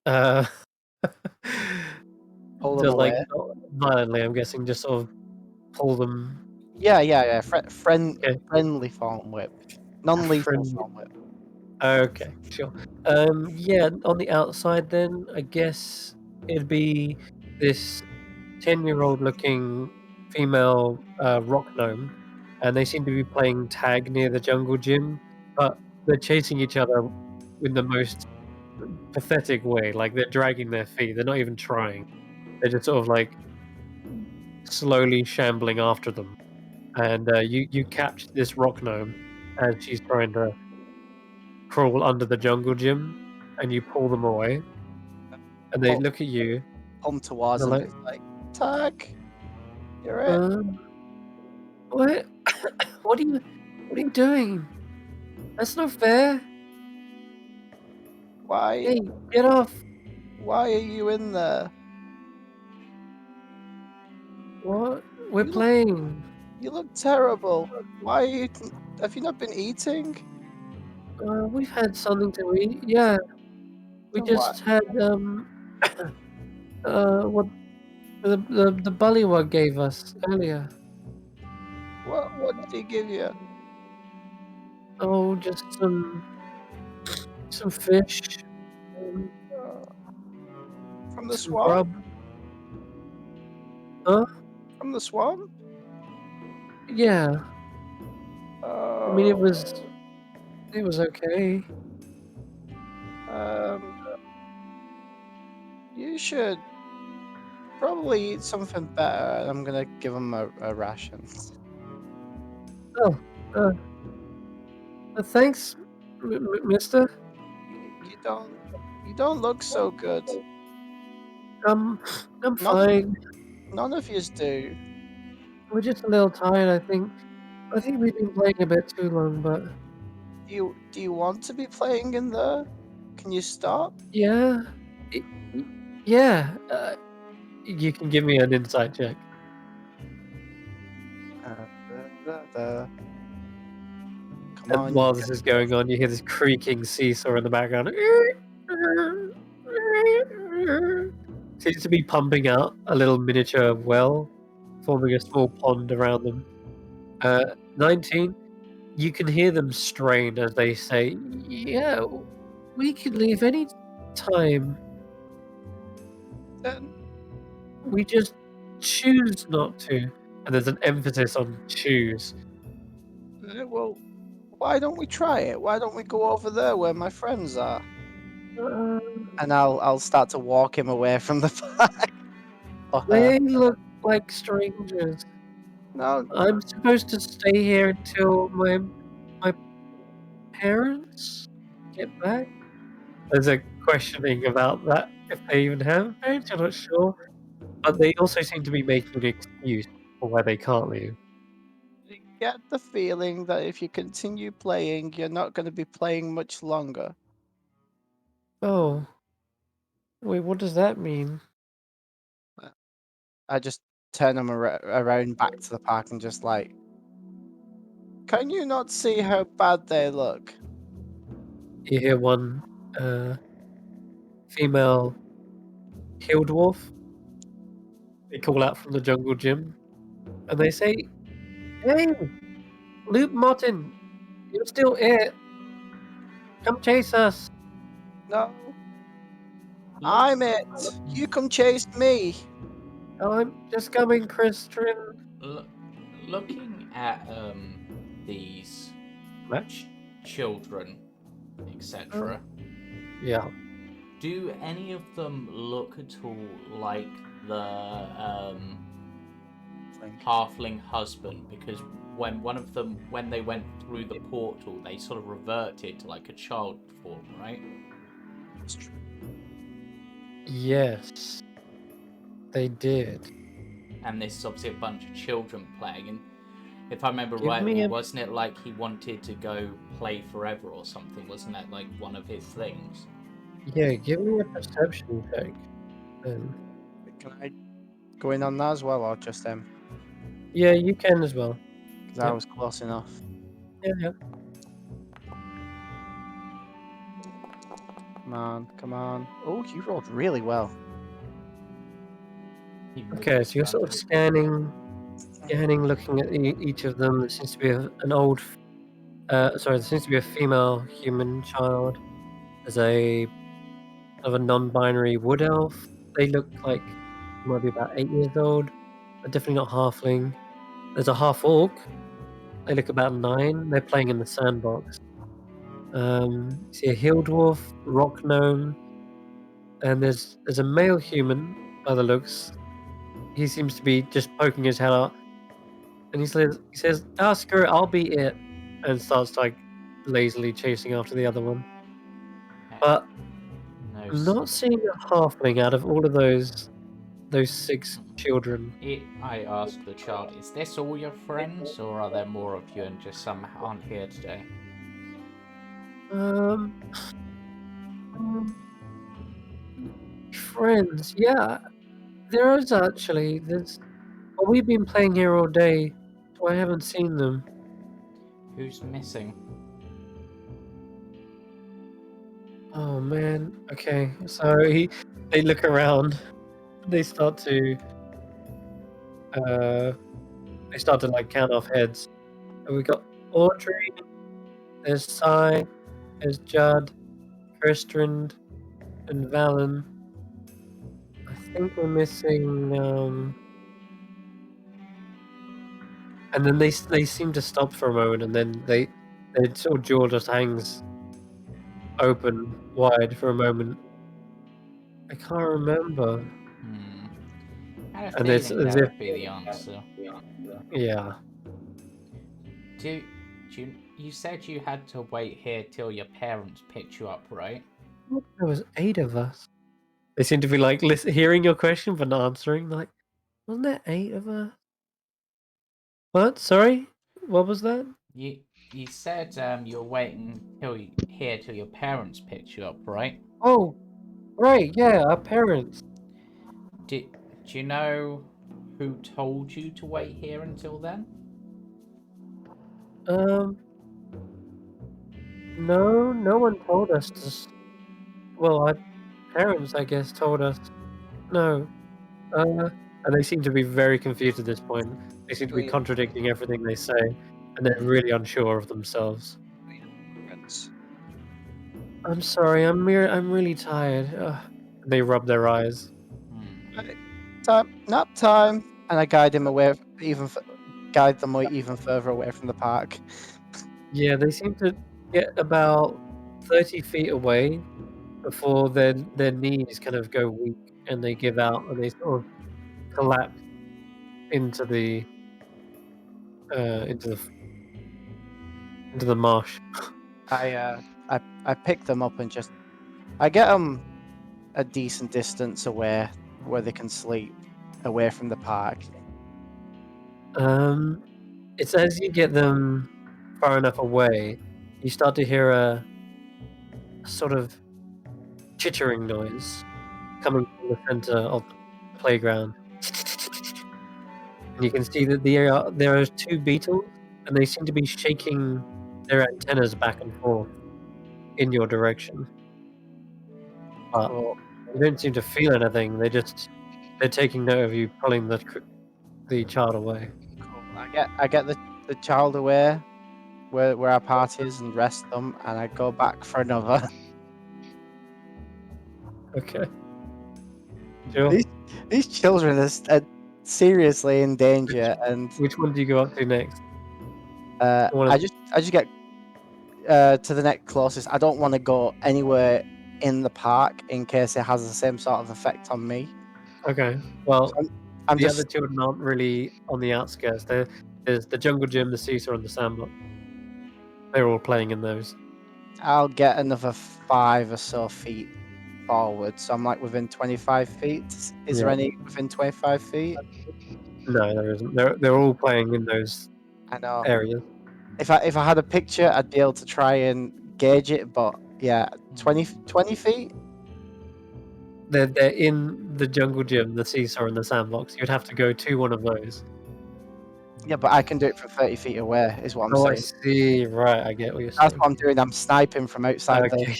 Uh, Pull them just like away. not violently, I'm guessing, just sort of pull them. Yeah. Okay. Friendly farm whip, non-lethal Friend- farm whip. Okay, sure. Yeah, on the outside, then I guess it'd be this 10-year-old looking female rock gnome, and they seem to be playing tag near the jungle gym, but they're chasing each other in the most pathetic way. Like they're dragging their feet. They're not even trying. They're just sort of like slowly shambling after them. And you capture this rock gnome as she's trying to crawl under the jungle gym, and you pull them away. And they Pull, look at you. pull them towards They're them. like, It's like, tag, you're it. What? What are you doing? That's not fair. Why? Hey, get off. Why are you in there? What? We're You look- playing. You look terrible. Why are you? Have you not been eating? We've had something to eat. Yeah, we Then why? just had what the bullywug gave us earlier. What did he give you? Oh, just some fish, Uh, from the some swamp? grub. Huh? From the swamp? Yeah. I mean, it Oh, was okay. You should probably eat something better. I'm gonna give him a ration. Oh, thanks, Mister. You don't look so good. I'm None, fine. none of yous do. We're just a little tired, I think. I think we've been playing a bit too long, but Do you want to be playing in there? Can you stop? yeah. Yeah. You can give me an insight check. Come on. While this is going on, you hear this creaking seesaw in the background. Seems to be pumping out a little miniature well, forming a small pond around them. 19, you can hear them strain as they say, "Yeah, we can leave any time. Then, We just choose not to." And there's an emphasis on choose. well, why don't we try it? Why don't we go over there where my friends are? Uh, And I'll start to walk him away from the pack. Or her. they look like strangers. No, I'm supposed to stay here until my parents get back. There's a questioning about that, if they even have parents. I'm not sure, but they also seem to be making an excuse for why they can't leave. you get the feeling that if you continue playing, you're not going to be playing much longer. Oh, wait, what does that mean? I just turn him around back to the park and just like, can you not see how bad they look? You hear one female hill dwarf. They call out from the jungle gym, and they say, "Hey, Luke Martin, you're still it. Come chase us." No, I'm it. You come chase me. Oh, I'm just coming, Christian. Looking at these children, etc. Yeah. Do any of them look at all like the halfling husband? Because when they went through the portal, they sort of reverted to like a child form, right? It's true. Yes. They did. And this is obviously a bunch of children playing. And if I remember Give me rightly, a- wasn't it like he wanted to go play forever or something? Wasn't that like one of his things? Yeah, give me a perception check. Then. Can I go in on that as well, or just him? Yeah, you can as well. Because I Yep. was close enough. Yeah. Come on, come on. Oh, you rolled really well. Even with Okay, so you're sort of disadvantage. scanning, looking at each of them. There seems to be there seems to be a female human child. There's of a non-binary wood elf. They look like they might be about 8 years old, but definitely not halfling. There's a half orc. They look about 9. They're playing in the sandbox. See a hill dwarf, rock gnome, and there's a male human by the looks. He seems to be just poking his head out, and he says, "Ah, screw it, I'll be it," and starts like lazily chasing after the other one. But No. I'm not seeing a halfling out of all of those 6 children. I asked the child, is this all your friends, or are there more of you and just some aren't here today? Friends, yeah. There is actually. Well, we've been playing here all day, so I haven't seen them. Who's missing? Oh man. Okay, so they look around. They start to like count off heads. And we got Audrey. There's Sai. There's Judd, Kristrand, and Valen. I think we're missing. And then they seem to stop for a moment, and then they sort of jaw just hangs open wide for a moment. I can't remember. I had a And it's feeling as that if would be the answer. yeah. You said you had to wait here till your parents picked you up, right? There was 8 of us. They seem to be like hearing your question but not answering. Like, wasn't there 8 of us? What? Sorry, what was that? You said you were waiting here till your parents picked you up, right? Oh, right, yeah, our parents. Do you know who told you to wait here until then? No one told us to. Well, our parents, I guess, told us. No. And they seem to be very confused at this point. They seem to be contradicting everything they say, and they're really unsure of themselves. I'm sorry, I'm really tired. They rub their eyes. Nap time, and I guide him away, guide them even further away from the park. Yeah, they seem to get about 30 feet away before their knees kind of go weak and they give out and they sort of collapse into the into the marsh. I pick them up and I get them a decent distance away where they can sleep, away from the park. It's as you get them far enough away, you start to hear a sort of chittering noise coming from the center of the playground. And you can see that there are 2 beetles, and they seem to be shaking their antennas back and forth in your direction. But you don't seem to feel anything. They're taking note of you pulling the child away. Cool. I get the child away where our party is and rest them, and I go back for another. Okay. Sure. These children are seriously in danger, and Which one do you go up to next? I just get to the next closest. I don't want to go anywhere in the park in case it has the same sort of effect on me. Okay. Well, So I'm the just other children aren't really on the outskirts. There's the jungle gym, the seesaw, and the sandbox. They're all playing in those. I'll get another 5 or so feet forward, so I'm like within 25 feet. Is there Yeah. any within 25 feet? No, there isn't. They're all playing in those I know. areas. If I had a picture, I'd be able to try and gauge it, but yeah, 20 feet? They're in the jungle gym, the seesaw, and the sandbox. You'd have to go to one of those. Yeah, but I can do it from 30 feet away, is what I'm Oh, I saying. see. Right, I get what you're That's saying. what I'm doing. I'm sniping from outside Okay,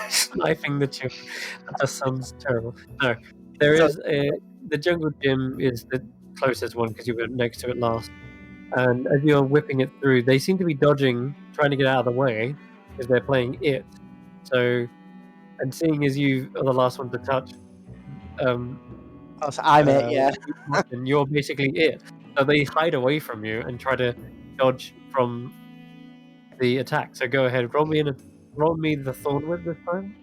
sniping the children. That just sounds terrible. No, there So- is the jungle gym is the closest one because you were next to it last. And as you're whipping it through, they seem to be dodging, trying to get out of the way because they're playing it. So, and seeing as you are the last one to touch, Oh, so I'm it, yeah. and you're basically it. So they hide away from you and try to dodge from the attack. So go ahead, roll me the thorn whip this time,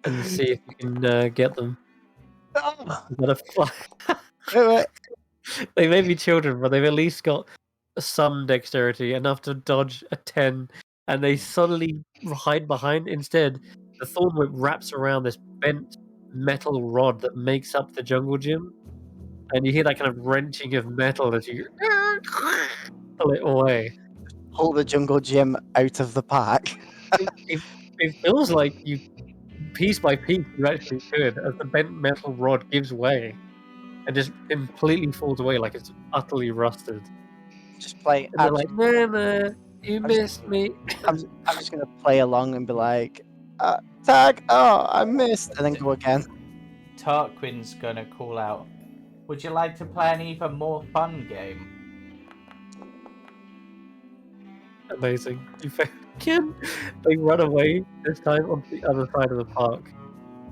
and see if you can get them. Oh, You gotta fly. wait. They may be children, but they've at least got some dexterity, enough to dodge a 10, and they suddenly hide behind. Instead, the thorn whip wraps around this bent metal rod that makes up the jungle gym, and you hear that kind of wrenching of metal as you pull it away. Pull the jungle gym out of the park. It feels like you, piece by piece, you actually could, as the bent metal rod gives way and just completely falls away like it's utterly rusted. Just play. And they're like, "Mama, you I'm just- missed me." I'm just gonna play along and be like, tag. Oh, I missed, and then go again. Tarquin's gonna call out, "Would you like to play an even more fun game?" Amazing. You again. They run away this time onto the other side of the park,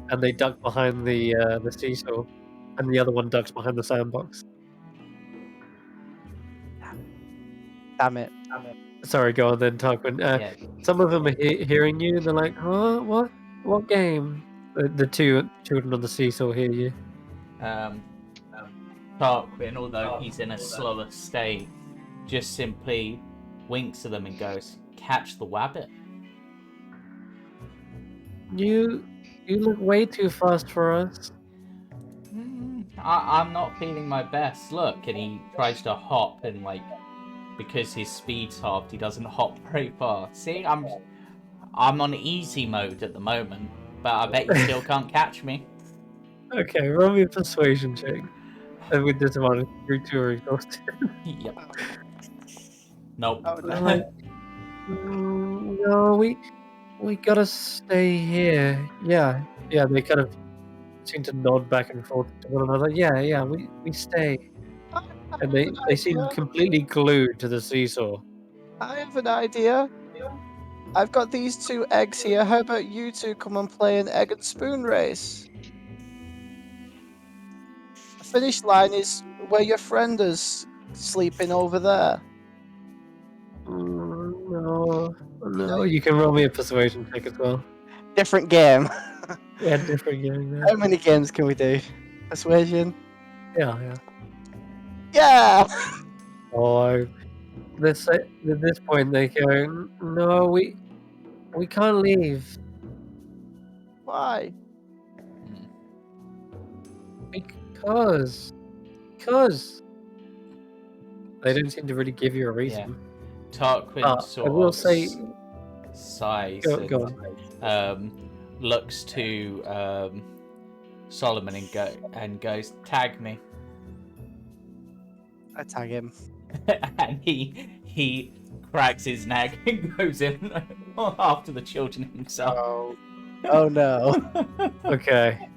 and they duck behind the seesaw, and the other one ducks behind the sandbox. Damn it. Sorry, go on then, Tarquin. Yeah. Some of them are hearing you, and they're like, "Huh? What game?" The two children on the seesaw hear you. Tarquin, although he's in a slower state, just simply winks at them and goes, "Catch the wabbit." You look way too fast for us. I'm not feeling my best. Look, and he tries to hop, and because his speed's halved, he doesn't hop very far. See, I'm on easy mode at the moment, but I bet you still can't catch me. Okay, roll me a persuasion check. And with disadvantage, you two are exhausted. Yep. Nope. Oh, no. I'm like, no, we gotta stay here. Yeah. They kind of seem to nod back and forth to one another. Yeah, we stay. And they seem completely glued to the seesaw. I have an idea. I've got these 2 eggs here. How about you two come and play an egg and spoon race? The finish line is where your friend is sleeping over there. No. You can roll me a persuasion check as well. Different game. Yeah, different game. How many games can we do? Persuasion? Yeah. Yeah! Oh, at this point they go, no, we can't leave Why? because they don't seem to really give you a reason. Tarquin sort I will of say, sighs go and looks to Solomon and goes, "Tag me." I tag him. And he cracks his neck and goes in after the children himself. Oh no. Okay.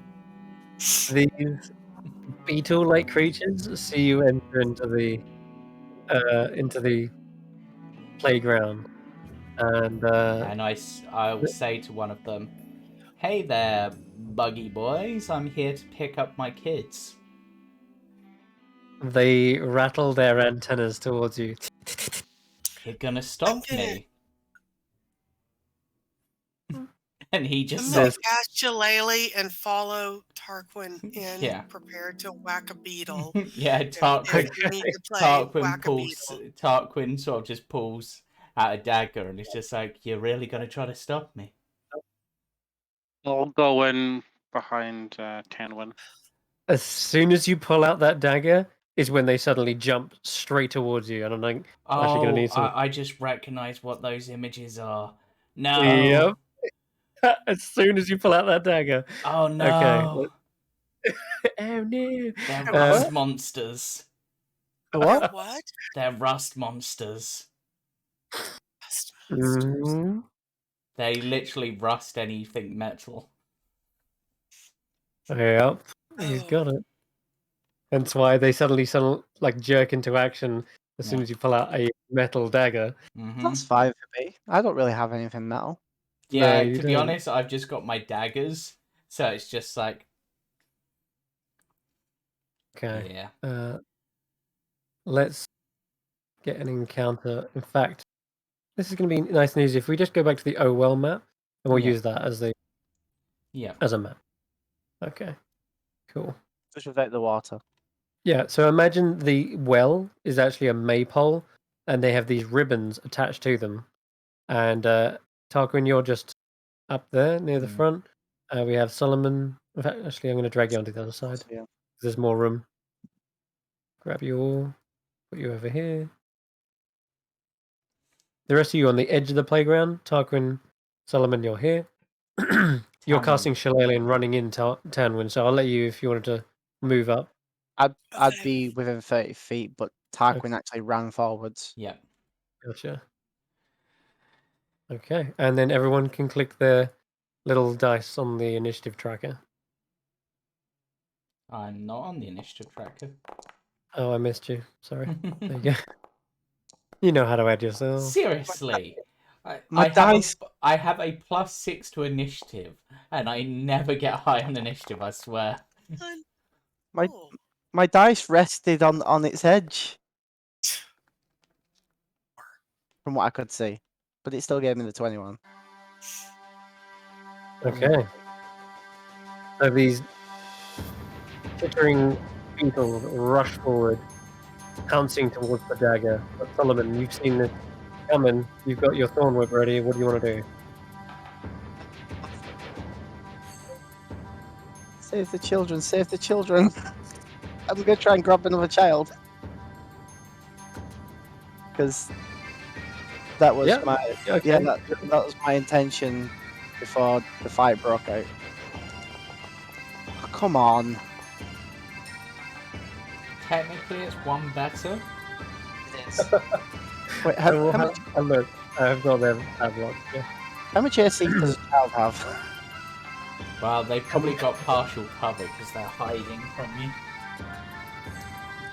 These beetle-like creatures see you enter into the playground, and And I will say to one of them, "Hey there, buggy boys. I'm here to pick up my kids." they rattle their antennas towards you. "You're gonna stop me." And he I'm just gonna says, cast Shillelagh and follow Tarquin in, Yeah. prepared to whack a beetle. "Yeah, Tarquin." If you need to play Tarquin sort of just pulls out a dagger and it's just like, "You're really gonna try to stop me?" I'll go in behind Tanwen. As soon as you pull out that dagger, is when they suddenly jump straight towards you, and I'm like, actually gonna Oh, need some. I just recognize what those images are. No. Yep. As soon as you pull out that dagger. Oh Okay. no. Oh no. They're What? rust monsters. A They're what? what? They're rust monsters. Rust monsters. Mhm. They literally rust anything metal. Yep. You've got it. That's why they suddenly like jerk into action as soon Yeah. as you pull out a metal dagger. Mm-hmm. That's fine for me. I don't really have anything metal. Yeah, No, you to be don't. honest, I've just got my daggers, so it's just like, Okay. yeah. Let's get an encounter. In fact, this is going to be nice and easy. If we just go back to the Oh Well map, and we'll Yeah. use that as Yeah. a map. Okay. Cool. Just without the water. Yeah, so imagine the well is actually a maypole, and they have these ribbons attached to them. And Tarquin, you're just up there near the front. We have Solomon. In fact, actually, I'm going to drag you onto the other side. Yeah. There's more room. Grab you all. Put you over here. The rest of you on the edge of the playground. Tarquin, Solomon, you're here. You're Tanwen. casting Shillelagh and running into Tanwen, so I'll let you if you wanted to move up. I'd Okay. be within 30 feet, but Tarquin actually ran forwards. Yeah. Gotcha. Okay, and then everyone can click their little dice on the initiative tracker. I'm not on the initiative tracker. Oh, I missed you. Sorry. There you go. You know how to add yourself. Seriously. My dice. I have a +6 to initiative, and I never get high on initiative, I swear. My Oh, my dice rested on its edge. From what I could see. But it still gave me the 21. Okay. So these tittering people rush forward, pouncing towards the dagger. But Solomon, you've seen this coming. You've got your thorn whip ready. What do you want to do? Save the children, save the children. I'm gonna try and grab another child. Because that was Yeah, my okay. yeah, that was my intention before the fight broke out. Oh, come on. Technically, it's one better. It is. Wait, how much Look, I've got them padlocked. Yeah. how much AC does a child have? Well, they've probably got partial cover because they're hiding from you.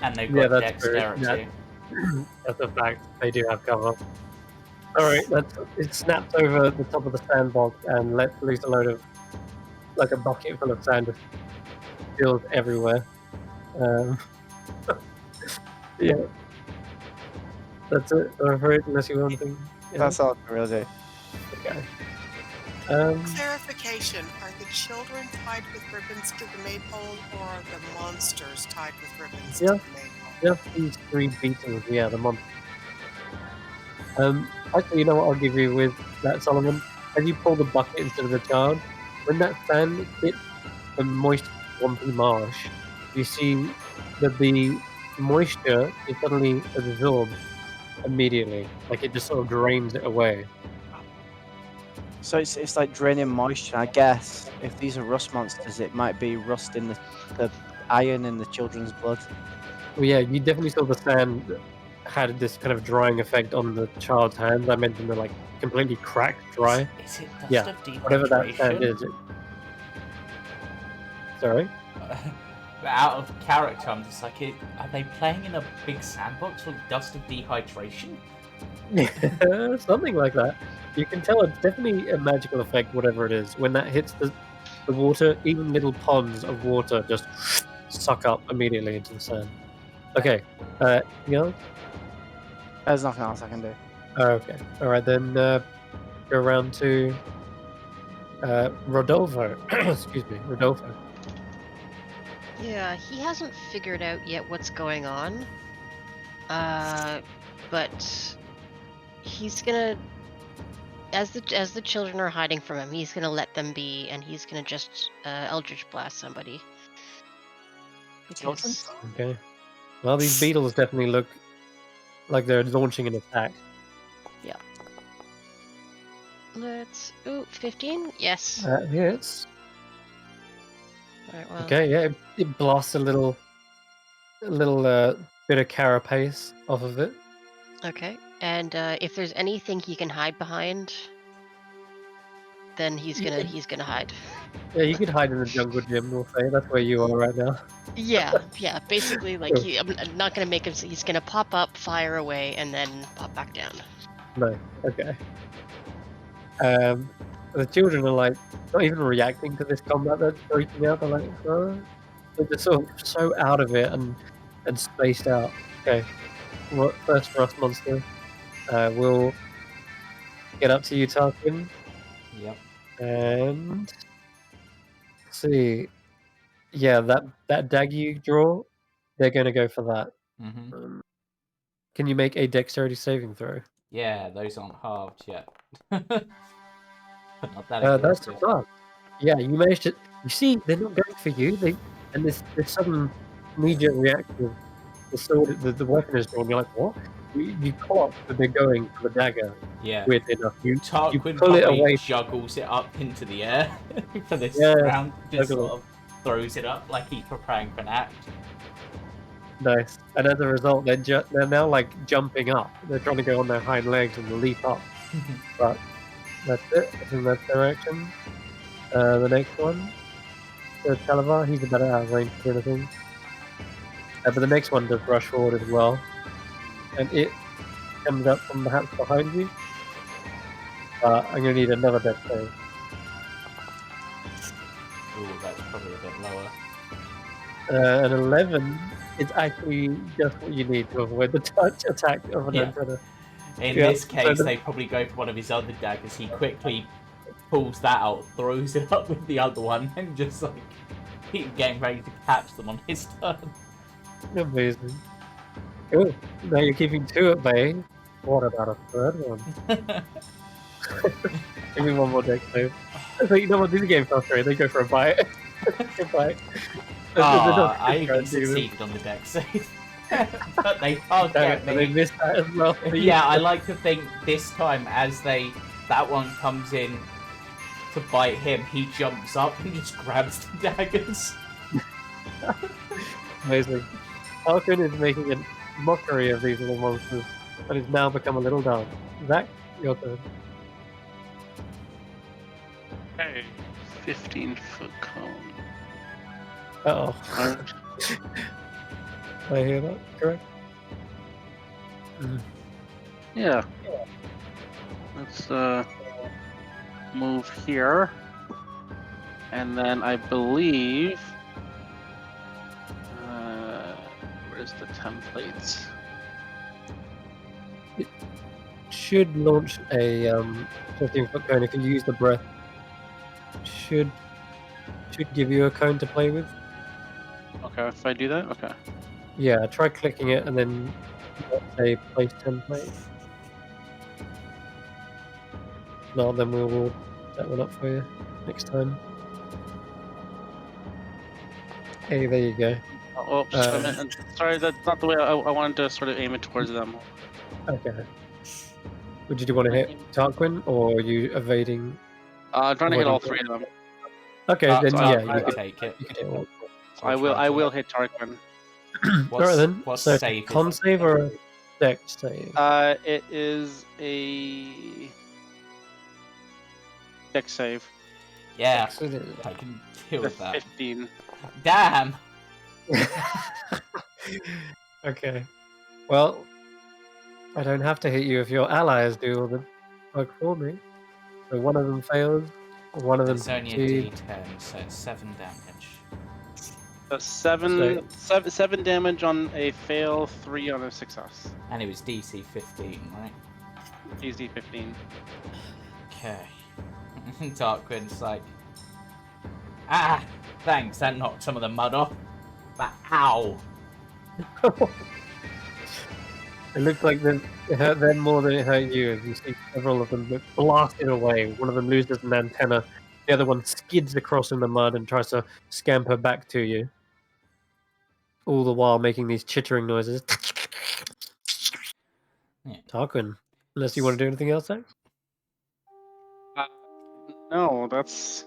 And they've Yeah, got that's true. dexterity. That's a fact. They do have cover. Alright, it snaps over the top of the sandbox and lets loose a load of, like a bucket full of sand, just spills everywhere. Yeah. That's it, I'm afraid, unless you want anything. Yeah. That's all I can really do. Okay. clarification. Are the children tied with ribbons to the maypole, or are the monsters tied with ribbons to Yeah. the maypole? Just these three beetles, yeah, the monster. Actually, you know what I'll give you with that, Solomon? As you pull the bucket instead of the child, when that sand hits the moist, swampy marsh, you see that the moisture is suddenly absorbed immediately. Like it just sort of drains it away. So it's like draining moisture. I guess if these are rust monsters, it might be rust in the iron in the children's blood. Well, yeah, you definitely saw the sand had this kind of drying effect on the child's hands. I mentioned they're like completely cracked, dry. Is it dust Yeah, of dehydration? whatever that sand is. Sorry? Out of character, I'm just like, are they playing in a big sandbox with dust of dehydration? Something like that. You can tell it's definitely a magical effect, whatever it is. When that hits the water, even little ponds of water just suck up immediately into the sand. Okay, anything else? There's nothing else I can do. Okay, alright then, go around to Rodolfo. Excuse me, Rodolfo. Yeah, he hasn't figured out yet what's going on. But he's gonna as the children are hiding from him, he's gonna let them be, and he's gonna just Eldritch Blast somebody. Because Okay. Well, these beetles definitely look like they're launching an attack. let's 15. Yes. That hits. All right. Well. Okay, yeah, it blasts a little bit of carapace off of it. Okay. And if there's anything he can hide behind, then he's gonna hide. Yeah, you could hide in the jungle gym, we'll say. That's where you are right now. Yeah. Basically, like Cool. I'm not gonna make him. He's gonna pop up, fire away, and then pop back down. No, okay. The children are like not even reacting to this combat. They're freaking out. They're like, huh? They're just sort of so out of it and spaced out. Okay, first Rust monster. We'll get up to you, Tarquin, Yep. and see. Yeah, that dag you draw, they're going to go for that. Mm-hmm. Can you make a dexterity saving throw? Yeah, those aren't halved yet. Not that That's aggressive. enough. Yeah, you managed to. You see, they're not going for you. And this sudden immediate reaction, the sword, the weapon is drawn. You're like, what? You clock that they're going for the dagger. Yeah. Weird enough, you Tarquin pull it probably away. juggles it up into the air for this Yeah, round. Just juggle sort of throws it up like he's preparing for an act. Nice. And as a result, they're now like jumping up. They're trying to go on their hind legs and leap up. But that's it. I think that's their action. The next one, the Calabar, he's about out of range for anything. But the next one does rush forward as well. And it comes up from perhaps behind you. I'm going to need another death save. Ooh, that's probably a bit lower. An 11 is actually just what you need to avoid the touch attack of an antenna. In this case, they probably go for one of his other daggers. He quickly pulls that out, throws it up with the other one, and just like he's getting ready to catch them on his turn. Amazing. Cool. Now you're keeping 2 at bay. What about a third one? Give me one more deck save. So you know what? These games frustrating. They go for a bite. A bite. I even succeeded on the deck save. But they can't get me. They missed that as well. Yeah, I like to think this time as that one comes in to bite him, he jumps up and just grabs the daggers. Amazing. Tarquin is making a mockery of these little monsters and has now become a little dumb. Xaxx, your turn. Okay, 15-foot cone. Uh-oh. Did I hear that correct? Yeah. Let's move here. And then I believe where's the templates? It should launch a 15-foot cone if you use the breath. Should give you a cone to play with. Okay, if I do that, okay. Yeah, try clicking it and then say place template. No, then we will set one up for you next time. Hey, there you go. Oh, sorry, that's not the way I wanted to sort of aim it towards them. Okay. Did you want to hit Tarquin or are you evading? I'm trying to hit all 3 of them. Okay, then so yeah, I'll you could take it. hit one. So I will hit Tarquin. Alright then. What's So save? con save or a dex save? It is a dex save. Yeah, Dex it is. I can deal The with that. 15. Damn! Okay. Well, I don't have to hit you if your allies do all the work for me. So one of them fails, one of them It's only a succeeds. D10, so it's 7 damage. Seven damage on a fail, 3 on a success. And it was DC 15, right? DC 15. Okay. Tarquin's like, ah, thanks, that knocked some of the mud off. But ow! It looks like it hurt them more than it hurt you, as you see several of them get blasted away. One of them loses an antenna, the other one skids across in the mud and tries to scamper back to you. All the while making these chittering noises. Yeah. Tarquin, unless you want to do anything else, Xaxx? No, that's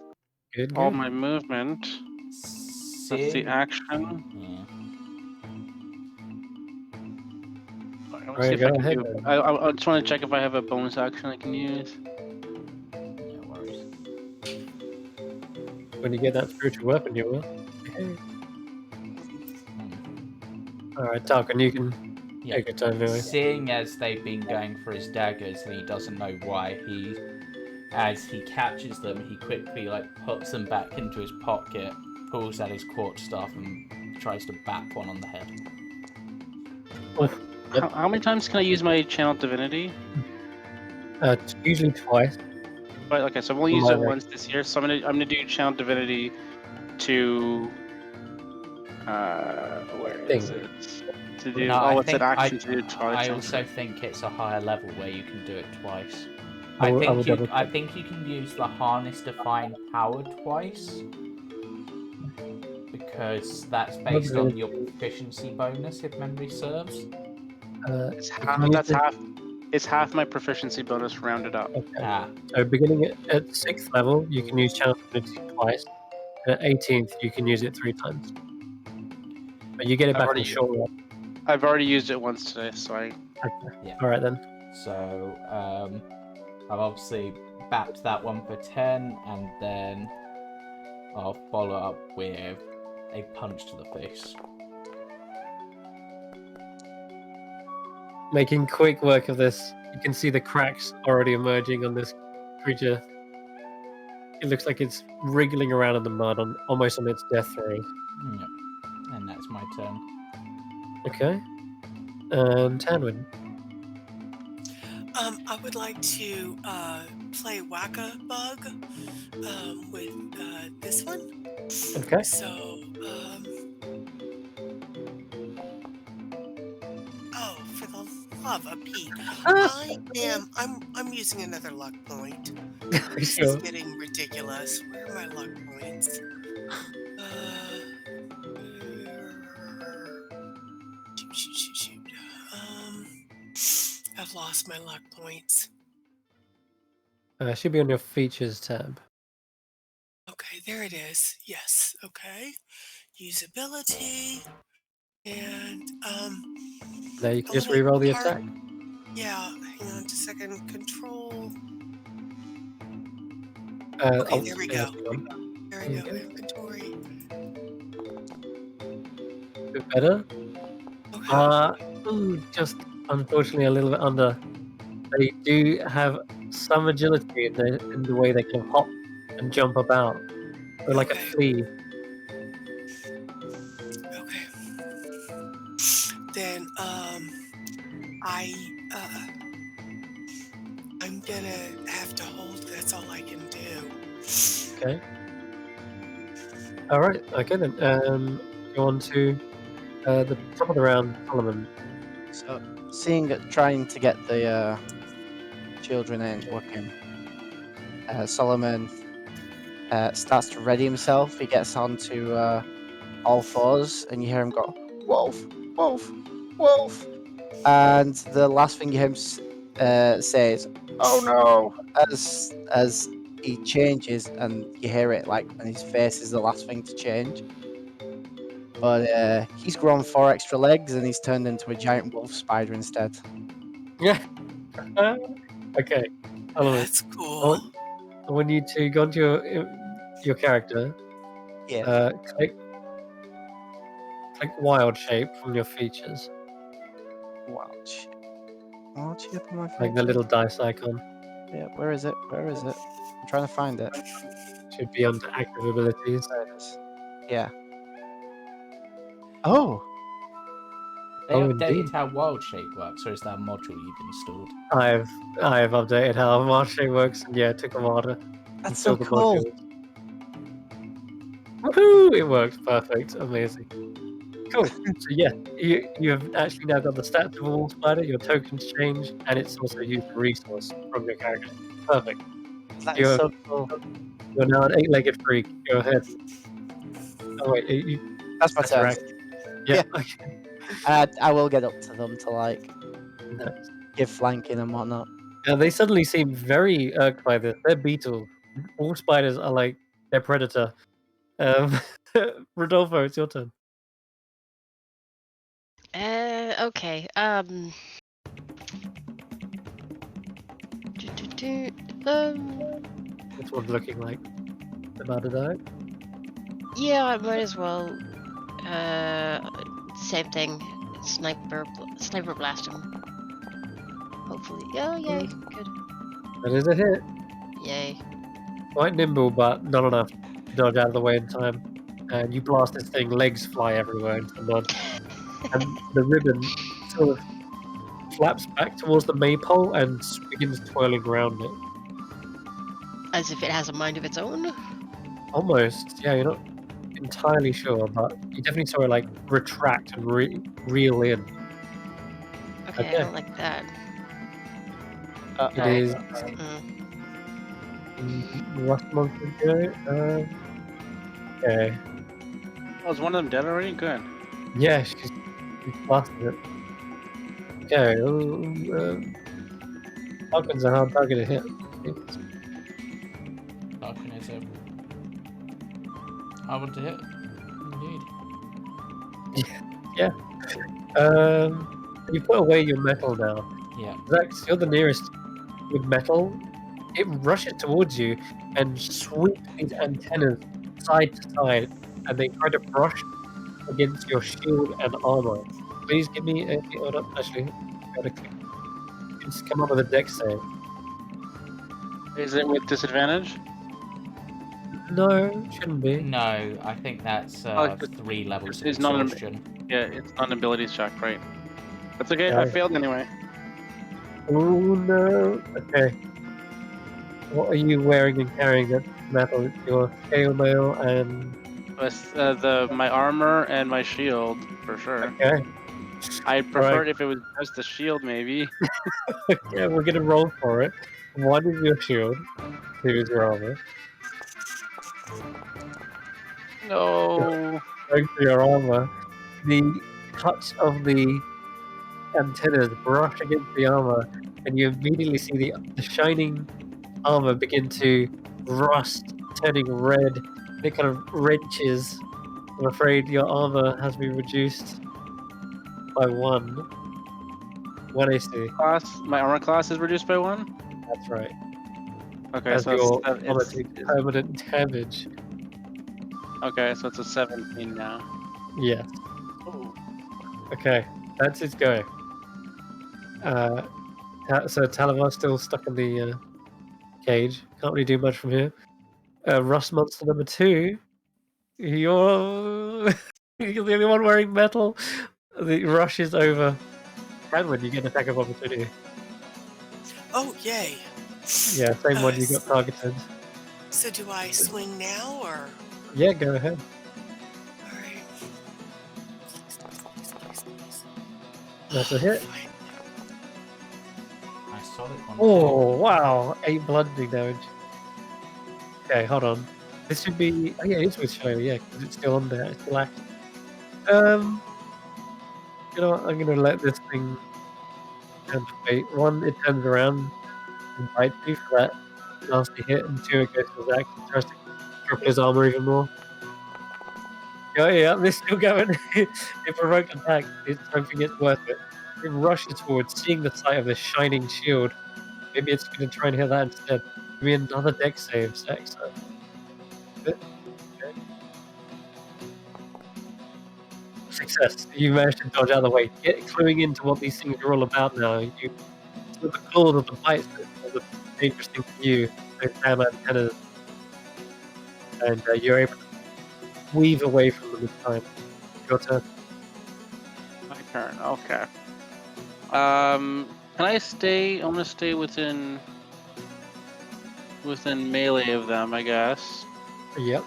Good, all good. my movement. That's the action. Yeah. I want to Alright, see if go I can ahead do. then. I just want to check if I have a bonus action I can use. No worries. When you get that spiritual weapon, you will. Alright, Tarquin, you can Yeah. take your time anyway. Seeing as they've been going for his daggers and he doesn't know why, as he catches them, he quickly puts them back into his pocket, pulls out his quarterstaff, and tries to bap one on the head. How many times can I use my channel divinity? Usually twice. But okay, so I've only used it once this year. So I'm gonna do channel divinity to where is it? To do it's an action to do it twice. I also think it's a higher level where you can do it twice. I I will think double check. you can use the harness divine power twice, because that's based on your proficiency bonus, if memory serves. It's half my proficiency bonus rounded up. Okay. So beginning at 6th level, you can use channel divinity twice. And at 18th, you can use it 3 times. But you get it back in short rest. I've already used it once today, so I. Okay. Yeah. All right then. So I've obviously bapped that one for 10, and then I'll follow up with a punch to the face. Making quick work of this. You can see the cracks already emerging on this creature. It looks like it's wriggling around in the mud, almost on its death throes. Yep. And that's my turn. Okay. Tanwen. I would like to play Whack-a-Bug with this one. Okay. So, oh, for the love of Pete, I'm using another luck point. This is getting ridiculous. Where are my luck points? Shoot. I've lost my luck points. Should be on your features tab. Okay, there it is. Yes. Okay. Usability. And Now you can just reroll the attack. Yeah, hang on just a second. Control. Okay, there we go. There we go. Inventory. A bit better. Okay. Just unfortunately a little bit under. They do have some agility in the way they can hop and jump about. They're like a flea. Okay. Then I'm gonna have to hold. That's all I can do. Okay. All right. Okay then. Go on to the top of the round, Solomon. So, trying to get the children in working, Solomon starts to ready himself. He gets onto all fours, and you hear him go, "Wolf, wolf, wolf!" And the last thing you hear him says, "Oh no!" as he changes, and you hear it when his face is the last thing to change. But he's grown 4 extra legs, and he's turned into a giant wolf spider instead. Yeah. Okay. That's cool. I want you to go into your character. Yeah. Click wild shape from your features. Wild shape. Wild shape on my features? Like the little dice icon. Yeah. Where is it? I'm trying to find it. Should be under active abilities. There it is. Yeah. Oh. They updated how wild shape works, or is that a module you've installed? I have updated how wild shape works, and yeah, it took a while to install the cool. modules. Woohoo! It worked perfect, amazing. Cool. So yeah, you have actually now got the stats of a wall spider. Your tokens change, and it's also used a resource from your character. Perfect. That is You're so cool. you're now an 8-legged freak. Go ahead. Oh wait, That's my that's your turn. action. Yeah. Yeah. Okay. I will get up to them to like Nice. give flanking and whatnot. Now they suddenly seem very irked by this. They're beetles. All spiders are like their predator. Rodolfo, it's your turn. Okay. This one's looking like about to die. Yeah, I might as well. Same thing. Sniper blast him. Hopefully. Oh, yay! Good. That is a hit. Yay. Quite nimble, but not enough to dodge out of the way in time. And you blast this thing, legs fly everywhere into the mud. And the ribbon sort of flaps back towards the maypole and begins twirling around it. As if it has a mind of its own. Almost, yeah, you're not entirely sure, but you definitely saw it like retract and reel in. Okay, Okay. I don't like that. It is Mm. Rust Monster go. Okay. Oh, is one of them dead already? Good. Yeah, she's blasted it. Okay. Tarquin's a hard target to hit. Tarquin is I want to hit. Indeed. You put away your metal now. Yeah. Xaxx, you're the nearest with metal. It rushes towards you and sweeps these antennas side to side, and they try to brush against your shield and armor. Please give me a. Hold up, actually, gotta click. Just come up with a dex save. Is it with disadvantage? No, shouldn't be. No, I think that's Oh, 3 levels of it's not an- exhaustion. Yeah, it's not an abilities check, right? That's okay. Yeah. I failed anyway. Oh no. Okay. What are you wearing and carrying that's metal? Your scale mail and. My armor and my shield for sure. Okay. I'd prefer it if it was just the shield, maybe. Okay, we're gonna roll for it. 1 is your shield, 2 is your armor. No. Going for your armor, the touch of the antennas brush against the armor, and you immediately see the shining armor begin to rust, turning red. And it kind of wrenches. I'm afraid your armor has been reduced by 1 AC. My armor class is reduced by 1. That's right. Okay, As so your it's, armor takes permanent damage. okay, so it's a 17 now. Yes. Ooh. Okay, that's its go. So Talavar's still stuck in the cage. Can't really do much from here. Rust Monster number 2. You're you're the only one wearing metal. The rush is over. Tanwen, you get an attack of opportunity. Oh, yay. Yeah, same one you got targeted. So do I swing now or? Yeah, go ahead. All right. That's a hit. Fine. I saw it on Oh, wow. 8 bludgeoning damage. Okay, hold on. This should be... Oh, yeah, it is with show, yeah, because it's still on there. It's still active. You know what? I'm going to let this thing wait. 1, it turns around and bites you for that nasty hit, and 2, it goes to Xaxx and tries to triple his armor even more. Yeah, they're still going. It provoked attack. It's hoping it's worth it. It rushes forward, seeing the sight of this shining shield. Maybe it's going to try and hit that instead. Give me another dex save, Xaxx. Okay. Success. You managed to dodge out of the way. Cluing into what these things are all about now. You the claws of the bites that are the dangerous thing for you. Those damn antennas. And you're able to weave away from them this time. Your turn. My turn. Okay. Can I stay? I'm gonna stay within melee of them, I guess. Yep.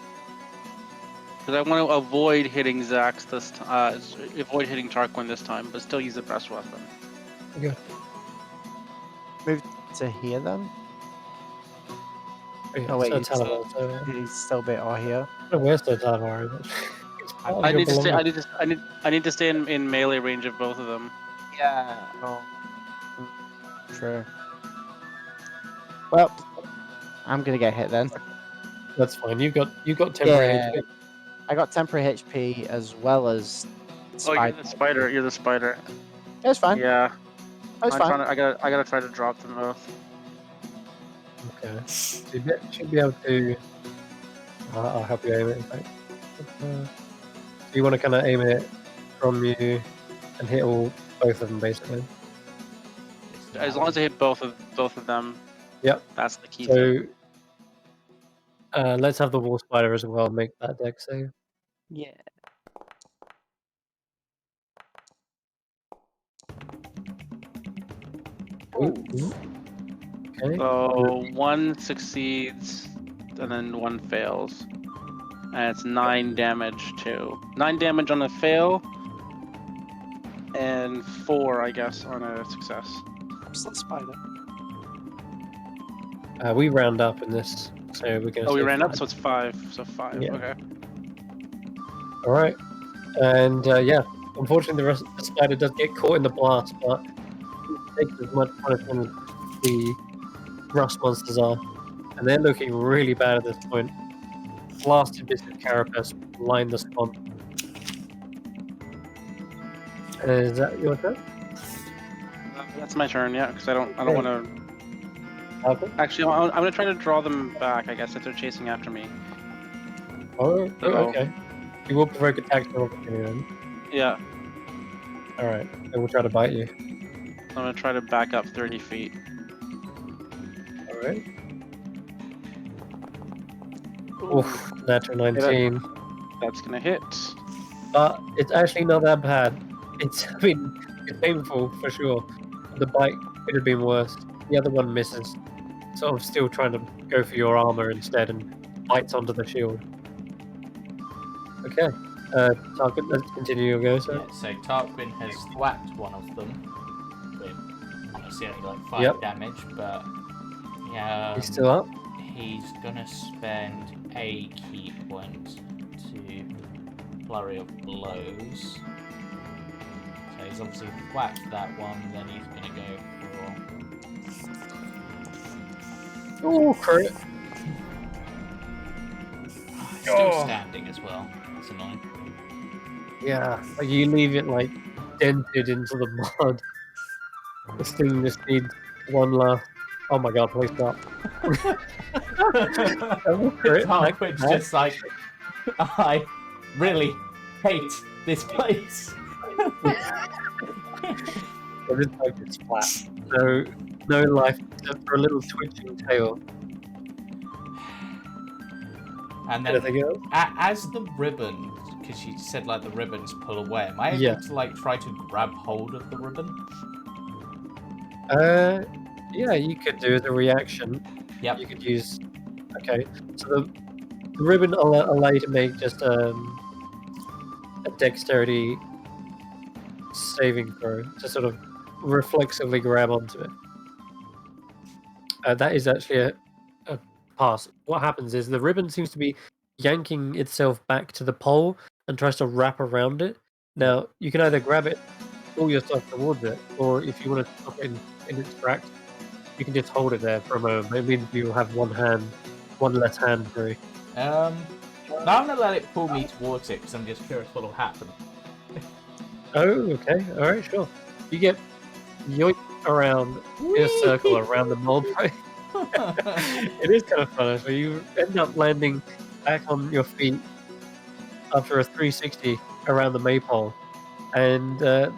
Because I want to avoid hitting Xaxx this avoid hitting Tarquin this time, but still use the best weapon. Good. Move to here then. Yeah, Oh wait, so he's Talavar, so he's still a bit or here. where's the Talavar? It's part of I your need to stay. belongings. I need to stay in melee range of both of them. Yeah. Oh. True. Well, I'm gonna get hit then. That's fine. You got temporary Yeah. HP. I got temporary HP as well as. Oh, you're Spider the spider. You're the spider. It's fine. Yeah. It's I'm fine. trying to. I gotta try to drop them both. Okay. So you should be able to. I'll help you aim it. In fact. So you want to kind of aim it from you and hit both of them basically. As long as I hit both of them. Yep. That's the key thing. So let's have the wall spider as well make that deck save. Yeah. Ooh. Okay. So one succeeds, and then one fails, and it's 9 damage too. 9 damage on a fail, and 4, I guess, on a success. Still spider. We round up in this, so we're going to. Oh, we ran up, so it's 5. So 5. Yeah. Okay. All right. And yeah, unfortunately, the spider does get caught in the blast, but it takes as much punishment as the rust monsters are, and they're looking really bad at this point. Blasted bits of carapace line the swamp. Is that your turn? That's my turn, yeah, because I don't want to. Okay. Actually, I'm gonna try to draw them back. I guess if they're chasing after me. Oh, So- okay. You will provoke attacks of opportunity then. Yeah, All right. They will try to bite you. I'm gonna try to back up 30 feet. All right. Oof, natural 19. That's gonna hit. But it's actually not that bad. It's painful for sure. The bite could have been worse. The other one misses. Sort of still trying to go for your armor instead and bites onto the shield. Okay. Tarquin, let's continue your go, sir. Yeah, so Tarquin has thwacked one of them with honestly only like 5 Yep. damage, but yeah, He's still up. he's gonna spend a key point to flurry of blows. So he's obviously whacked that one, then he's gonna go Oh, crit. for still standing as well. That's annoying. Yeah, like you leave it like dented into the mud. This thing just needs one last. Oh my god, please stop. Tarquin's just like, I really hate this place. It is like it's flat. No life except for a little twitching tail. And then Anything else? as the ribbon, because you said like the ribbons pull away, am I able Yeah. to like try to grab hold of the ribbon? Yeah, you could do the reaction. Yep. You could use. Okay, so the ribbon allow you to make just a dexterity saving throw to sort of reflexively grab onto it. That is actually a pass. What happens is the ribbon seems to be yanking itself back to the pole and tries to wrap around it. Now, you can either grab it, pull yourself towards it, or if you want to stop it in its tracks, you can just hold it there for a moment. It means you'll have one less hand free. Now I'm gonna let it pull me towards it because I'm just curious what'll happen. Oh, okay. Alright, sure. You get yoinked around in a circle around the mold break. It is kind of fun, actually. You end up landing back on your feet after a 360 around the maypole. And the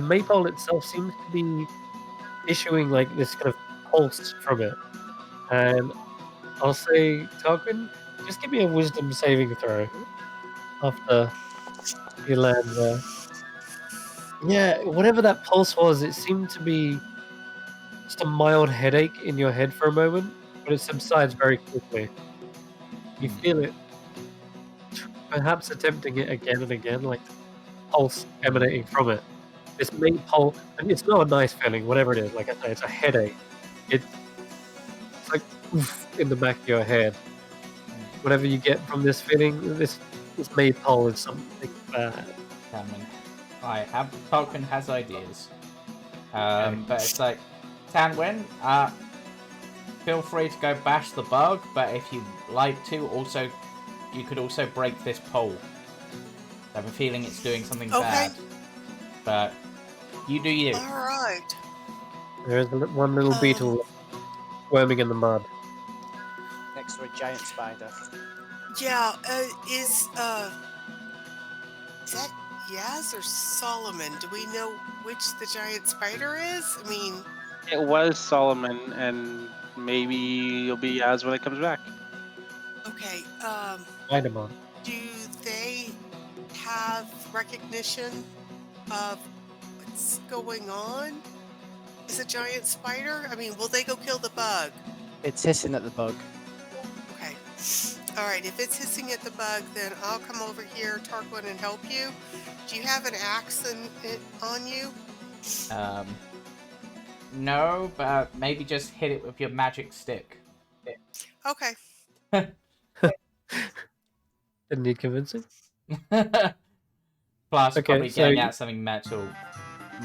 maypole itself seems to be issuing like this kind of pulse from it. And I'll say, Tarquin, just give me a wisdom saving throw after you land there. Yeah, whatever that pulse was, it seemed to be just a mild headache in your head for a moment, but it subsides very quickly. You feel it perhaps attempting it again and again, like pulse emanating from it. This main pulse, and it's not a nice feeling, whatever it is. Like I say, it's a headache. It's like oof, in the back of your head. Whatever you get from this feeling, this maypole is something bad. Tarquin has ideas. But it's like, Tanwen, feel free to go bash the bug, but if you like to, also, you could also break this pole. I have a feeling it's doing something bad. But you do you. Alright. There's one little beetle worming in the mud. Next to a giant spider. Yeah, is that Yaz or Solomon? Do we know which the giant spider is? I mean... It was Solomon, and maybe it'll be Yaz when it comes back. Okay, Spider-Man. do they have recognition of what's going on? Is a giant spider? I mean, will they go kill the bug? It's hissing at the bug. Okay. Alright, if it's hissing at the bug, then I'll come over here, Tarquin, and help you. Do you have an axe on you? No, but maybe just hit it with your magic stick. Okay. Didn't need convincing. Plus, Okay, probably so getting out something metal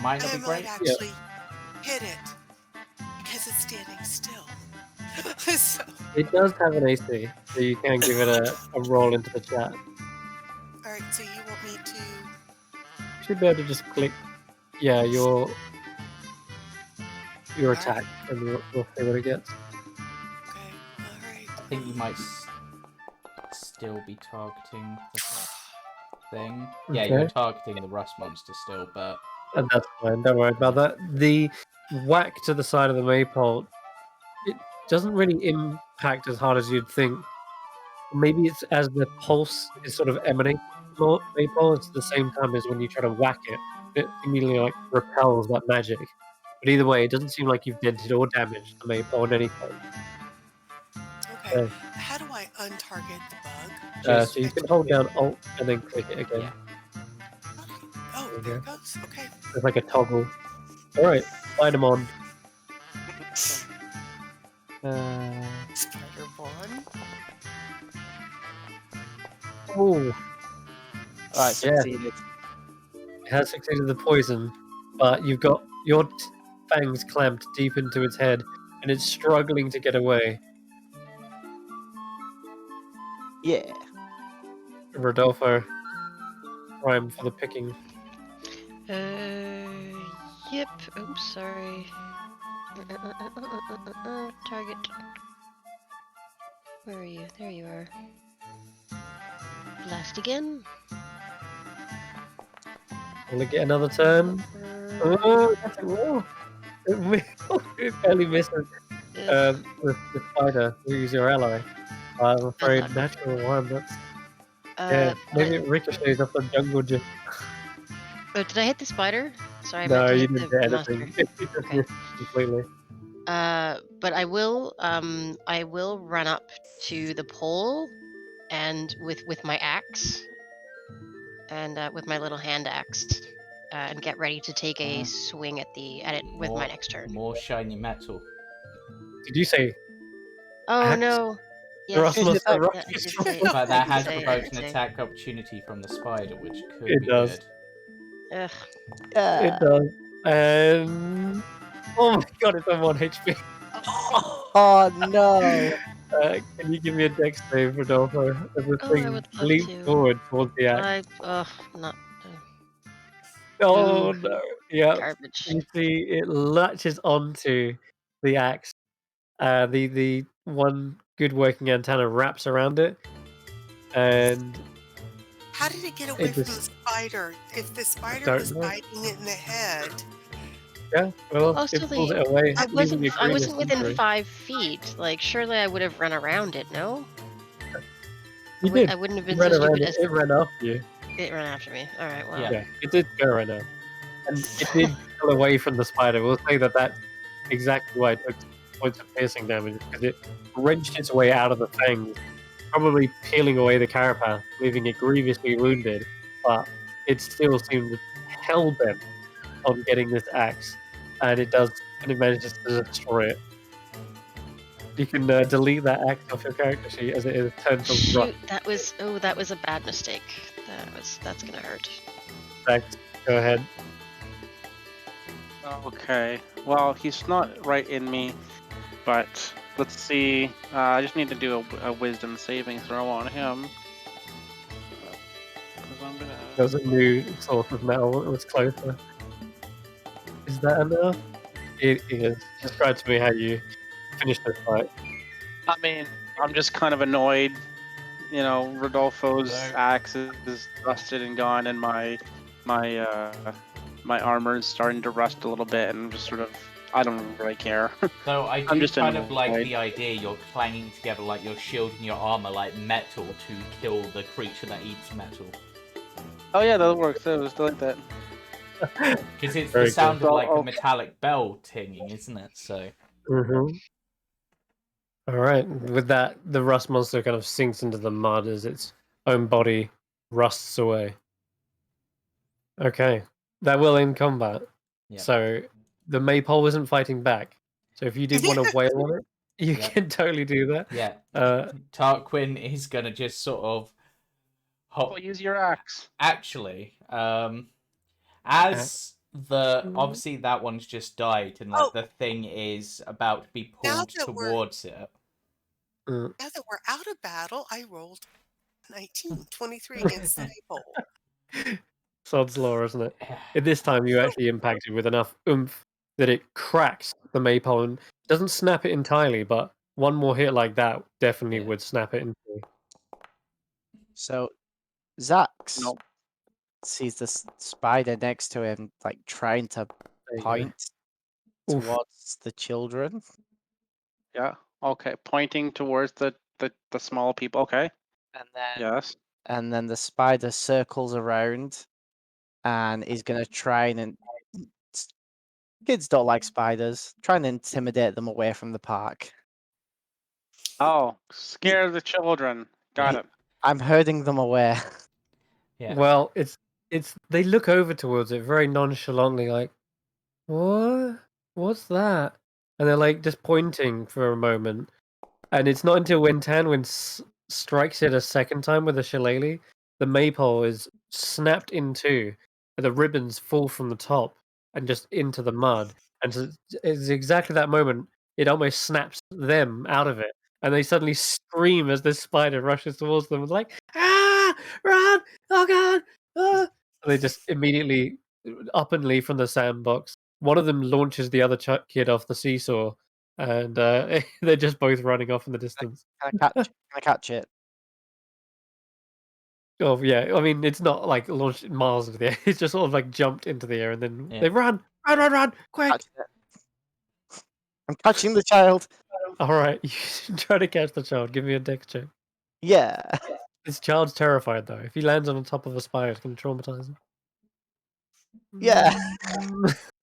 might not I be might great. actually hit it because it's standing still. So, it does have an AC, so you can give it a roll into the chat. alright, so you want me to... You should be able to just click, yeah, your attack, and we'll see what it gets. Okay, alright. I think you might still be targeting the thing. Yeah, Okay. you're targeting the rust monster still, but... And that's fine, don't worry about that. The whack to the side of the maypole, it doesn't really impact as hard as you'd think. Maybe it's as the pulse is sort of emanating from the maypole, it's the same time as when you try to whack it. It immediately like repels that magic. But either way, it doesn't seem like you've dented or damaged the maypole at any point. Okay, how do I untarget the bug? So you can hold down Alt and then click it again. Yeah. Okay. Oh, there it goes. Okay. It's like a toggle. Alright, light them on. Spider-Born. Oh, Alright, succeeded. it has succeeded the poison, but you've got your fangs clamped deep into its head, and it's struggling to get away. Yeah. Rodolfo, prime for the picking. Yep. Oops, sorry. Target. Where are you? There you are. Blast again. Will it get another turn? Oh, yes, it will. It barely misses the spider, who's your ally. I'm afraid natural one. That's yeah. Maybe it ricochets off the jungle gym. Oh, did I hit the spider? Sorry, I No, meant to you hit didn't the get monster. anything. It just Okay. missed completely. But I will run up to the pole, and with my axe, and with my little hand axe, and get ready to take a swing at it with my next turn. More shiny metal. Did you say? Oh axe? no! The rust monster I rock did is say- But that has I did provoked an say. attack opportunity from the spider, which could It be does. good. Ugh. It does. Oh my god, it's on 1 HP. Oh no! Can you give me a dex save, Rodolfo? As the Oh, I thing would love leaps to. forward towards the axe. Not Oh Ooh, no! Yeah, garbage. you see, it latches onto the axe. The one good working antenna wraps around it, and How did it get away it from the just spider? If the spider don't was know. biting it in the head. Yeah, well, Also, it pulls it away. I leaving a greenish wasn't within injury. 5 feet. Like, surely I would have run around it. No, You did. I wouldn't have You been ran so around stupid it. as It ran after you. it ran after me. All right, well. Yeah, it did go right now, and it did pull away from the spider. We'll say that that's exactly why it took points of piercing damage, because it wrenched its way out of the fangs probably peeling away the carapace, leaving it grievously wounded, but it still seemed hell bent on getting this axe, and it manages to destroy it. You can delete that axe off your character sheet as it is turned to rust. Shoot, that was a bad mistake. That's gonna hurt. Axe, go ahead. Okay. Well, he's not right in me, but let's see. I just need to do a wisdom saving throw on him. 'Cause I'm gonna. There's a new source of metal that was closer. Is that enough? It is. Describe to me how you finish this fight. I mean, I'm just kind of annoyed. You know, Rodolfo's So- axe is rusted and gone, and my armor is starting to rust a little bit, and I'm just sort of, I don't really care. So I I'm do just kind of like annoyed. the idea you're clanging together like your shield and your armor like metal to kill the creature that eats metal. Oh yeah, that works. I was like that. Because it's Very the sound good. of like a Okay. metallic bell tinging, isn't it? So All right. With that, the rust monster kind of sinks into the mud as its own body rusts away. Okay, that will end combat. yeah. So the maypole isn't fighting back. So if you did want to wail on it, you Yeah. can totally do that. Yeah. Uh, Tarquin is gonna just sort of Oh, use your axe. actually, as the obviously that one's just died and like Oh. the thing is about to be Now pulled that we're- towards it. Now that we're out of battle, I rolled 19, 23 against the maypole. Sod's law, isn't it? At this time, you actually impacted with enough oomph that it cracks the maypole and doesn't snap it entirely, but one more hit like that definitely Yeah. would snap it in two. So, Xaxx Nope. sees the spider next to him, like trying to There you go. point Oof. towards the children. Yeah. Okay. Pointing towards the small people. Okay. And then Yes. and then the spider circles around and is going to try and kids don't like spiders, trying to intimidate them away from the park. Oh, scare the children. Got it. I'm herding them away. Yeah. Well, it's they look over towards it very nonchalantly, like, what? What's that? And they're like just pointing for a moment, and it's not until when Tanwen strikes it a second time with a shillelagh, the maypole is snapped in two, and the ribbons fall from the top and just into the mud. And so it's exactly that moment it almost snaps them out of it, and they suddenly scream as this spider rushes towards them, like, ah, run, oh god, ah! And they just immediately up and leave from the sandbox. One of them launches the other kid off the seesaw, and they're just both running off in the distance. Can I catch it? Oh yeah, I mean it's not like launched miles into the air. It's just sort of like jumped into the air and then Yeah. they run, quick! Catch it. I'm catching the child. All right, you should try to catch the child. Give me a dex check. Yeah. This child's terrified though. If he lands on top of a spider, it's gonna traumatize him. Yeah.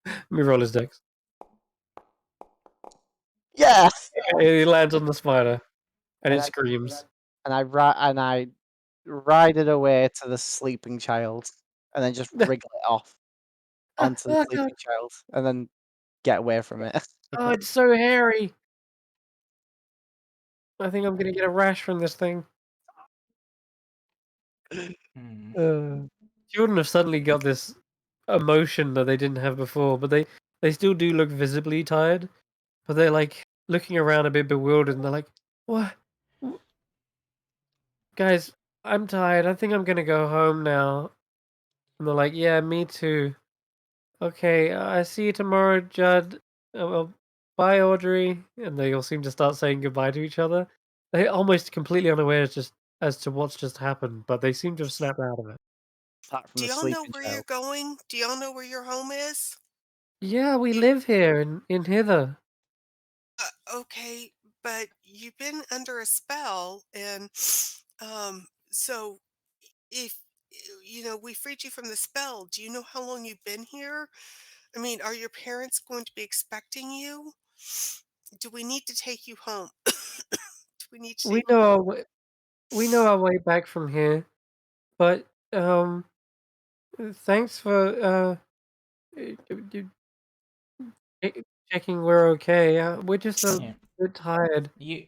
Let me roll his dex. Yeah. He lands on the spider, and it And I- screams. And I ride it away to the sleeping child, and then just wriggle it off onto the Oh, sleeping God. child, and then get away from it. Oh, it's so hairy. I think I'm gonna get a rash from this thing. Children have suddenly got this emotion that they didn't have before, but they still do look visibly tired. But they're like looking around a bit bewildered, and they're like, "What, guys? I'm tired. I think I'm gonna go home now." And they're like, "Yeah, me too." Okay, I see you tomorrow, Judd. Well, bye, Audrey. And they all seem to start saying goodbye to each other. They're almost completely unaware as to what's just happened, but they seem to have snapped out of it. Apart from Do the y'all know sleeping where you're child. going? Do y'all know where your home is? Yeah, we live here in Hither. Okay, but you've been under a spell, and so if we freed you from the spell. Do you know how long you've been here? I mean, are your parents going to be expecting you? Do we need to take you home? Do we need to We take you know home? our way, we know our way back from here, but thanks for checking we're okay. We're just a Yeah. bit tired. You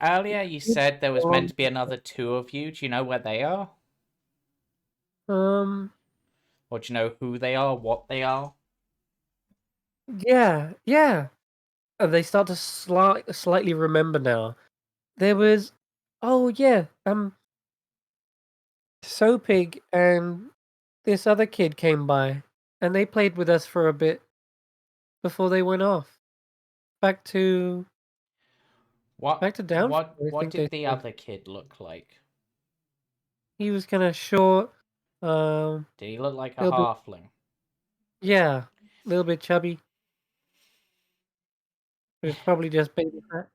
earlier you said there was meant to be another 2 of you. Do you know where they are? Um, Or do you know who they are, what they are? yeah. They start to slightly remember now. There was, oh yeah, Soapig and this other kid came by, and they played with us for a bit before they went off. Back to Downfall, I What think they did the said. other kid look like? He was kind of short, Did he look like a little bit, halfling? yeah, a little bit chubby. It was probably just baby fat,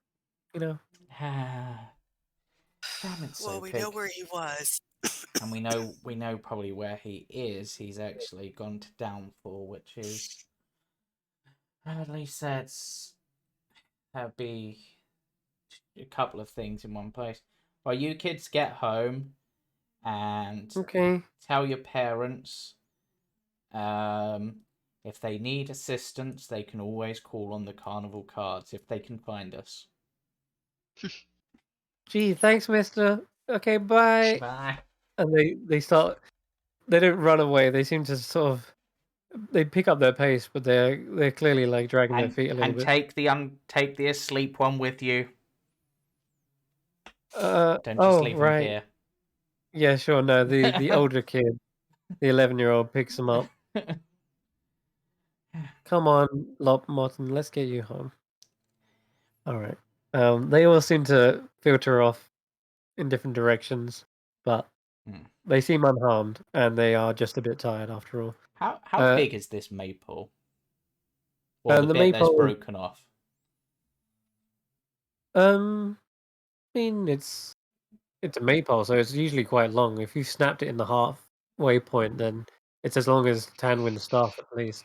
you know. Damn it, Well, we know Soapig. where he was. And we know probably where he is. He's actually gone to Downfall, which is at least that'd be a couple of things in one place. Well, you kids get home and Okay. tell your parents if they need assistance, they can always call on the carnival cards if they can find us. Gee, thanks, mister. Okay, bye. Bye. And they start. They don't run away. They seem to sort of. They pick up their pace, but they're clearly like dragging their feet a little And bit. take the asleep one with you. Oh, Don't just leave him right. here. Yeah, sure. No, the older kid, the 11-year-old, picks him up. Come on, Martin, let's get you home. All right. They all seem to filter off in different directions, but they seem unharmed, and they are just a bit tired after all. How big is this maple? Or the bit that's broken off? I mean, it's a maypole, so it's usually quite long. If you snapped it in the halfway point, then it's as long as Tanwen's staff at least.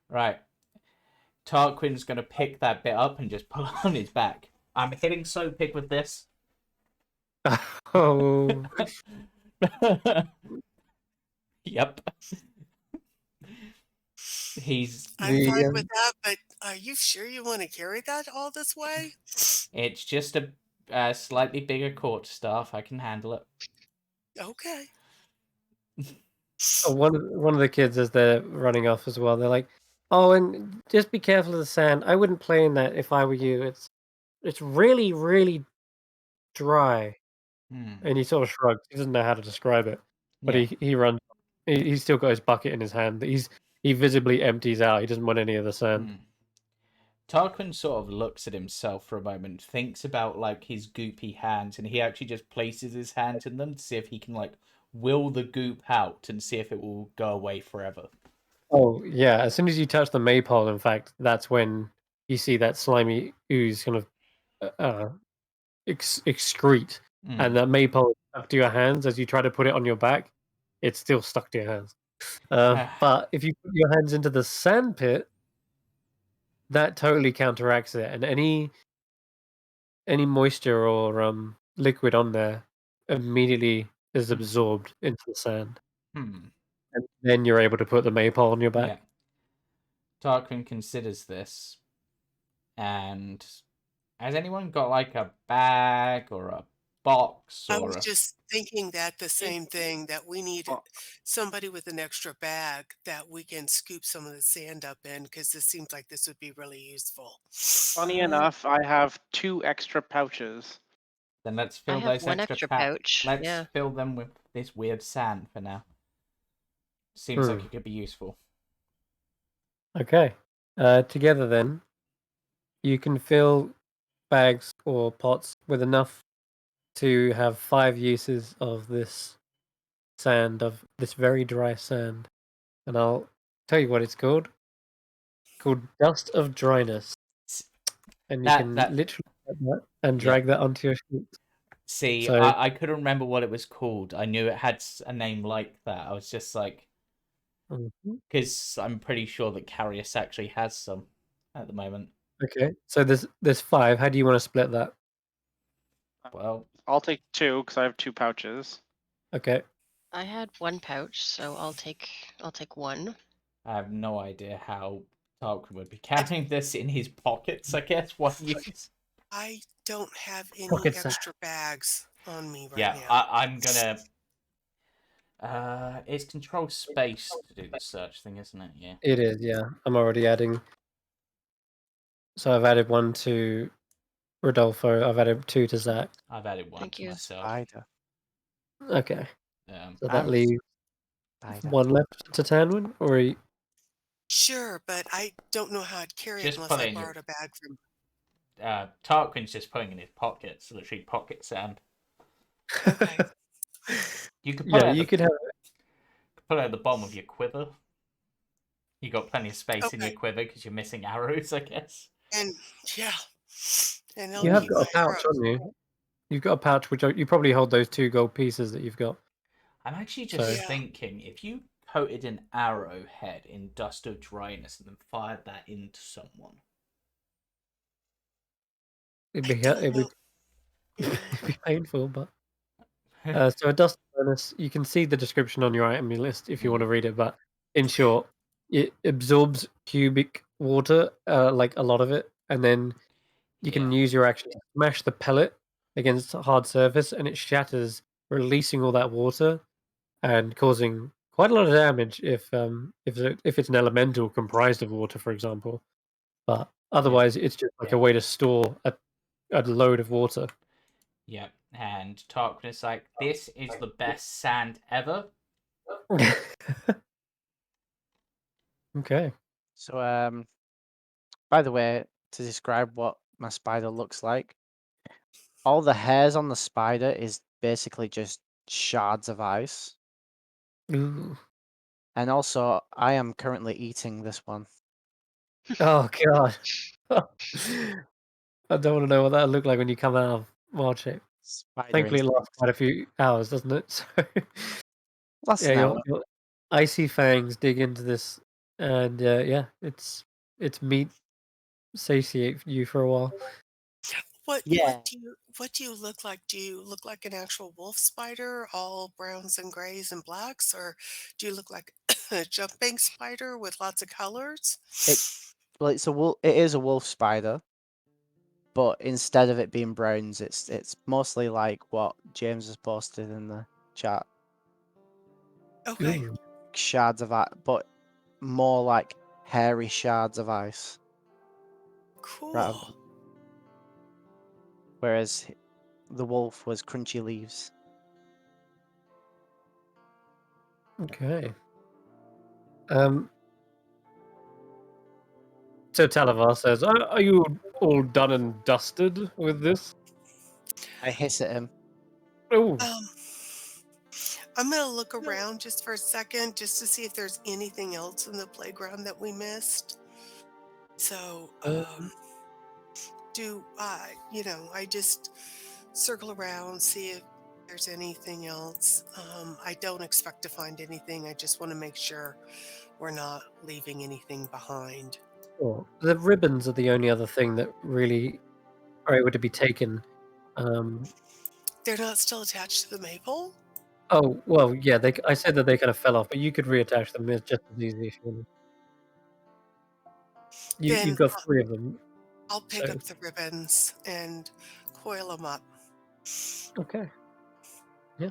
Right. Tarquin's gonna pick that bit up and just pull it on his back. I'm hitting Soapig with this. Oh. Yep. I'm fine with that, but are you sure you want to carry that all this way? It's just a slightly bigger quarterstaff. I can handle it. Okay. One of the kids, as they're running off as well, they're like, "Oh, and just be careful of the sand. I wouldn't play in that if I were you. It's really, really dry." And he sort of shrugs. He doesn't know how to describe it, but Yeah. he runs. He's still got his bucket in his hand. He visibly empties out. He doesn't want any of the sand. Tarquin sort of looks at himself for a moment, thinks about like his goopy hands, and he actually just places his hands in them to see if he can like will the goop out and see if it will go away forever. Oh yeah! As soon as you touch the maypole, in fact, that's when you see that slimy ooze kind of excrete, and that maypole stuck to your hands as you try to put it on your back. It's still stuck to your hands. But if you put your hands into the sand pit, that totally counteracts it, and any moisture or liquid on there immediately is absorbed into the sand. And then you're able to put the maypole on your back. Yeah. Tarquin considers this, and has anyone got like a bag or a box I or was just thinking that the same thing, that we need somebody with an extra bag that we can scoop some of the sand up in, because this seems like this would be really useful. Funny enough, I have 2 extra pouches. Then let's I fill have those one extra pouch. Let's Yeah. fill them with this weird sand for now. Seems like it could be useful. Okay. Together then, you can fill bags or pots with enough to have 5 uses of this sand, of this very dry sand. And I'll tell you what it's called. It's called Dust of Dryness. And you can literally get that and drag that onto your sheet. See, So, I couldn't remember what it was called. I knew it had a name like that. I was just like, because I'm pretty sure that Carius actually has some at the moment. Okay, so there's 5. How do you want to split that? Well, I'll take 2 because I have 2 pouches. Okay. I had 1 pouch, so I'll take 1. I have no idea how Tarquin would be carrying this in his pockets, I guess, one use. I don't have any Pockets. extra bags on me right Yeah, now. I'm gonna... it's control space to do the search thing, isn't it? Yeah. It is, yeah. I'm already adding. So I've added 1 to Rodolfo. I've added 2 to Xaxx. I've added 1 Thank to you. myself. Spider. Okay. So that I'm leaves Spider. 1 left to Tanwen, or Sure, but I don't know how I'd carry it Just unless put I it in your... borrowed a bag from. Tarquin's just putting it in his pockets, literally pocket sand. Okay. You could put yeah, it at you the, could have. put it at the bottom of your quiver. You got plenty of space in your Okay. quiver because you're missing arrows, I guess. And yeah. And I'll You have keep got a my pouch, arrows. haven't you? You've got a pouch, which you probably hold those 2 gold pieces that you've got. I'm actually just So- Yeah. thinking, if you coated an arrowhead in dust of dryness and then fired that into someone. It'd I be don't it'd be, know. it'd be painful, but so a dust bonus. You can see the description on your item list if you want to read it. But in short, it absorbs cubic water, like a lot of it, and then you can use your action to smash the pellet against a hard surface, and it shatters, releasing all that water and causing quite a lot of damage if it's an elemental comprised of water, for example. But otherwise, it's just like a way to store a load of water. Yep, and Tarquin is like, this is the best sand ever. Okay. So, by the way, to describe what my spider looks like, all the hairs on the spider is basically just shards of ice. Ooh. And also, I am currently eating this one. Oh god. I don't want to know what that looked like when you come out of wild shape. Spider Thankfully, it lasts instinct. quite a few hours, doesn't it? So Last yeah, an hour. your icy fangs dig into this, and yeah, it's meat satiate you for a while. Yeah. What do you look like? Do you look like an actual wolf spider, all browns and grays and blacks, or do you look like a jumping spider with lots of colors? Well, it is a wolf spider, but instead of it being browns, it's mostly like what James has posted in the chat. Okay. Ooh. Shards of ice, but more like hairy shards of ice. Cool. Whereas the wolf was crunchy leaves. Okay. So Talavar says, "Are you all done and dusted with this?" I hiss at him. Oh, I'm gonna look around just for a second, just to see if there's anything else in the playground that we missed. So, I just circle around, see if there's anything else. I don't expect to find anything. I just want to make sure we're not leaving anything behind. sure. The ribbons are the only other thing that really are able to be taken. They're not still attached to the maple? Oh well, yeah. I said that they kind of fell off, but you could reattach them. It's just as easy if you want. Then You've got 3 of them. I'll pick So up the ribbons and coil them up. okay. Yeah.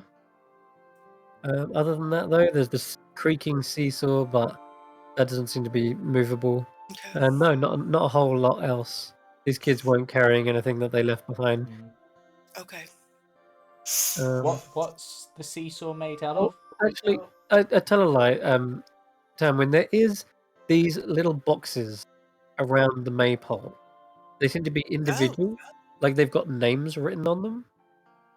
Other than that, though, there's this creaking seesaw, but that doesn't seem to be movable. Okay. And no, not a whole lot else. These kids weren't carrying anything that they left behind. Okay. What's the seesaw made out Oh, of? actually, I tell a lie. Tanwen, there is these little boxes around the maypole. They seem to be individual, like they've got names written on them,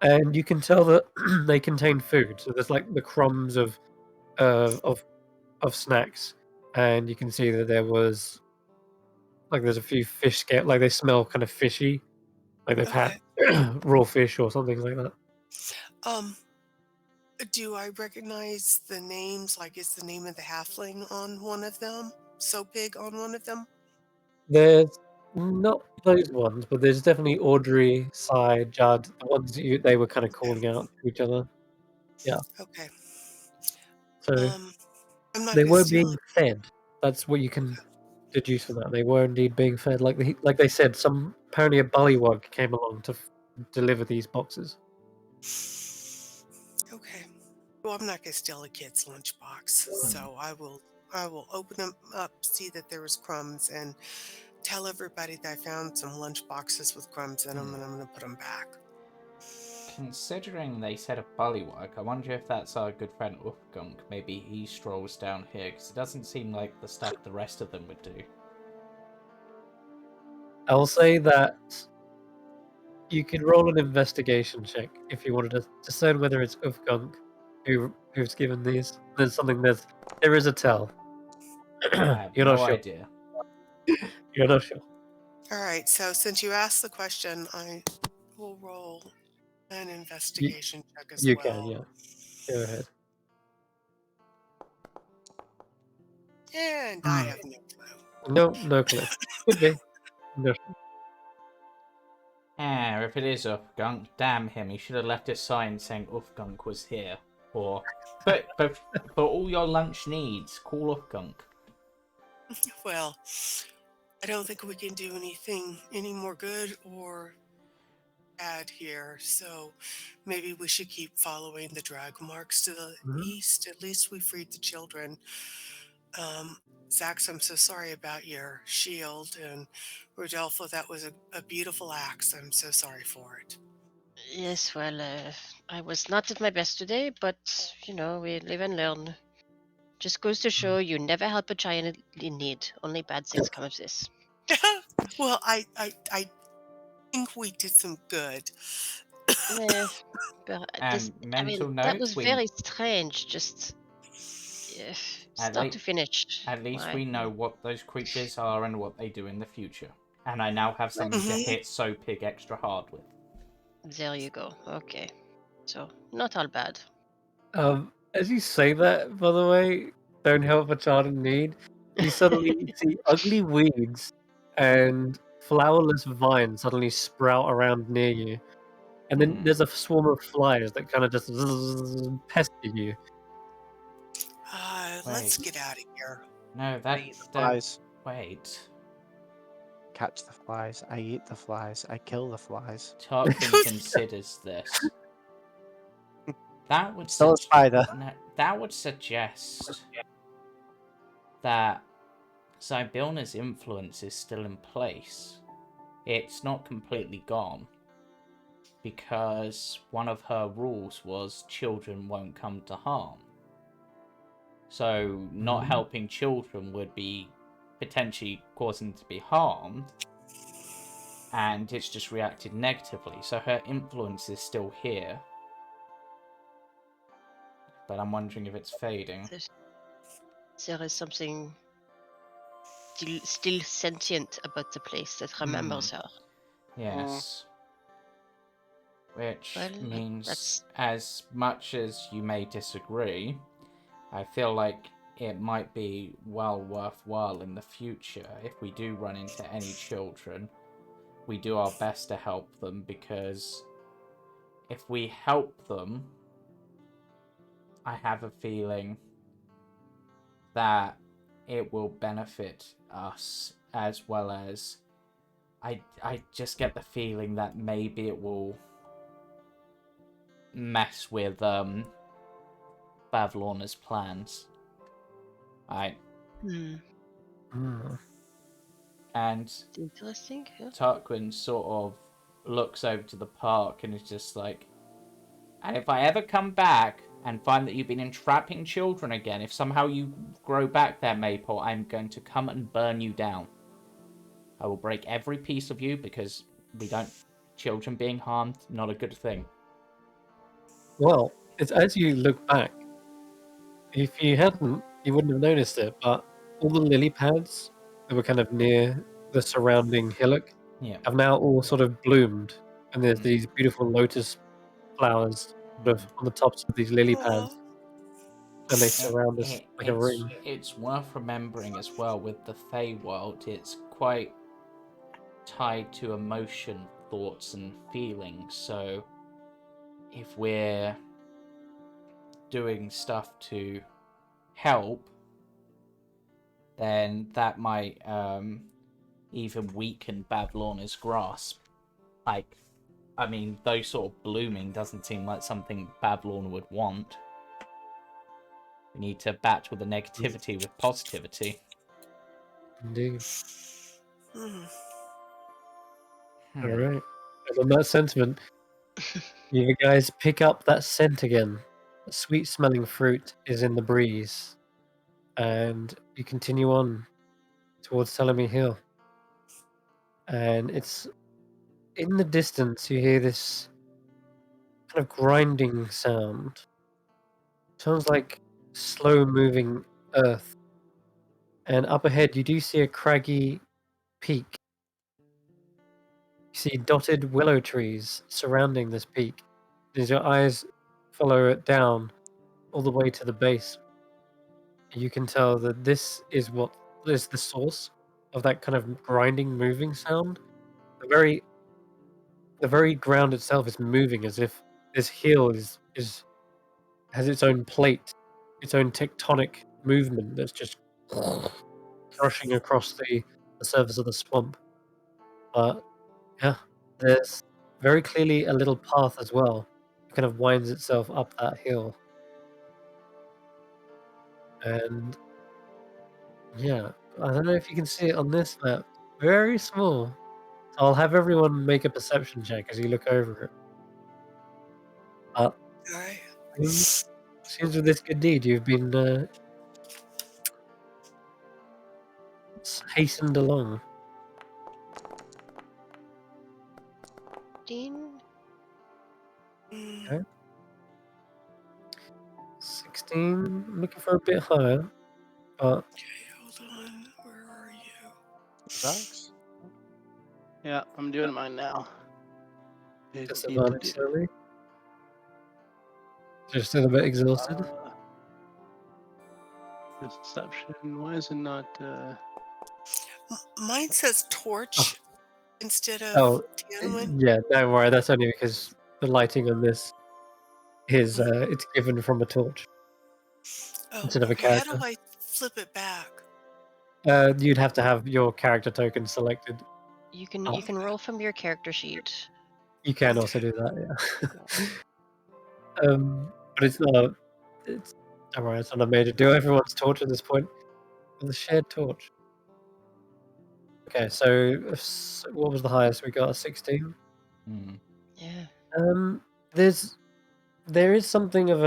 and you can tell that they contain food. So there's like the crumbs of snacks, and you can see that there's a few fish scale, like they smell kind of fishy, like they've had raw fish or something like that. Um, do I recognize the names? Like, is the name of the halfling on one of them? So big on one of them? There's Not those ones, but there's definitely Audrey, Sai, Judd, the ones they were kind of calling out to each other. Okay. So I'm not they gonna were steal being it. fed. That's what you can deduce from that. They were indeed being fed. Like they said, apparently a bullywug came along to deliver these boxes. Okay. Well, I'm not gonna steal a kid's lunchbox, so I will open them up, see that there was crumbs, and tell everybody that I found some lunch boxes with crumbs in them, and I'm gonna put them back. Considering they said a bullywug, I wonder if that's our good friend Ufgunk. Maybe he strolls down here, because it doesn't seem like the stuff the rest of them would do. I'll say that you could roll an investigation check if you wanted to discern whether it's Ufgunk who's given these. There's something there is a tell. I have You're no not sure. idea. You're not sure. All right. So since you asked the question, I will roll an investigation check as You well. can, yeah. Go ahead. And I have no clue. No clue. Could be. No. If it is Ufgunk, damn him, he should have left a sign saying Ufgunk was here. Or, but for all your lunch needs, call Ufgunk. Well, I don't think we can do anything any more good or bad here, so maybe we should keep following the drag marks to the east. At least we freed the children. Xaxx, I'm so sorry about your shield, and Rodolfo, that was a beautiful axe. I'm so sorry for it. Yes, well, I was not at my best today, but we live and learn. Just goes to show you never help a child in need. Only bad things come of this. Well, I think we did some good. Eh, but And mental that note, was very strange. Just start to finish. At least Why? we know what those creatures are and what they do in the future. And I now have something to hit So Pig extra hard with. There you go. Okay. So, not all bad. As you say that, by the way, don't help a child in need, you suddenly see ugly weeds and flowerless vines suddenly sprout around near you. And then there's a swarm of flies that kind of just pester you. Let's get out of here. No, Eat the flies. Wait. Catch the flies. I eat the flies. I kill the flies. Tarquin considers this. That would Still a spider. that would suggest that Zybilna's influence is still in place. It's not completely gone. Because one of her rules was children won't come to harm. So not helping children would be potentially causing them to be harmed. And it's just reacted negatively. So her influence is still here. But I'm wondering if it's fading. There is something still sentient about the place that remembers her. Yes. Which Well, means, as much as you may disagree, I feel like it might be well worthwhile in the future if we do run into any children, we do our best to help them, because if we help them, I have a feeling that it will benefit us, as well as I just get the feeling that maybe it will mess with Bavlorna's plans. And interesting. Yeah. Tarquin sort of looks over to the park and is just like, and if I ever come back and find that you've been entrapping children again, if somehow you grow back there, Maple, I'm going to come and burn you down. I will break every piece of you, because children being harmed, not a good thing. Well, it's as you look back. If you hadn't, you wouldn't have noticed it, but all the lily pads that were kind of near the surrounding hillock have now all sort of bloomed, and there's these beautiful lotus flowers sort of on the tops of these lily pads, and they surround us like a ring. It's worth remembering as well, with the Fey world, it's quite tied to emotion, thoughts, and feelings. So if we're doing stuff to help, then that might even weaken Babylon's grasp. Like, I mean, those sort of blooming doesn't seem like something Babylon would want. We need to battle the negativity with positivity. Indeed. Hmm. All right. And on that sentiment, you guys pick up that scent again. The sweet-smelling fruit is in the breeze, and you continue on towards Salome Hill. And it's in the distance. You hear this kind of grinding sound. Sounds like slow-moving earth. And up ahead, you do see a craggy peak. You see dotted willow trees surrounding this peak. As your eyes follow it down all the way to the base, you can tell that this is what is the source of that kind of grinding, moving sound. The very ground itself is moving, as if this hill has its own plate, its own tectonic movement that's just crushing across the surface of the swamp. But yeah, there's very clearly a little path as well. It kind of winds itself up that hill. And yeah, I don't know if you can see it on this map. Very small. So I'll have everyone make a perception check as you look over it. All right. Seems with this good deed, you've been hastened along. 15. Mm, Okay. 16. I'm looking for a bit higher, but okay, hold on. Where are you? Xaxx? Yeah, I'm doing mine now. disadvantage slowly. Just still a bit exhausted. Perception. Why is it not? Mine says torch instead of Oh, Tanwen. yeah, don't worry. That's only because the lighting on this is it's given from a torch Oh, instead of a okay. How character. do I flip it back? You'd have to have your character token selected. You can Oh. you can roll from your character sheet. You can also do that, yeah. But it's not. It's don't worry. It's not a major deal. Everyone's torch at this point with a shared torch. Okay, so what was the highest we got? A 16. Hmm. Yeah. There is something of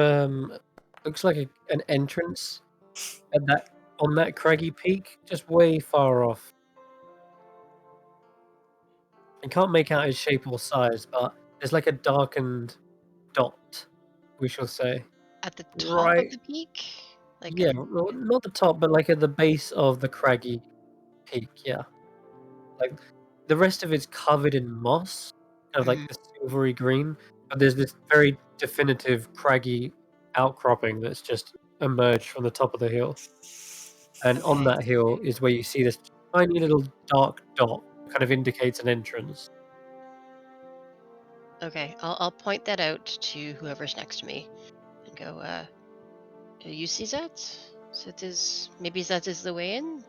looks like an entrance at that on that craggy peak, just way far off. I can't make out its shape or size, but there's like a darkened dot, we shall say. At the top Right. of the peak? Like Yeah, well, not the top, but like at the base of the craggy peak. Yeah, like the rest of it's covered in moss, kind of like the silvery green. But there's this very definitive craggy outcropping that's just emerged from the top of the hill, and on Okay. that hill is where you see this tiny little dark dot, kind of indicates an entrance. Okay, I'll point that out to whoever's next to me and go, you see that? So maybe that is the way in?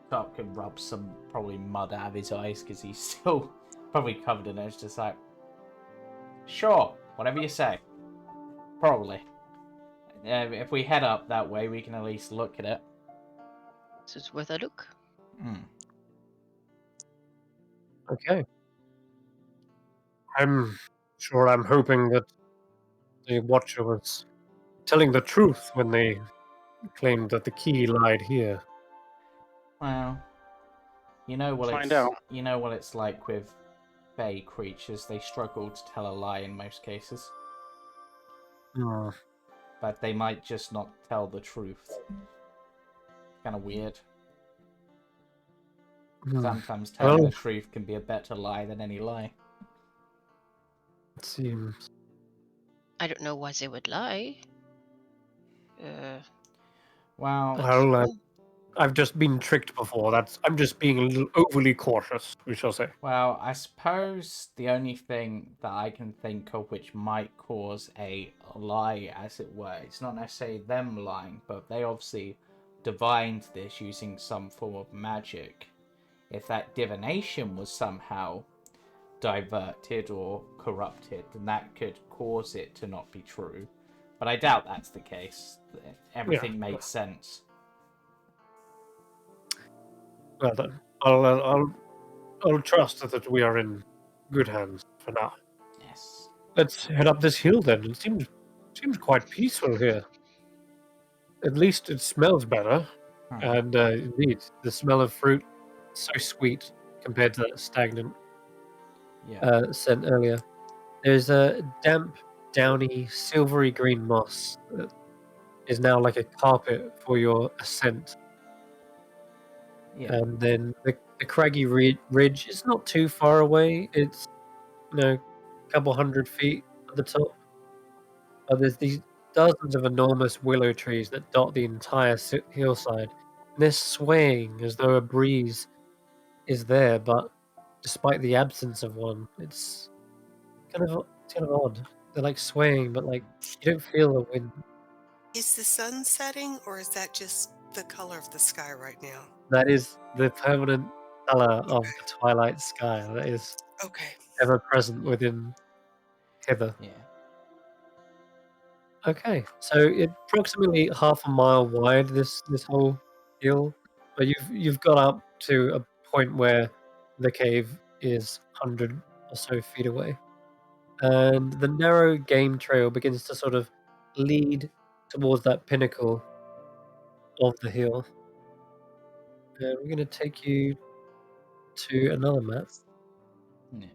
Doc could rub some probably mud out of his eyes because he's still probably covered in it. It's just like, sure, whatever you say. Probably. If we head up that way, we can at least look at it. So it's worth a look. Okay. I'm hoping that the Watcher was telling the truth when they claimed that the key lied here. Well, you know what Find out. You know what it's like with Fey creatures. They struggle to tell a lie in most cases, Hmm. but they might just not tell the truth. Kind of weird. Sometimes telling the truth can be a better lie than any lie. It seems. I don't know why they would lie. Well, Well, I've just been tricked before. I'm just being a little overly cautious, we shall say. Well, I suppose the only thing that I can think of which might cause a lie, as it were, it's not necessarily them lying, but they obviously divined this using some form of magic. If that divination was somehow diverted or corrupted, then that could cause it to not be true. But I doubt that's the case. Everything makes sense. Well then, I'll trust that we are in good hands for now. Yes. Let's head up this hill then. It seems quite peaceful here. At least it smells better. And indeed, the smell of fruit is so sweet compared to that stagnant scent earlier. There's a damp, downy, silvery green moss that is now like a carpet for your ascent. Yeah. And then the craggy ridge is not too far away. It's, a couple 100 feet at the top. But there's these dozens of enormous willow trees that dot the entire hillside. And they're swaying as though a breeze is there, but despite the absence of one, it's kind of odd. They're like swaying, but like you don't feel the wind. Is the sun setting, or is that just the color of the sky right now? That is the permanent color of the twilight sky that is Okay. ever present within hither. Yeah. Okay, so it's approximately half a mile wide, this whole hill, but you've got up to a point where the cave is 100 or so feet away, and the narrow game trail begins to sort of lead towards that pinnacle of the hill. And we're going to take you to another map. Yeah.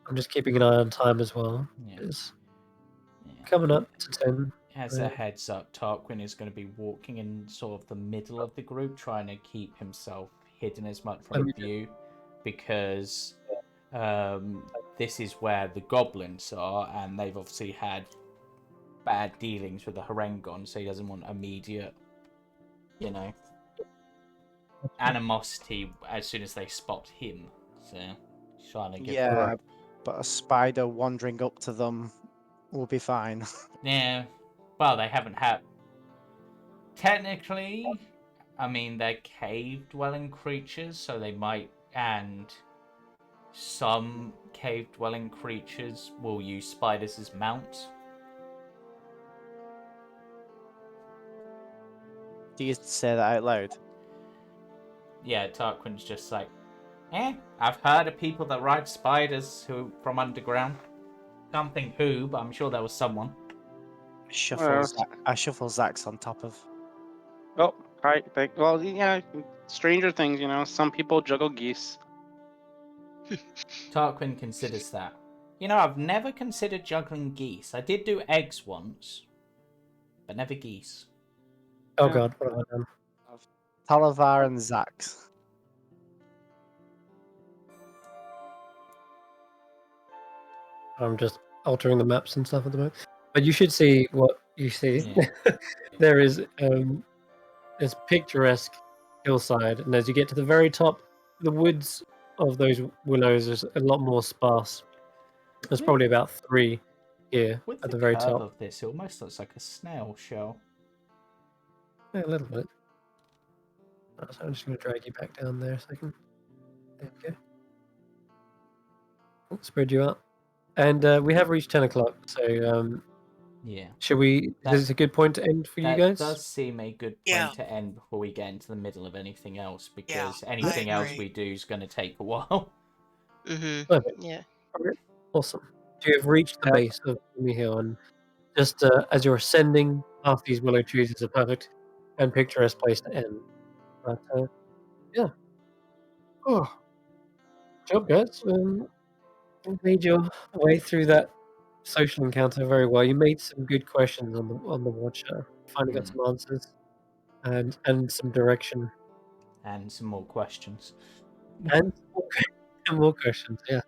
I'm just keeping an eye on time as well. Yeah. It's coming up to 10. As a heads up, Tarquin is going to be walking in sort of the middle of the group, trying to keep himself hidden as much from view, because this is where the goblins are, and they've obviously had bad dealings with the Harengon, so he doesn't want immediate, animosity as soon as they spot him. So, trying to get but a spider wandering up to them will be fine. Yeah, well, they haven't had. Technically, I mean, they're cave-dwelling creatures, so they might, and some cave-dwelling creatures will use spiders as mounts. Do you say that out loud? Yeah, Tarquin's just like, I've heard of people that ride spiders from underground. Can't think who, but I'm sure there was someone. I shuffle Xaxx on top of. Oh, right. Well, yeah, Stranger Things, some people juggle geese. Tarquin considers that. I've never considered juggling geese. I did do eggs once, but never geese. Oh god, what have I done? Talavar and Xaxx. I'm just altering the maps and stuff at the moment. But you should see what you see. Yeah. There is this picturesque hillside, and as you get to the very top, the woods of those willows is a lot more sparse. There's probably about 3 here With at the the very curve top. of this, it almost looks like a snail shell. Yeah, a little bit. So I'm just going to drag you back down there a second. There we go. Spread you out. And we have reached 10 o'clock, so Yeah. should we... Is this a good point to end for you guys? That does seem a good point to end before we get into the middle of anything else, because anything else we do is going to take a while. Mm-hmm. Okay. Yeah. Awesome. So you have reached the base of the hill, and just as you're ascending past these willow trees is a perfect and picturesque place to end. But yeah. Oh, good job, guys. You made your way through that social encounter very well. You made some good questions on the watcher. Finally got some answers and some direction. And some more questions. And more questions, yeah.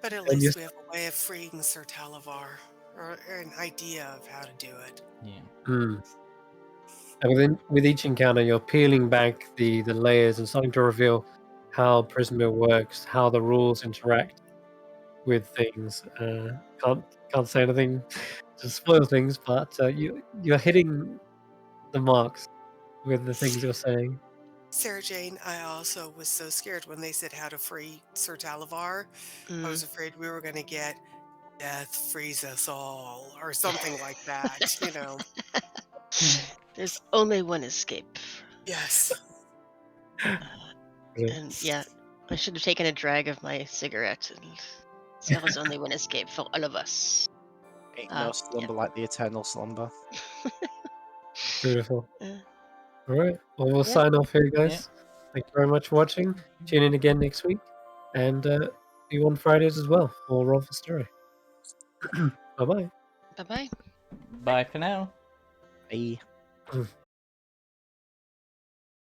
But at least we have a way of freeing Sir Talavar, or an idea of how to do it. Yeah. And with each encounter, you're peeling back the layers and starting to reveal how prison mill works, how the rules interact with things. Can't say anything to spoil things, but you're hitting the marks with the things you're saying. Sarah Jane, I also was so scared when they said how to free Sir Talavar. I was Mm. afraid we were going to get death freeze us all or something like that, you know. There's only one escape. Yes. And yeah, I should have taken a drag of my cigarette. And there was only one escape for all of us. Ain't no slumber like the eternal slumber. Beautiful. Uh, All right. Well, we'll Yeah. sign off here, guys. Thank you very much for watching. Tune in again next week. And see you on Fridays as well for Roll for Story. Bye-bye. Bye bye. Bye for now. Bye.